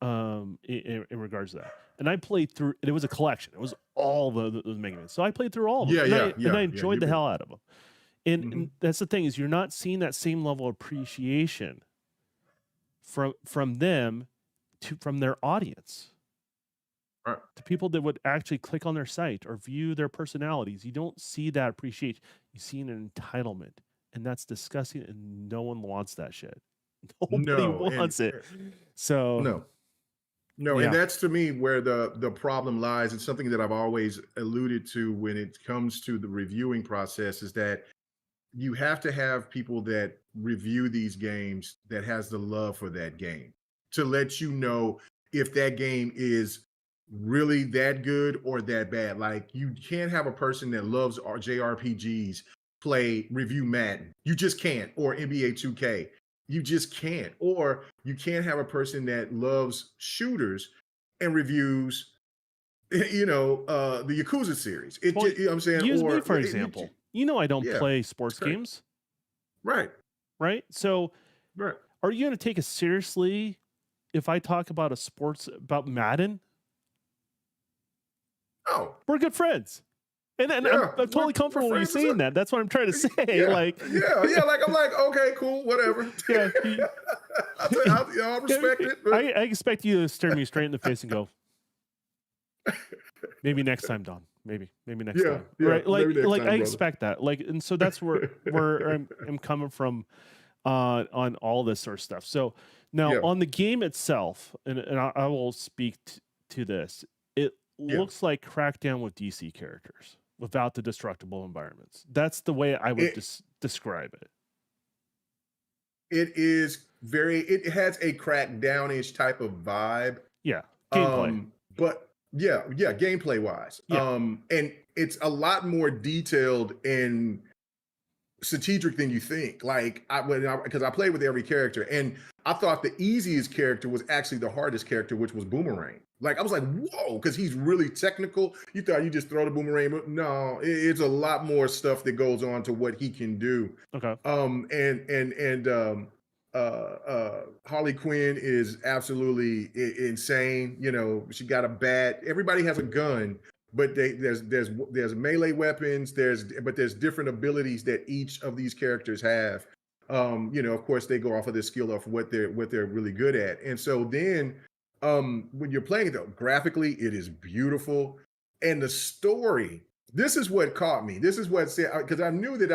in regards to that. And I played through. It was a collection. It was all the Mega Man. So I played through all of them, Yeah, and yeah, I yeah, yeah. enjoyed You the been. hell out of them. And Mhm. that's the thing is you're not seeing that same level of appreciation from them from their audience, Right. to people that would actually click on their site or view their personalities. You don't see that appreciation. You see an entitlement, and that's disgusting. And no one wants that shit. Nobody No, and wants it. So no. No, and yeah, that's to me where the problem lies. It's something that I've always alluded to when it comes to the reviewing process is that you have to have people that review these games that has the love for that game to let you know if that game is really that good or that bad. Like you can't have a person that loves JRPGs play review Madden. You just can't, or NBA 2K. You just can't. Or you can't have a person that loves shooters and reviews the Yakuza series. It well, just, you know what I'm saying? use me Or for example. You know I don't yeah, play it's sports great. games, Right. right? So Right. are you going to take us seriously if I talk about about Madden? Oh, We're good friends. And yeah, I'm we're totally we're comfortable with you friends. It's saying that. That's what I'm trying to say. yeah, Like, yeah. Like I'm like, okay, cool, whatever. yeah, I'll respect it, but I expect you to stare me straight in the face and go, maybe next time, Don. Maybe next yeah, time. yeah. Right? Maybe next Like I time, brother. expect that. Like, and so that's where I'm coming from on all this sort of stuff. So now Yeah, on the game itself, and I will speak to this. It yeah. looks like Crackdown with DC characters without the destructible environments. That's the way I would It describe it. it is very. It has a crackdownish type of vibe. Yeah, gameplay. But yeah, yeah. Gameplay wise, Yeah, and it's a lot more detailed and strategic than you think. Like because I played with every character, and I thought the easiest character was actually the hardest character, which was Boomerang. Like I was like, whoa, because he's really technical. You thought you just throw the boomerang. No, it's a lot more stuff that goes on to what he can do. okay. Harley Quinn is absolutely insane. You know, she got a bat. Everybody has a gun, but there's melee weapons. There's different abilities that each of these characters have. Of course, they go off of the skill of what they're really good at. And so then, when you're playing it, though, graphically, it is beautiful, and the story. This is what caught me. This is what said because I knew that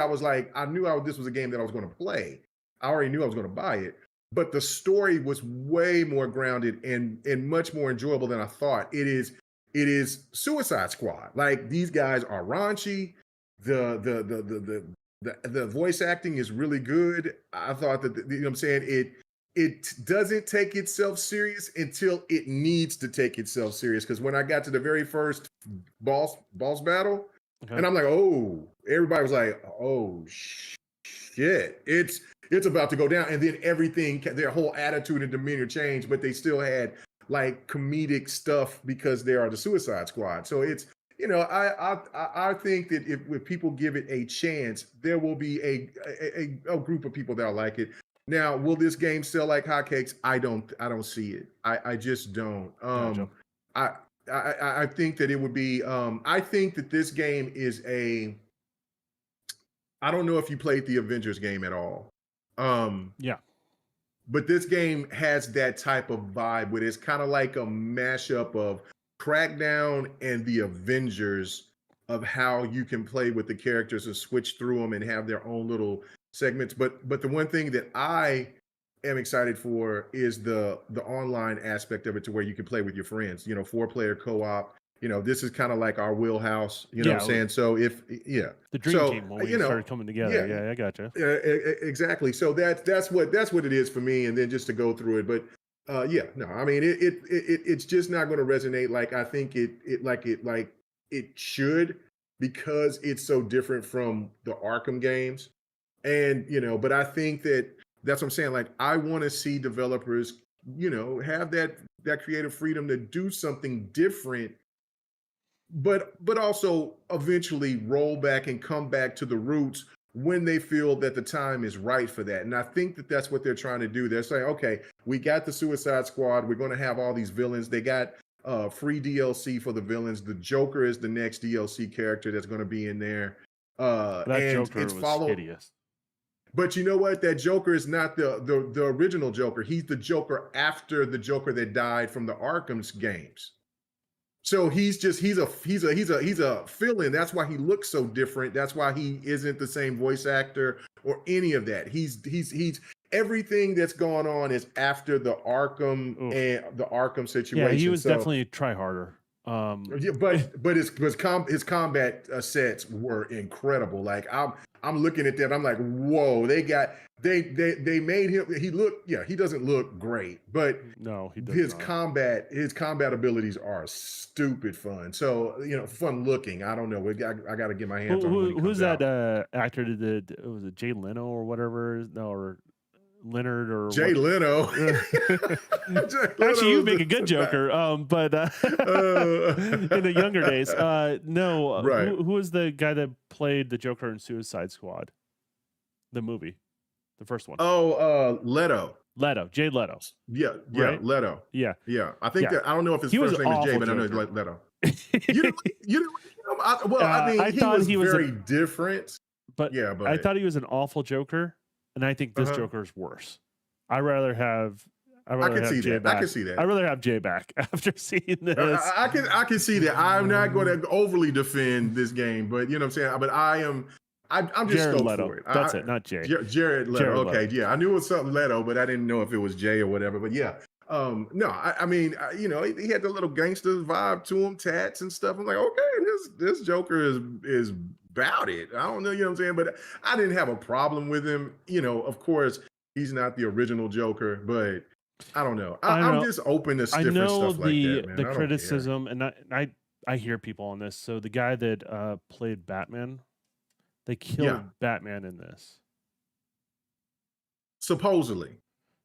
this was a game that I was going to play. I already knew I was going to buy it, but the story was way more grounded and much more enjoyable than I thought. It is Suicide Squad. Like these guys are raunchy. The voice acting is really good. I thought that you know what I'm saying it doesn't take itself serious until it needs to take itself serious. Because when I got to the very first boss battle, Okay. and I'm like, oh, everybody was like, oh shit, it's about to go down, and then everything, their whole attitude and demeanor changed, but they still had like comedic stuff because they are the Suicide Squad. So it's I think that if people give it a chance, there will be a group of people that'll like it. Now, will this game sell like hotcakes? I don't see it. I just don't. Gotcha. I I think that it would be. I think that this game is a. I don't know if you played the Avengers game at all. Um, Yeah. but this game has that type of vibe where it's kind of like a mashup of Crackdown and the Avengers of how you can play with the characters and switch through them and have their own little segments. But the one thing that I am excited for is the online aspect of it to where you can play with your friends, 4-player co-op. This is kind of like our wheelhouse, you know what I'm Yeah. saying? So The dream so team when we started coming together. yeah, Yeah, I gotcha. exactly. So that's what it is for me. And then just to go through it, but yeah, no, I mean it's just not going to resonate like I think it should because it's so different from the Arkham games. And but I think that's what I'm saying. Like, I want to see developers, have that creative freedom to do something different, but also eventually roll back and come back to the roots when they feel that the time is right for that. And I think that that's what they're trying to do. They're saying, okay, we got the Suicide Squad. We're going to have all these villains. They got free DLC for the villains. The Joker is the next DLC character that's going to be in there. That And Joker it's was followed. hideous. But you know what? That Joker is not the original Joker. He's the Joker after the Joker that died from the Arkham's games. So he's a fill-in. That's why he looks so different. That's why he isn't the same voice actor or any of that. He's everything that's going on is after the Arkham and the Arkham situation. Yeah, he was definitely a try harder. Yeah, but his combat sets were incredible. Like, I'm looking at that. I'm like, whoa! They made him. He doesn't look great, but no, he does his not. combat abilities are stupid fun. So fun looking. I don't know. I got to get my hands on him. Who's that actor that did? Was it Jay Leno or whatever? No, or Leonard or Jay Leno. Actually, you make a good Joker. But in the younger days, no. Right. Who was the guy that played the Joker in Suicide Squad, the movie, the first one? Oh, Leto. Jay Leto. Yeah, right? Leto. Yeah. I think that, I don't know if his first name is Jay, but I know it's like Leto. I mean, he was very different. But I thought he was an awful Joker, and I think this Joker is worse. I can see that. I'd rather have Jay back after seeing this. I can see that. I'm not going to overly defend this game, but you know what I'm saying. But I'm just Jared stoked Leto. for it. That's it, not Jay. Jared Leto. Okay, yeah, I knew it was something Leto, but I didn't know if it was Jay or whatever. But yeah, no, I mean, he had the little gangster vibe to him, tats and stuff. I'm like, okay, this Joker is about it. I don't know, you know what I'm saying? But I didn't have a problem with him. Of course, he's not the original Joker, but I don't know. I'm just open to different stuff like that, man. The criticism, and I hear people on this. So the guy that played Batman, they killed Batman in this. Supposedly.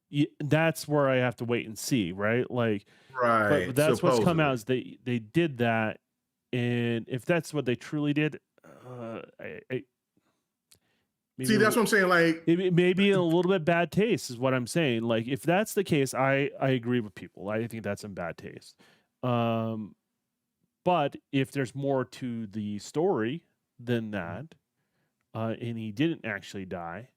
Yeah, that's where I have to wait and see, right? Like, right. But that's what's come out is they did that, and if that's what they truly did, see, that's what I'm saying. Like, it may be a little bit bad taste, is what I'm saying. Like, if that's the case, I agree with people. I think that's in bad taste. But if there's more to the story than that, and he didn't actually die,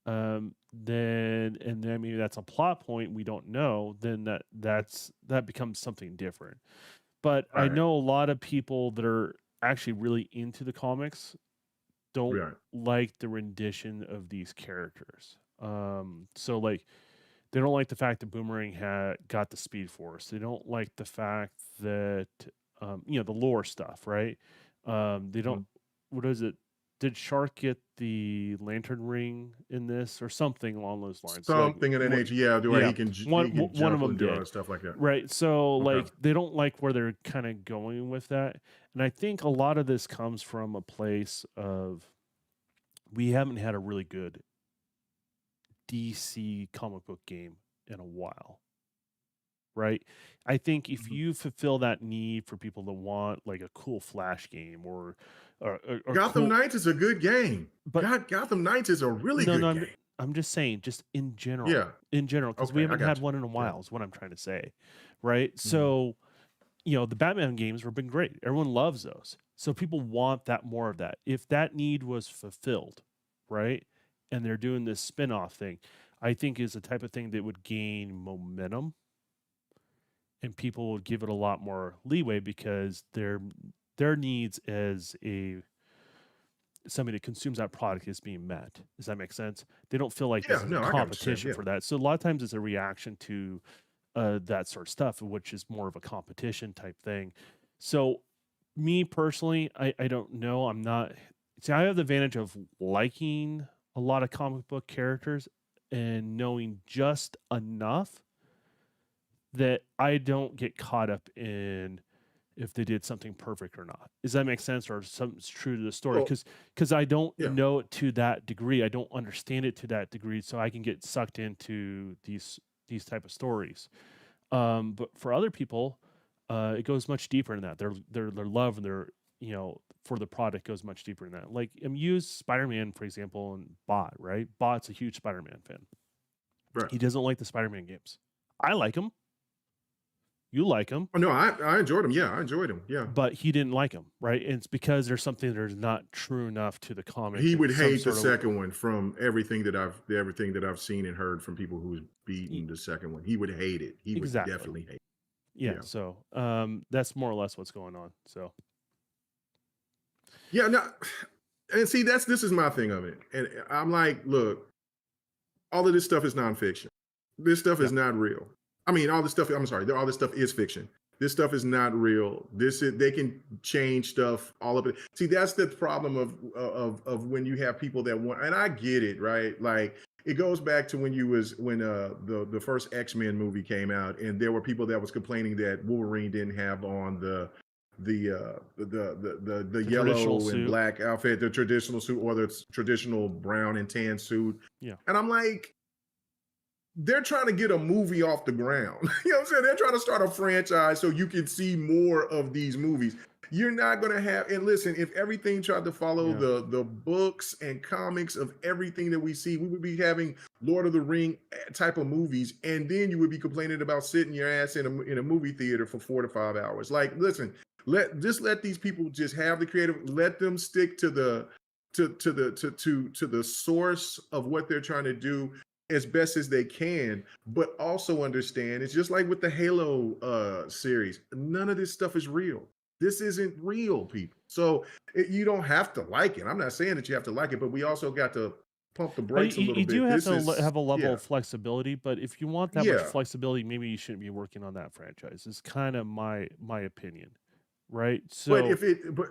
then maybe that's a plot point we don't know. Then that becomes something different. But I know a lot of people that are actually really into the comics don't like the rendition of these characters. So like, they don't like the fact that Boomerang got the Speed Force. They don't like the fact that the lore stuff, right? They don't. What is it? Did Shark get the Lantern Ring in this, or something along those lines? Something in nature, the way he can jump one of them and do did stuff like that, right? So like, they don't like where they're kind of going with that, and I think a lot of this comes from a place of we haven't had a really good DC comic book game in a while, right? I think if you fulfill that need for people to want like a cool Flash game or Gotham Knights is a good game, but Gotham Knights is a really good game. I'm just saying, just in general. Yeah. In general, because we haven't had one in a while, is what I'm trying to say. Right? So, the Batman games have been great. Everyone loves those. So people want that more of that. If that need was fulfilled, right? And they're doing this spin-off thing, I think is the type of thing that would gain momentum. And people would give it a lot more leeway because their needs as somebody that consumes that product is being met. Does that make sense? They don't feel like there's a competition for that. So a lot of times it's a reaction to that sort of stuff, which is more of a competition type thing. So me personally, I don't know. I'm not. See, I have the advantage of liking a lot of comic book characters and knowing just enough that I don't get caught up in if they did something perfect or not. Does that make sense, or something's true to the story? Well, Because I don't yeah. know it to that degree. I don't understand it to that degree, so I can get sucked into these type of stories. But for other people, it goes much deeper than that. Their love and their for the product goes much deeper than that. Like use Spider-Man for example, and Bot, right? Bot's a huge Spider-Man fan. Right. He doesn't like the Spider-Man games. I like them. You like them, Oh, no, I enjoyed him. Yeah, I enjoyed him. Yeah. but he didn't like them, right? And it's because there's something that's not true enough to the comic He and would some hate the sort of second one from everything that I've seen and heard from people who's beaten the second one. He would hate it. He would exactly. definitely hate it. Yeah. Yeah. So that's more or less what's going on. So Yeah, no, and see, this is my thing of it. And I'm like, look, all of this stuff is nonfiction. This stuff yeah. is not real. I mean, all this stuff, I'm sorry, all this stuff is fiction. This stuff is not real. They can change stuff, all of it. See, that's the problem of when you have people that want, and I get it, right? Like it goes back to when the first X-Men movie came out, and there were people that was complaining that Wolverine didn't have on the The traditional yellow and suit. black outfit, the traditional suit, or the traditional brown and tan suit. Yeah. And I'm like, they're trying to get a movie off the ground. You know what I'm saying? They're trying to start a franchise so you can see more of these movies. You're not going to have, and listen, if everything tried to follow Yeah. the books and comics of everything that we see, we would be having Lord of the Ring type of movies, and then you would be complaining about sitting your ass in a movie theater for 4 to 5 hours. Like, listen, let these people just have the creative, let them stick to the source of what they're trying to do as best as they can, but also understand it's just like with the Halo series. None of this stuff is real. This isn't real, people. So you don't have to like it. I'm not saying that you have to like it, but we also got to pump the brakes a little You do bit. have This to is, have a level yeah, of flexibility, but if you want that much yeah. flexibility, maybe you shouldn't be working on that franchise. It's kind of my opinion, right? But So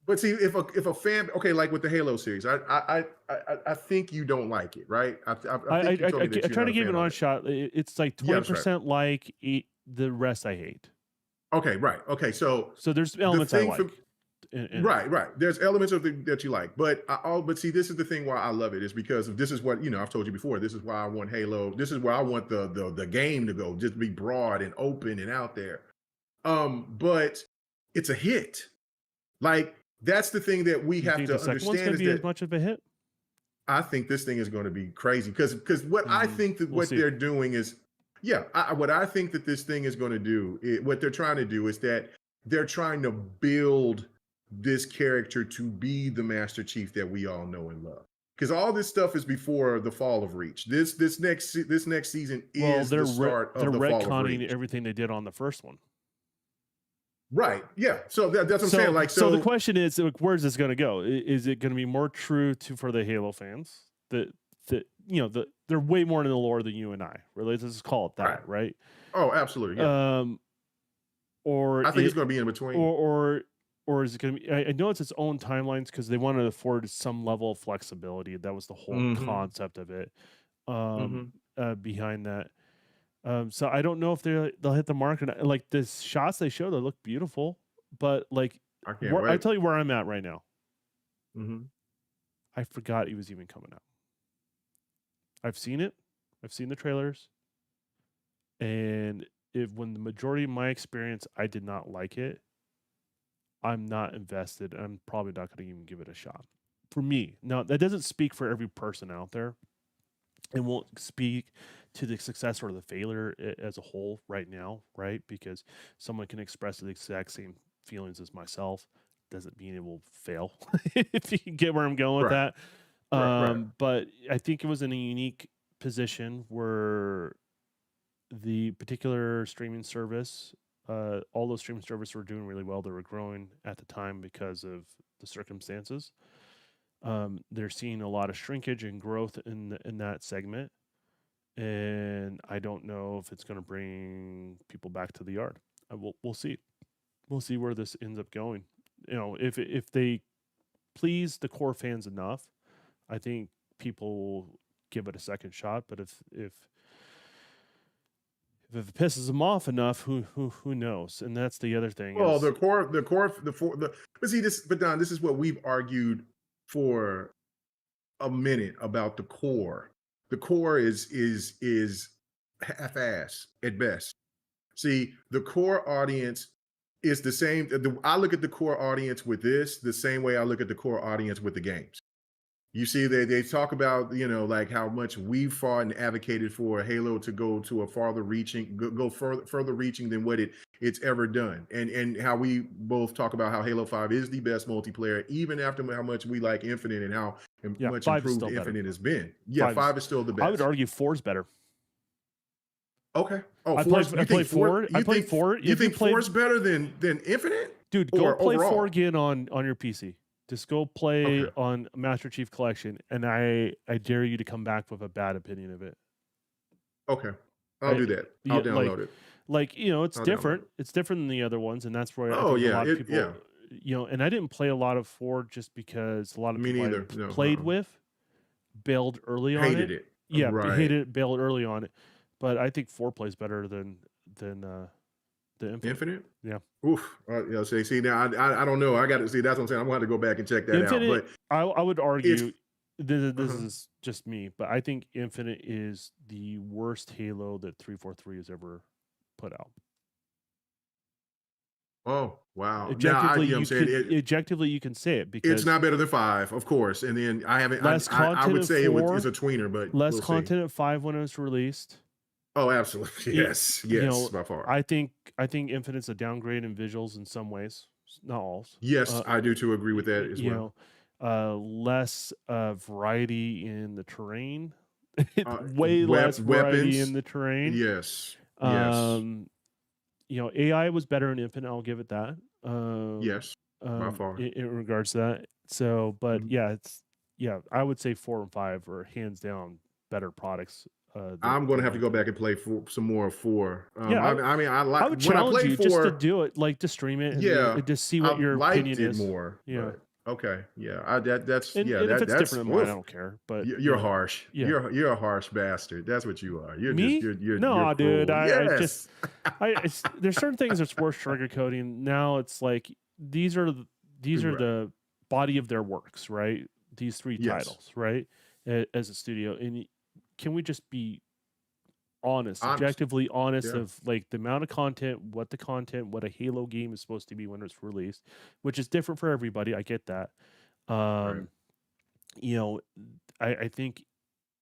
but see, if a fan, okay, like with the Halo series, I think you don't like it, right? I think you told me that I you're try not to a give it fan of on it. shot. It's like Yeah, that's right. 20% like the rest I hate. Okay, right. Okay, so So there's the elements I thing for like in it. right, right. There's elements of that you like, but see, this is the thing why I love it is because this is what I've told you before. This is why I want Halo. This is where I want the game to go, just be broad and open and out there. But it's a hit. Like that's the thing that we Do you have think the to second one's understand going to is be as that much of a hit? I think this thing is going to be crazy because what I think that We'll what see. they're doing is, yeah, what I think that this thing is going to do, what they're trying to do is that they're trying to build this character to be the Master Chief that we all know and love. Because all this stuff is before the fall of Reach. This next season Well, is the start they're of the fall of retconning Reach. everything they did on the first one. Right. Yeah. So that's what I'm saying. Like So the so. question is, like, where's this going to go? Is it going to be more true for the Halo fans that they're way more in the lore than you and I. Really, let's just call it Right. that, right? Oh, absolutely. Yeah. Or I think it's going to be in between. or is it going to be? I know it's its own timelines because they want to afford some level of flexibility. That was the whole Mm-hmm. concept of it Mm-hmm. behind that. So I don't know if they'll hit the mark or not. Like the shots they showed, they look beautiful, but like I can't I wait. tell you where I'm at right now. Mm-hmm. I forgot he was even coming out. I've seen it. I've seen the trailers, and when the majority of my experience, I did not like it. I'm not invested. I'm probably not going to even give it a shot. For me, now that doesn't speak for every person out there. It won't speak to the success or the failure as a whole right now, right? Because someone can express the exact same feelings as myself. Doesn't mean it will fail. If you get where I'm going with Right. that. Right. But I think it was in a unique position where the particular streaming service, all those streaming services were doing really well. They were growing at the time because of the circumstances. They're seeing a lot of shrinkage and growth in that segment, and I don't know if it's going to bring people back to the yard. We'll see. We'll see where this ends up going. If they please the core fans enough, I think people will give it a second shot. But if if it pisses them off enough, who knows? And that's the other thing Well, is but see this, but Don, this is what we've argued for a minute about the core. The core is half-ass at best. See, the core audience is the same. I look at the core audience with this the same way I look at the core audience with the games. You see, they talk about, like how much we fought and advocated for Halo to go to a farther reaching, go further reaching than what it's ever done, and how we both talk about how Halo 5 is the best multiplayer, even after how much we like Infinite and how much 5 is improved still better. Infinite has been. Yeah, 5 is still the best. I would argue 4 is better. Okay. Oh, I played 4. I played 4. You think 4 is better than Infinite? Dude, go play overall? 4 again on your PC. Just go play on Master Chief Collection, and I dare you to come back with a bad opinion of it. Okay, I'll do that. I'll download it. Like, it's different. It's different than the other ones, and that's where I think a lot of people, and I didn't play a lot of 4 just because a lot of people I played with bailed early on it. Hated it. Yeah, hated it, bailed early on it. But I think 4 plays better than the Infinite. Yeah. Oof. See now, I don't know. I got to see. That's what I'm saying. I'm going to have to go back and check that out. But I would argue this is just me, but I think Infinite is the worst Halo that 343 has ever put out. Oh wow! Objectively, objectively, you can say it because it's not better than 5, of course. And then I haven't. I would say it's a tweener, but less content at 5 when it was released. Oh, absolutely. Yes. By far. I think Infinite's a downgrade in visuals in some ways, not all. Yes, I do too agree with that as well. Less variety in the terrain. Way less variety in the terrain. Yes. AI was better in Infinite. I'll give it that. Yes. By far. In regards to that. So, but I would say 4 and 5 are hands down better products. I'm going to have to go back and play some more of 4. I would challenge you 4, just to do it, like to stream it, and just see what your opinion is. More. Yeah. Okay. Yeah. That's if it's different than mine, I don't care. But you're harsh. Yeah. You're a harsh bastard. That's what you are. You're me? You're dude. Yes. There's certain things that's worth sugarcoating. Now it's like these are the body of their works, right? These 3 titles, right? As a studio, and can we just be honest, objectively honest of like the amount of content, what a Halo game is supposed to be when it's released, which is different for everybody. I get that. I think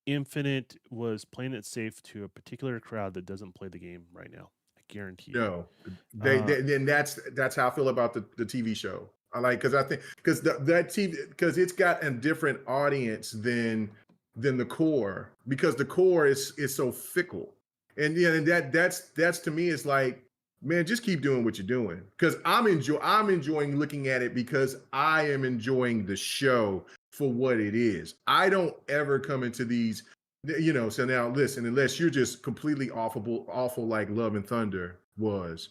Infinite was playing it safe to a particular crowd that doesn't play the game right now. I guarantee you. No, then that's how I feel about the TV show. I like because that TV because it's got a different audience than the core, because the core is so fickle, and that's to me is like, man, just keep doing what you're doing, because I'm enjoying looking at it because I am enjoying the show for what it is. I don't ever come into these, so now listen, unless you're just completely awful like Love and Thunder was,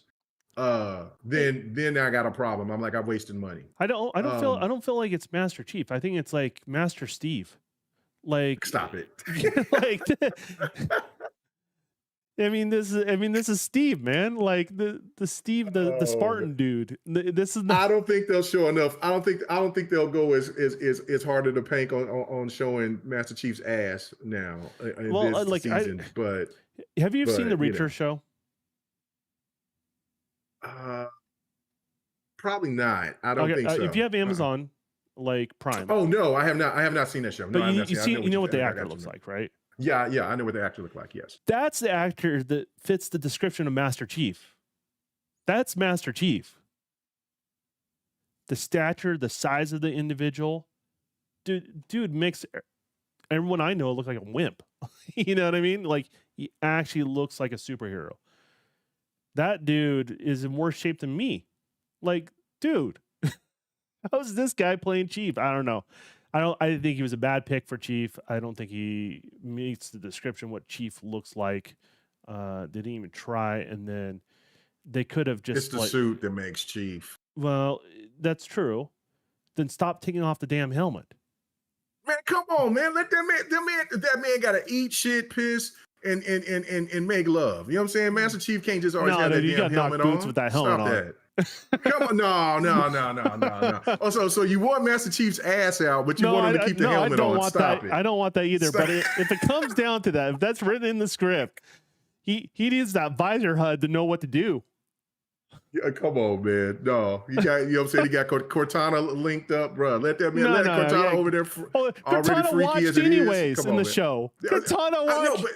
then I got a problem. I'm like, I've wasted money. I don't feel like it's Master Chief. I think it's like Master Steve. Like, stop it. Like, this is Steve, man. Like the Steve, the Spartan dude. This is. I don't think they'll show enough. I don't think they'll go as harder to paint on showing Master Chief's ass now. This season, but have you seen the Reacher show? Probably not. I don't think so. If you have Amazon. Like Prime. Oh no, I have not seen that show. No, but you know what the actor looks like, right? Yeah, I know what the actor looks like. Yes, that's the actor that fits the description of Master Chief. That's Master Chief. The stature, the size of the individual, dude makes everyone I know look like a wimp. You know what I mean? Like, he actually looks like a superhero. That dude is in worse shape than me. Like, dude. How's this guy playing Chief? I don't know. I think he was a bad pick for Chief. I don't think he meets the description what Chief looks like. They didn't even try, and then they could have just. It's the suit that makes Chief. Well, that's true. Then stop taking off the damn helmet. Man, come on, man. Let that man got to eat, shit, piss, and make love. You know what I'm saying? Master Chief can't just always No, have dude, that you damn got knock helmet boots on. with that helmet Stop on. that. Come on, no. Oh, so you want Master Chief's ass out, but you No, want him to keep the I helmet don't on. want Stop that. it. I don't want that either. Stop. But if it comes down to that, if that's written in the script, he needs that visor HUD to know what to do. Yeah, come on, man. No, you got, you know what I'm saying? He got Cortana linked up, bro. Let that man, let Cortana over there already Cortana freaky watched as it anyways is. Come in on, the man. show. Cortana I know, watched. but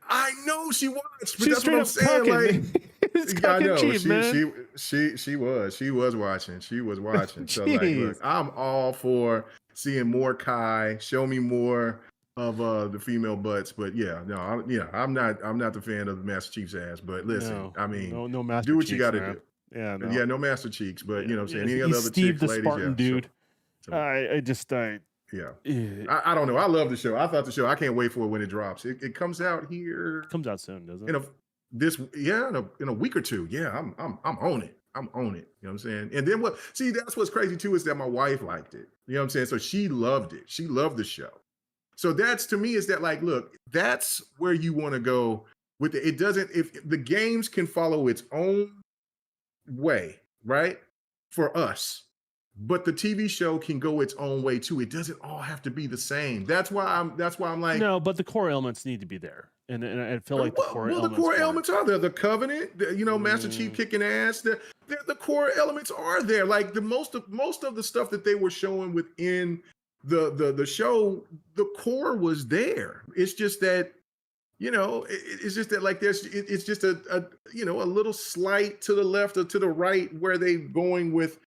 I know she watched, but She's that's what straight I'm up saying. cucking. It's I cucking know cheap, man. she was watching. She was watching. So like, Jeez. look, I'm all for seeing more Kai. Show me more of the female butts. But yeah, no, I'm not the fan of the Master Chief's ass. But listen, I mean, no Master do what you Cheeks, got to man. do. Yeah, no. Yeah, no Master Cheeks, but you know what I'm saying? Any He's other Steve chicks, the ladies, Spartan yeah. dude. So, Yeah. I don't know. I love the show. I thought the show, I can't wait for it when it drops. It comes out here. It comes out soon, doesn't it? In a week or two. Yeah, I'm on it. I'm on it. You know what I'm saying? And then that's what's crazy too, is that my wife liked it. You know what I'm saying? So she loved it. She loved the show. So that's, to me, is that like, look, that's where you want to go with it. It doesn't, if the games can follow its own way, right? For us. But the TV show can go its own way too. It doesn't all have to be the same. That's why I'm like, no, but the core elements need to be there, and I feel like the core elements are there. The Covenant, Master Chief kicking ass. The core elements are there. Like most of the stuff that they were showing within the show, the core was there. It's just that, it's just that, like, it's just a little slight to the left or to the right where they going with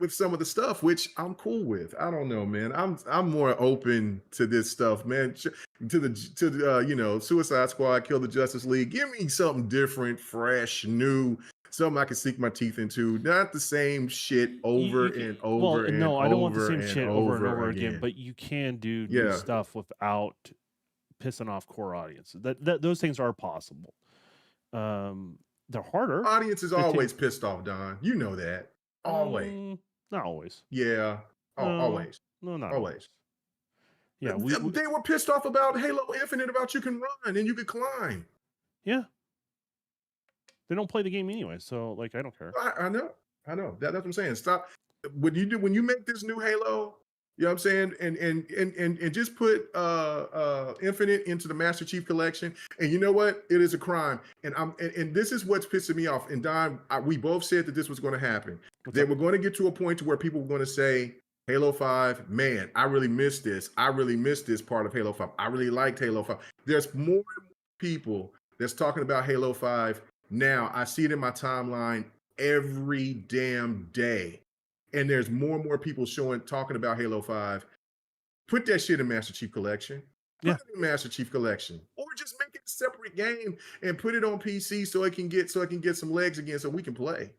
some of the stuff, which I'm cool with. I don't know, man. I'm more open to this stuff, man. To the Suicide Squad, Kill the Justice League. Give me something different, fresh, new, something I can sink my teeth into. Not the same shit over and over and over. I don't want the same shit over and over again. But you can do new stuff without pissing off core audience. That those things are possible. They're harder. Audience is always pissed off, Don. You know that. Always. Not always. Yeah. Always. No, not always. Yeah, they were pissed off about Halo Infinite, about you can run and you can climb. Yeah. They don't play the game anyway, so like I don't care. I know. That's what I'm saying. Stop when you make this new Halo. You know what I'm saying? And just put Infinite into the Master Chief collection. And you know what? It is a crime. And this is what's pissing me off. And Don, we both said that this was going to happen. They were going to get to a point to where people were going to say, Halo 5, man, I really missed this. I really missed this part of Halo 5. I really liked Halo 5. There's more and more people that's talking about Halo 5 now. I see it in my timeline every damn day. And there's more and more people talking about Halo 5. Put that shit in Master Chief Collection. Put it in Master Chief Collection. Or just make it a separate game and put it on PC so it can get some legs again so we can play.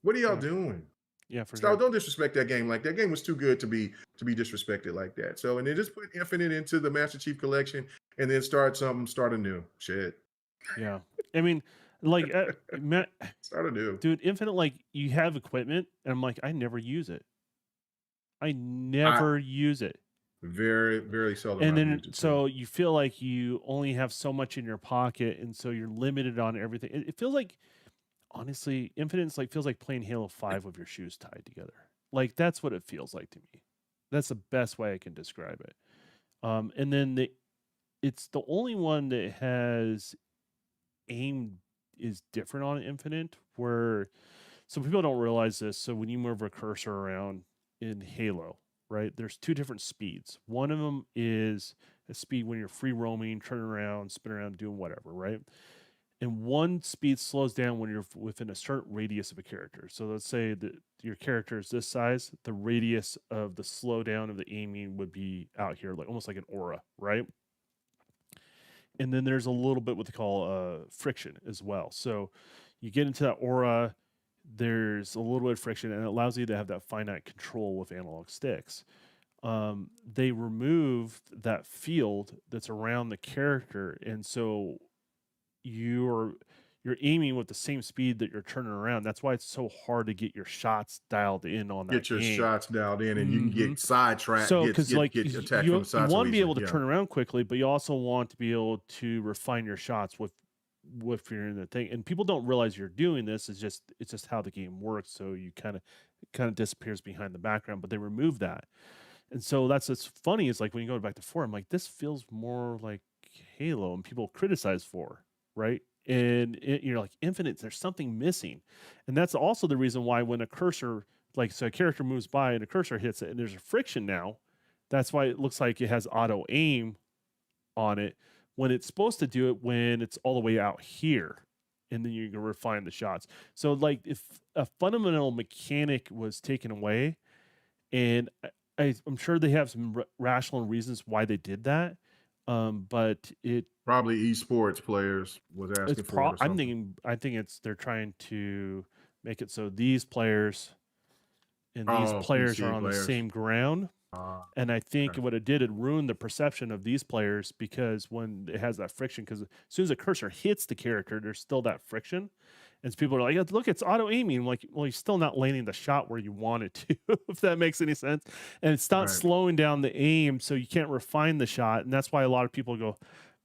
What are y'all doing? Yeah, for sure. Don't disrespect that game like that. Game was too good to be disrespected like that. So, and then just put Infinite into the Master Chief Collection and then start anew. Shit. Yeah. I mean, like, start anew. Dude, Infinite, like, you have equipment, and I'm like, I never use it. I never use it. Very, very seldom. And then, so you feel like you only have so much in your pocket, and so you're limited on everything. It feels like, honestly, Infinite feels like playing Halo 5 with your shoes tied together. Like, that's what it feels like to me. That's the best way I can describe it. And then it's the only one that has aim is different on Infinite, where some people don't realize this. So when you move a cursor around in Halo, right, there's two different speeds. One of them is a speed when you're free roaming, turning around, spinning around, doing whatever, right? And one speed slows down when you're within a certain radius of a character. So let's say that your character is this size, the radius of the slowdown of the aiming would be out here, like almost like an aura, right? And then there's a little bit what they call friction as well. So you get into that aura, there's a little bit of friction, and it allows you to have that finite control with analog sticks. They removed that field that's around the character, and so your you're aiming with the same speed that you're turning around. That's why it's so hard to get your shots dialed in on that Get your game. shots dialed in, and you can Hmm. get sidetracked, So, get because get like get attacked from the you side so want to be easily. able to Yeah, turn around quickly, but you also want to be able to refine your shots with you're in the thing. And people don't realize you're doing this. It's just how the game works. So you kind of disappears behind the background. But they remove that, and so that's what's funny is like when you go back to 4, I'm like, this feels more like Halo, and people criticize 4, right? And you're like, Infinite, there's something missing. And that's also the reason why when a cursor, like, so a character moves by and a cursor hits it and there's a friction now, that's why it looks like it has auto aim on it when it's supposed to do it when it's all the way out here. And then you can refine the shots. So, like, if a fundamental mechanic was taken away, and I'm sure they have some rational reasons why they did that. But probably esports players was it's asking for it or something. I think it's they're trying to make it so these players and these Oh, players are PC on the players. same ground. And I think Okay. what it did, it ruined the perception of these players because when it has that friction, because as soon as a cursor hits the character, there's still that friction. And people are like, "Yeah, look, it's auto aiming." Like, well, you're still not landing the shot where you want it to, if that makes any sense. And it's not Right. slowing down the aim, so you can't refine the shot. And that's why a lot of people go,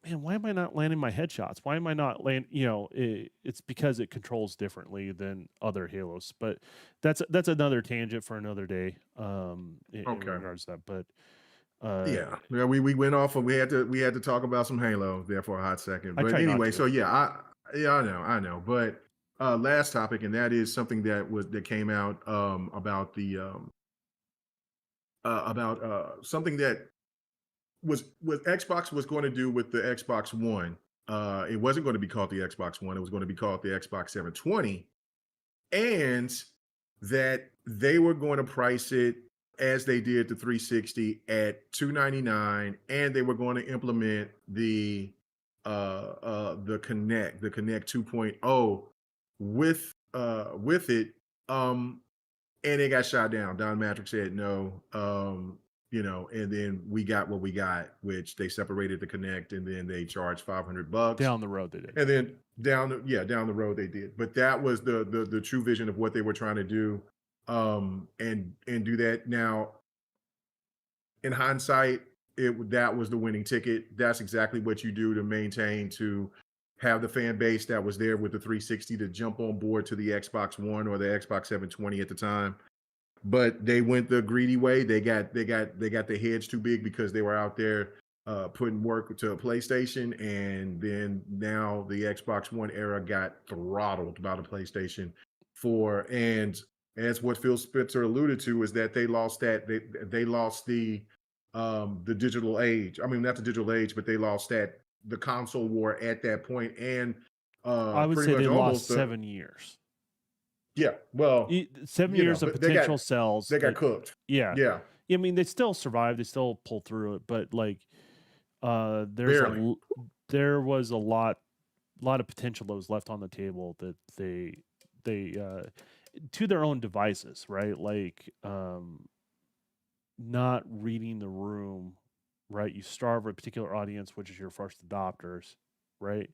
"Man, why am I not landing my headshots? Why am I not land?" It's because it controls differently than other Halos. But that's another tangent for another day. In Okay. regards to that, but uh, Yeah. Yeah, we went off and we had to talk about some Halo there for a hot second. I But try not anyway, to. so yeah, I know. But last topic, and that is something that came out about something that was Xbox was going to do with the Xbox One. It wasn't going to be called the Xbox One, it was going to be called the Xbox 720, and that they were going to price it as they did the 360 at $299, and they were going to implement the Connect 2.0 with it. And it got shot down. Don Matrick said no. And then we got what we got, which they separated the Connect, and then they charged $500. Down the road, they did. And then down the road they did. But that was the true vision of what they were trying to do. And do that. Now, in hindsight, that was the winning ticket. That's exactly what you do to have the fan base that was there with the 360 to jump on board to the Xbox One or the Xbox 720 at the time. But they went the greedy way. They got the heads too big because they were out there putting work to a PlayStation, and then now the Xbox One era got throttled by the PlayStation 4. And as what Phil Spencer alluded to, is that they lost the digital age. I mean, not the digital age, but they lost the console war at that point, and I would pretty say much they lost almost the 7 years. yeah. Well, 7 years of but they got potential sales. they got cooked. Yeah. Yeah, I mean, they still survived. They still pulled through it, but like, barely. there was a lot of potential that was left on the table that they to their own devices, right? Like, not reading the room, right? You starve a particular audience, which is your first adopters, right?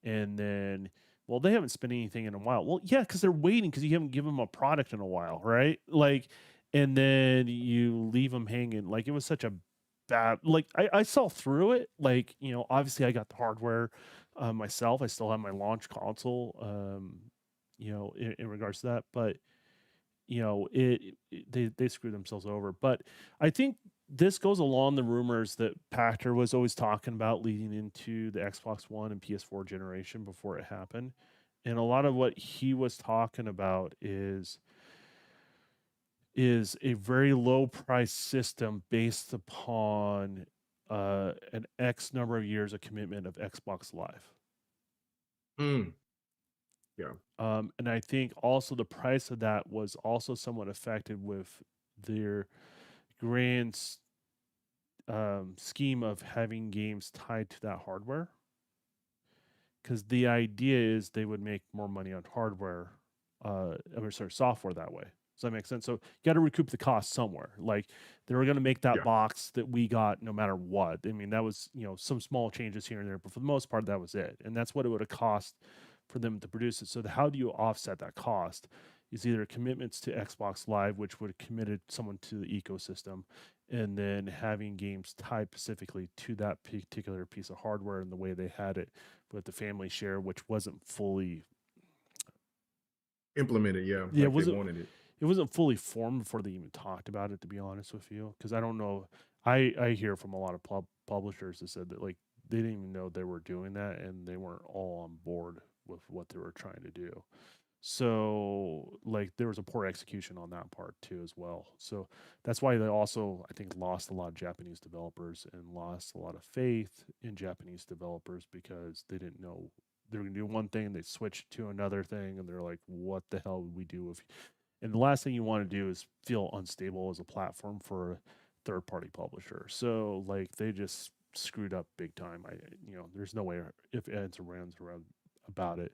And then, well, they haven't spent anything in a while. Well, yeah, because they're waiting because you haven't given them a product in a while, right? Like, and then you leave them hanging. Like, it was such a bad. Like, I saw through it. Like, obviously, I got the hardware myself. I still have my launch console. In regards to that, but they screwed themselves over. But I think this goes along the rumors that Pachter was always talking about leading into the Xbox One and PS4 generation before it happened. And a lot of what he was talking about is a very low price system based upon an X number of years of commitment of Xbox Live. Mm, yeah. And I think also the price of that was also somewhat affected with their grand scheme of having games tied to that hardware. Because the idea is they would make more money on hardware, software that way. Does that make sense? So you got to recoup the cost somewhere. Like they were going to make that Yeah. box that we got no matter what. I mean, that was some small changes here and there, but for the most part, that was it. And that's what it would have cost for them to produce it. So how do you offset that cost? Is either commitments to Xbox Live, which would have committed someone to the ecosystem, and then having games tied specifically to that particular piece of hardware and the way they had it with the family share, which wasn't fully, Implemented, yeah, yeah, like they wanted it. it wasn't fully formed before they even talked about it, to be honest with you, because I don't know. I hear from a lot of publishers that said that like they didn't even know they were doing that and they weren't all on board with what they were trying to do. So like there was a poor execution on that part too as well. So that's why they also I think lost a lot of Japanese developers and lost a lot of faith in Japanese developers because they didn't know they were gonna do one thing, they switched to another thing, and they're like, "What the hell would we do if?" And the last thing you want to do is feel unstable as a platform for a third party publisher. So like they just screwed up big time. There's no way if ands or rounds around about it.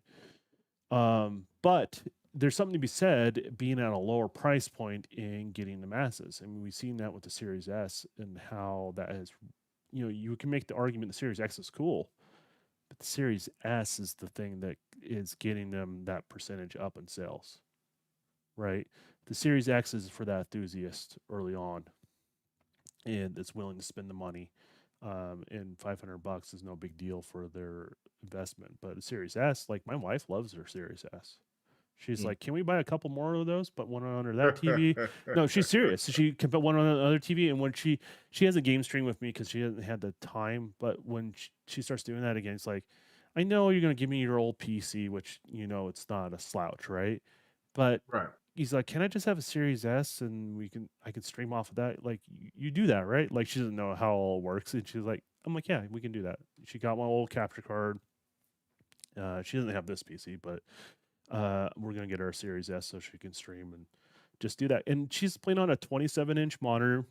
But there's something to be said being at a lower price point and getting the masses. I mean, we've seen that with the Series S and how that has, you can make the argument the Series X is cool, but the Series S is the thing that is getting them that percentage up in sales, right? The Series X is for that enthusiast early on and that's willing to spend the money. And $500 is no big deal for their investment. But the Series S, like my wife loves her Series S. She's Mm. like, "Can we buy a couple more of those? But one under that TV." No, she's serious. She can put one on the other TV, and when she has a game stream with me because she hasn't had the time. But when she starts doing that again, it's like, I know you're gonna give me your old PC, which it's not a slouch, right? But Right. he's like, "Can I just have a Series S and I can stream off of that?" Like, you do that, right? Like, she doesn't know how it all works, and she's like, "I'm like, yeah, we can do that." She got my old capture card. She doesn't have this PC, but we're gonna get her a Series S so she can stream and just do that. And she's playing on a 27-inch monitor.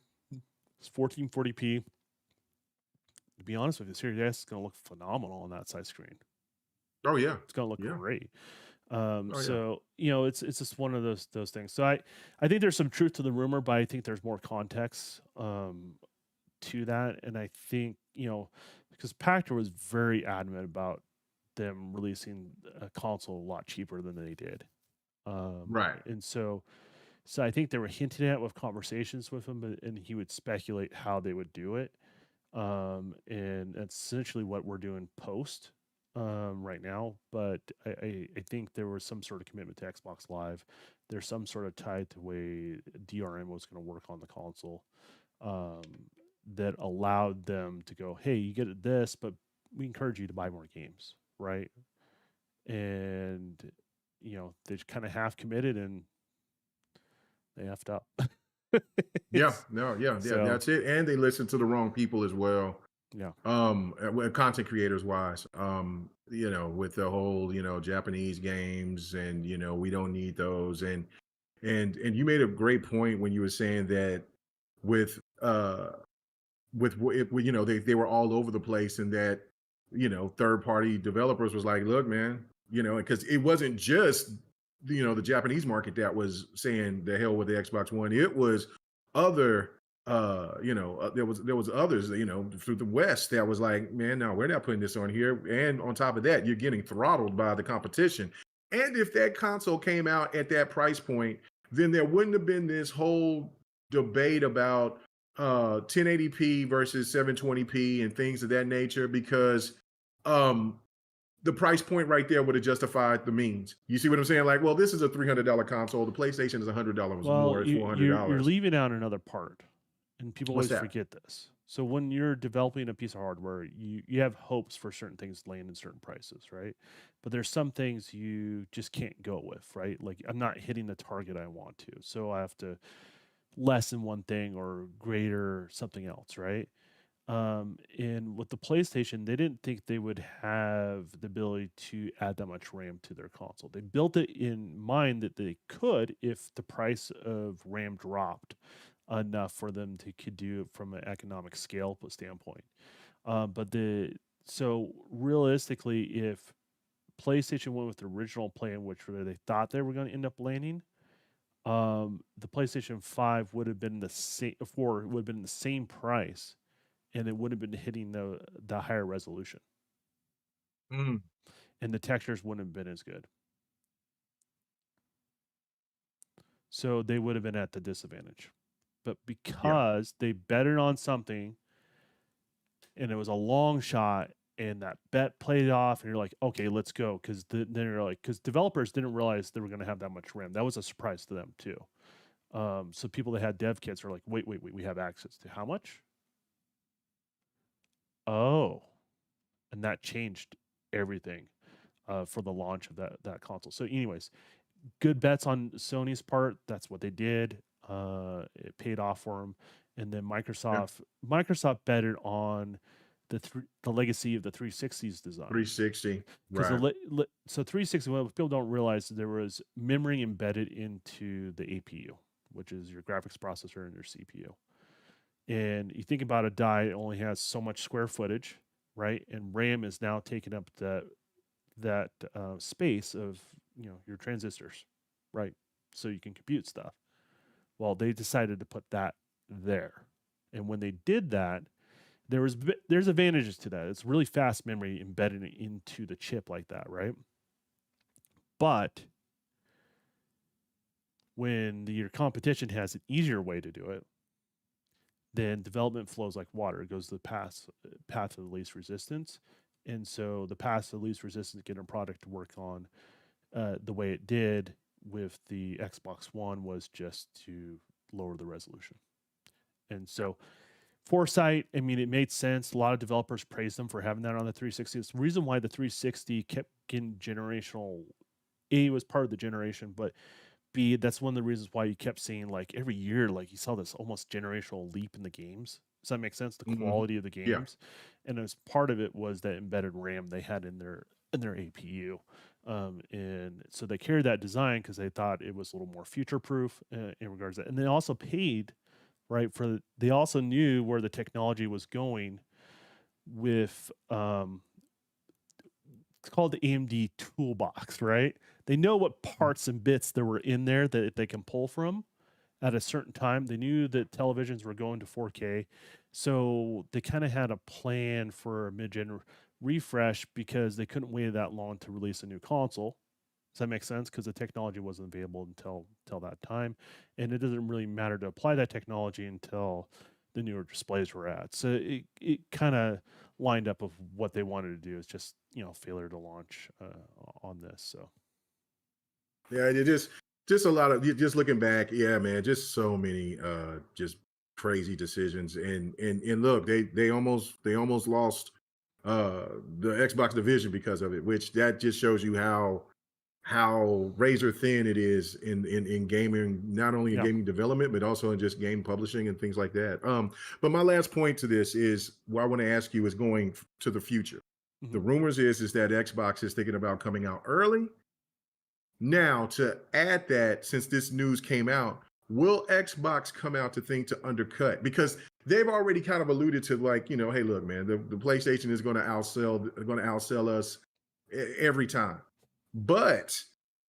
It's 1440p. To be honest with you, Series S is gonna look phenomenal on that size screen. Oh yeah. It's gonna look Yeah. great. Oh yeah. So it's just one of those things. So I think there's some truth to the rumor, but I think there's more context to that. And I think because Pactor was very adamant about them releasing a console a lot cheaper than they did. Right. And so I think they were hinting at with conversations with him, and he would speculate how they would do it. And that's essentially what we're doing post right now. But I think there was some sort of commitment to Xbox Live. There's some sort of tied to way DRM was going to work on the console um, that allowed them to go, hey, you get this, but we encourage you to buy more games, right? And they kind of half committed and they effed up. Yeah. No. Yeah. Yeah. So That's it. And they listen to the wrong people as well. yeah, Content creators wise, with the whole, Japanese games and, we don't need those. And you made a great point when you were saying that with they were all over the place and that third party developers was like, look man, because it wasn't just the Japanese market that was saying the hell with the Xbox One. It was other there was others through the West that was like, man, no, we're not putting this on here. And on top of that, you're getting throttled by the competition. And if that console came out at that price point, then there wouldn't have been this whole debate about 1080p versus 720p and things of that nature, because um the price point right there would have justified the means. You see what I'm saying? Like, well, this is a $300 console. The PlayStation is $100 well, more. It's you're $400. leaving out another part, and people What's always that? forget this. So when you're developing a piece of hardware, you have hopes for certain things to land in certain prices, right? But there's some things you just can't go with, right? Like I'm not hitting the target I want to, so I have to lessen one thing or greater something else, right? And with the PlayStation, they didn't think they would have the ability to add that much RAM to their console. They built it in mind that they could if the price of RAM dropped enough for them to could do it from an economic scale standpoint. But so realistically, if PlayStation went with the original plan, which where they thought they were going to end up landing, the PlayStation 5 would have been the same, 4 would have been the same price, and it would have been hitting the higher resolution. Mm, and the textures wouldn't have been as good. So they would have been at the disadvantage. But Yeah. because they betted on something and it was a long shot and that bet played off and you're like, okay, let's go. Because then you're like, because developers didn't realize they were going to have that much RAM. That was a surprise to them too. So people that had dev kits are like, wait, we have access to how much? Oh, and that changed everything for the launch of that console. So, anyways, good bets on Sony's part. That's what they did. It paid off for them. And then Yeah. Microsoft betted on the legacy of the 360's design. 360. Because Right. so 360, what people don't realize, there was memory embedded into the APU, which is your graphics processor and your CPU. And you think about a die, it only has so much square footage, right? And RAM is now taking up that space of your transistors, right? So you can compute stuff. Well, they decided to put that there, and when they did that, there's advantages to that. It's really fast memory embedded into the chip like that, right? But when your competition has an easier way to do it, then development flows like water. It goes the path of the least resistance, and so the path of the least resistance getting a product to work on the way it did with the Xbox One was just to lower the resolution. And so foresight, I mean, it made sense. A lot of developers praised them for having that on the 360. It's the reason why the 360 kept getting generational. A was part of the generation, but B, that's one of the reasons why you kept seeing like every year, like you saw this almost generational leap in the games. Does that make sense? The Mm-hmm. quality of the Yeah. games, and as part of it was that embedded RAM they had in their APU, and so they carried that design because they thought it was a little more future proof in regards to that. And they also paid right for they also knew where the technology was going with it's called the AMD toolbox, right? They know what parts and bits there were in there that they can pull from at a certain time. They knew that televisions were going to 4K. So they kind of had a plan for a mid-gen refresh because they couldn't wait that long to release a new console. Does that make sense? Because the technology wasn't available until that time. And it doesn't really matter to apply that technology until the newer displays were at. So it kind of lined up of what they wanted to do. It's just, failure to launch on this. So Yeah, it just a lot of just looking back, yeah, man, just so many just crazy decisions. And look, they almost lost the Xbox division because of it, which that just shows you how razor thin it is in gaming, not only in yeah. gaming development, but also in just game publishing and things like that. But my last point to this is what I want to ask you is going to the future. Mm-hmm. The rumors is that Xbox is thinking about coming out early. Now, to add that, since this news came out, will Xbox come out to think to undercut? Because they've already kind of alluded to, like, hey, look, man, the PlayStation is going to outsell us every time. But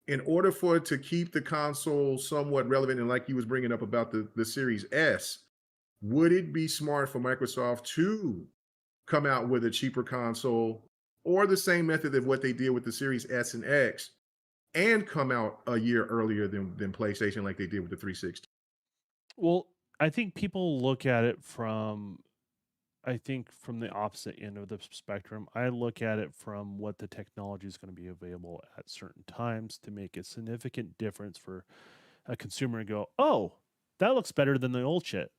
in order for it to keep the console somewhat relevant, and like you was bringing up about the Series S, would it be smart for Microsoft to come out with a cheaper console or the same method of what they did with the Series S and X and come out a year earlier than PlayStation like they did with the 360? Well, I think people look at it from the opposite end of the spectrum. I look at it from what the technology is going to be available at certain times to make a significant difference for a consumer and go, oh, that looks better than the old shit,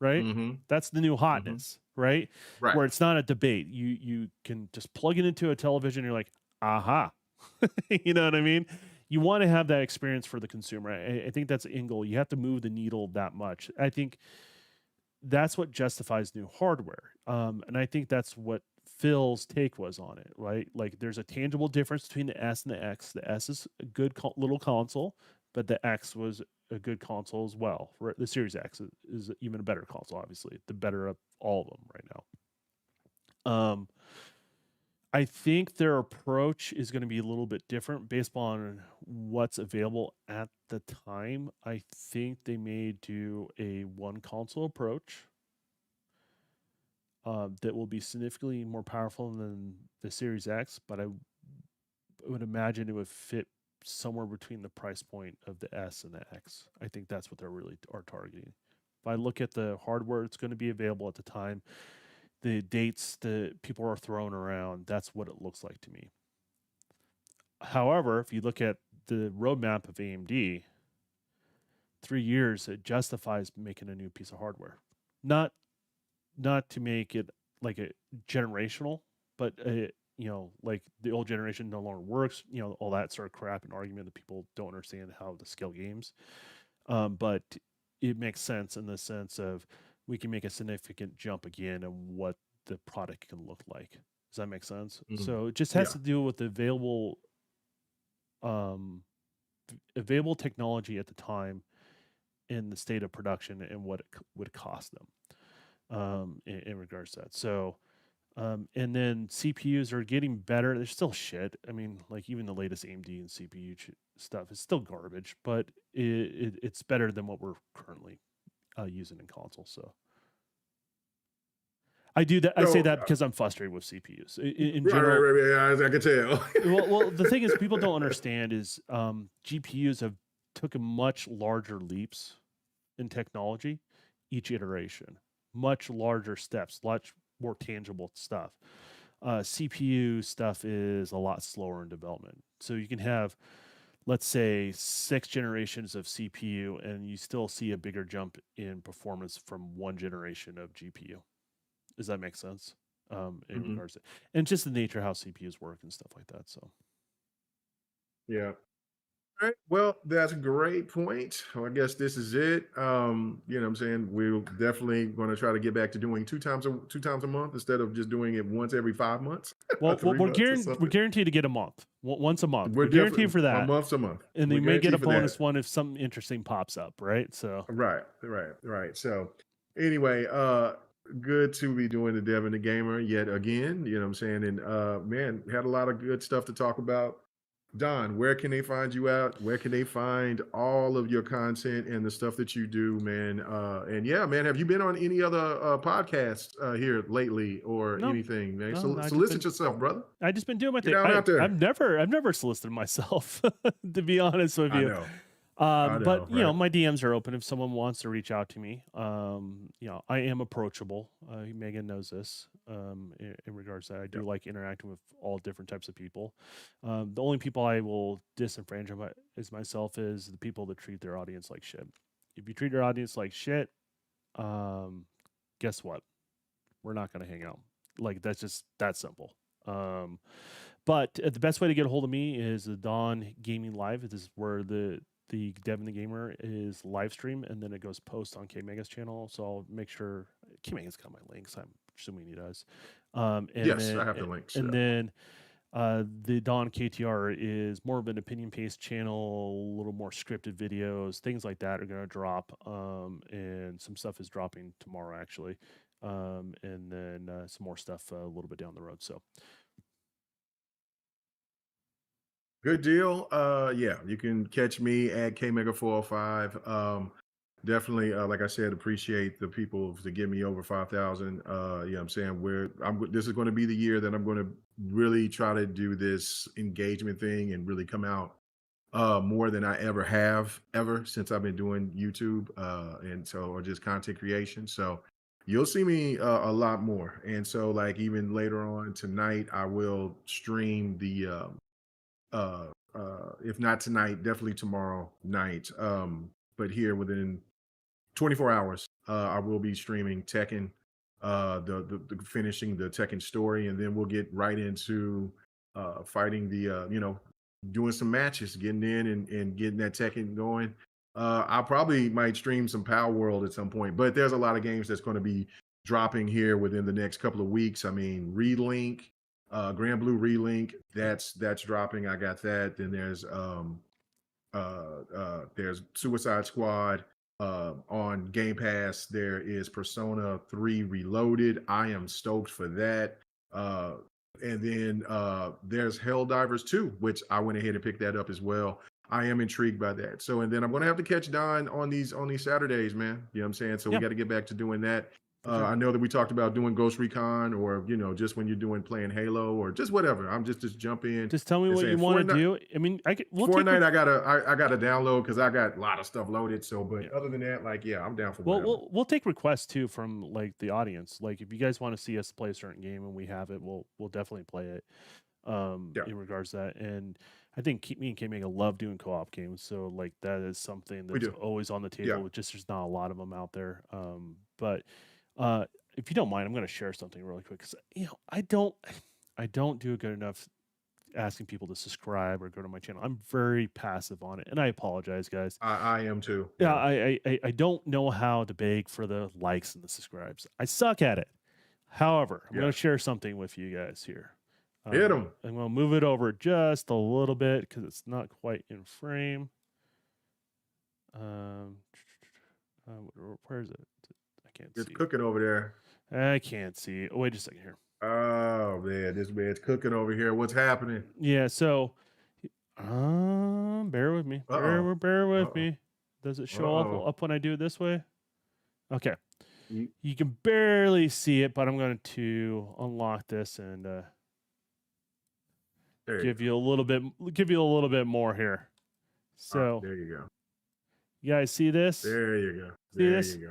right? Mm-hmm. That's the new Mm-hmm. hotness, right? Right. Where it's not a debate. You can just plug it into a television. And you're like, aha, you know what I mean? You want to have that experience for the consumer. I think that's the end goal. You have to move the needle that much. I think that's what justifies new hardware. And I think that's what Phil's take was on it, right? Like there's a tangible difference between the S and the X. The S is a good little console, but the X was a good console as well. Right? The Series X is even a better console, obviously, the better of all of them right now. I think their approach is going to be a little bit different based on what's available at the time. I think they may do a one console approach that will be significantly more powerful than the Series X, but would imagine it would fit somewhere between the price point of the S and the X. I think that's what they're really are targeting. If I look at the hardware it's going to be available at the time, the dates that people are throwing around, that's what it looks like to me. However, if you look at the roadmap of AMD, 3 years it justifies making a new piece of hardware. Not not to make it like a generational, but like the old generation no longer works. All that sort of crap and argument that people don't understand how to scale games. But it makes sense in the sense of we can make a significant jump again in what the product can look like. Does that make sense? Mhm. So it just has Yeah. to do with the um, available technology at the time in the state of production and what it would cost them in regards to that. So, and then CPUs are getting better. They're still shit. I mean, like even the latest AMD and CPU stuff is still garbage, but it's better than what we're currently using in consoles. So I do that. I say So, that because I'm frustrated with CPUs in right, right, general. right, right. Yeah, I can tell. Well, the thing is, people don't understand is GPUs have took a much larger leaps in technology each iteration, much larger steps, much more tangible stuff. CPU stuff is a lot slower in development. So you can have, let's say, 6 generations of CPU, and you still see a bigger jump in performance from one generation of GPU. Does that make sense? In Mhm. regards to, and just the nature of how CPUs work and stuff like that. So Yeah. All right. Well, that's a great point. Well, I guess this is it. You know what I'm saying? We're definitely going to try to get back to doing two times a month instead of just doing it once every 5 months or well, three months or we're something. guaranteed to get a month, once a month. We're We're guaranteed definitely for a that, month to month. and We're they may get a guaranteed for that. bonus one if something interesting pops up, right? So Right, right, right. So anyway, good to be doing the Devin the Gamer yet again. You know what I'm saying? And man, had a lot of good stuff to talk about. Don, where can they find you out? Where can they find all of your content and the stuff that you do, man? And yeah, man, have you been on any other podcasts here lately or no, anything, man? no, So no, solicit yourself, brother. I just been doing my Get thing. down out there. I've never solicited myself, to be honest with I you. know. I But know, right? my DMs are open if someone wants to reach out to me. I am approachable. Megan knows this. In regards to that, I do Yep. like interacting with all different types of people. The only people I will disenfranchise myself is the people that treat their audience like shit. If you treat your audience like shit, um, guess what? We're not going to hang out. Like that's just that simple. Um, but the best way to get a hold of me is the Dawn Gaming Live. This is where the Devin the Gamer is live stream, and then it goes post on K Mega's channel. So I'll make sure K Mega's got my links. I'm assuming he does. Um, and Yes, then I have the links. and Yeah. then the Dawn KTR is more of an opinion based channel, a little more scripted videos, things like that are going to drop. And some stuff is dropping tomorrow actually. And then some more stuff a little bit down the road. So Good deal. Yeah, you can catch me at KMega405. Definitely, like I said, appreciate the people to give me over 5,000. Yeah, I'm saying this is going to be the year that I'm going to really try to do this engagement thing and really come out more than I ever have ever since I've been doing YouTube and so or just content creation. So you'll see me a lot more. And so like even later on tonight, I will stream the if not tonight, definitely tomorrow night. But here within 24 hours, I will be streaming Tekken, the finishing the Tekken story, and then we'll get right into fighting doing some matches, getting in and getting that Tekken going. I probably might stream some Power World at some point, but there's a lot of games that's going to be dropping here within the next couple of weeks. I mean, Relink, Grand Blue Relink, that's dropping. I got that. Then there's Suicide Squad on Game Pass. There is Persona 3 Reloaded. I am stoked for that. And then there's Helldivers 2, which I went ahead and picked that up as well. I am intrigued by that. So, and then I'm gonna have to catch Don on these Saturdays, man. You know what I'm saying? So we yeah, got to get back to doing that. For sure. I know that we talked about doing Ghost Recon, or just when you're doing playing Halo, or just whatever. I'm just jump in Just tell me and what saying you want to Fortnite. do. I mean, we'll take Fortnite, I gotta download because I got a lot of stuff loaded. So, yeah. but other than that, like, yeah, I'm down for Well, whatever. we'll take requests too from like the audience. Like if you guys want to see us play a certain game and we have it, we'll definitely play it. Yeah, In regards to that, and I think me and K Mega love doing co-op games. So like that is something we that's do. always on the Yeah. table. Just there's not a lot of them out there. But if you don't mind, I'm going to share something really quick because I don't do a good enough asking people to subscribe or go to my channel. I'm very passive on it, and I apologize, guys. I am too. Yeah, Yeah. I don't know how to beg for the likes and the subscribes. I suck at it. However, I'm going Yeah. to share something with you guys here. Hit them. I'm going to move it over just a little bit because it's not quite in frame. Where is it? I can't It's see. cooking over there. I can't see. Oh, wait a second here. Oh man, this man's cooking over here. What's happening? Yeah, so bear with me. Uh oh. Bear Uh with oh. me. Does it Uh show oh. up when I do it this way? Okay. You, You can barely see it, but I'm going to unlock this and there you give go. you a little bit more here. So, There you go. you guys see this? There you go. See There this? you go.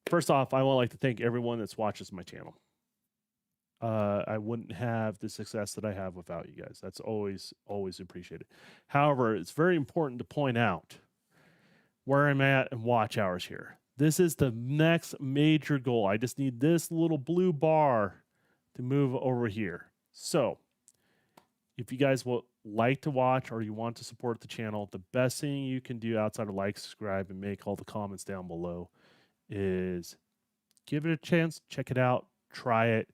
First off, I would like to thank everyone that's watches my channel. I wouldn't have the success that I have without you guys. That's always appreciated. However, it's very important to point out where I'm at in watch hours here. This is the next major goal. I just need this little blue bar to move over here. So, if you guys would like to watch or you want to support the channel, the best thing you can do outside of like, subscribe, and make all the comments down below is give it a chance, check it out, try it.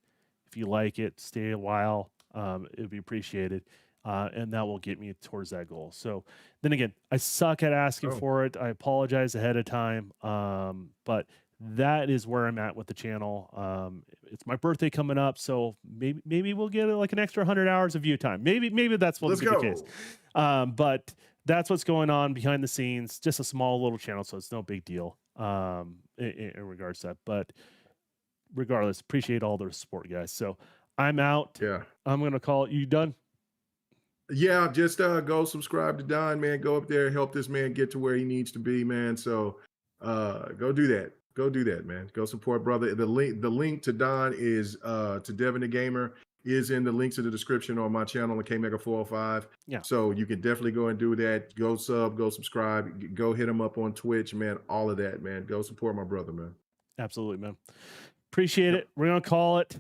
If you like it, stay a while. It would be appreciated. And that will get me towards that goal. So then again, I suck at asking Oh, for it. I apologize ahead of time. But that is where I'm at with the channel. It's my birthday coming up, so maybe we'll get like an extra 100 hours of view time. Maybe that's what will let's be the case. go. But that's what's going on behind the scenes. Just a small little channel, so it's no big deal in regards to that. But regardless, appreciate all the support, guys. So I'm out. Yeah. I'm gonna call it. You done? Yeah, just go subscribe to Don, man. Go up there, help this man get to where he needs to be, man. So go do that. Go do that, man. Go support brother. The link to Don is to Devin the Gamer is in the links in the description on my channel, the K Mega 405. Yeah. So you can definitely go and do that. Go sub, go subscribe, go hit him up on Twitch, man. All of that, man. Go support my brother, man. Absolutely, man. Appreciate Yep. it. We're gonna call it.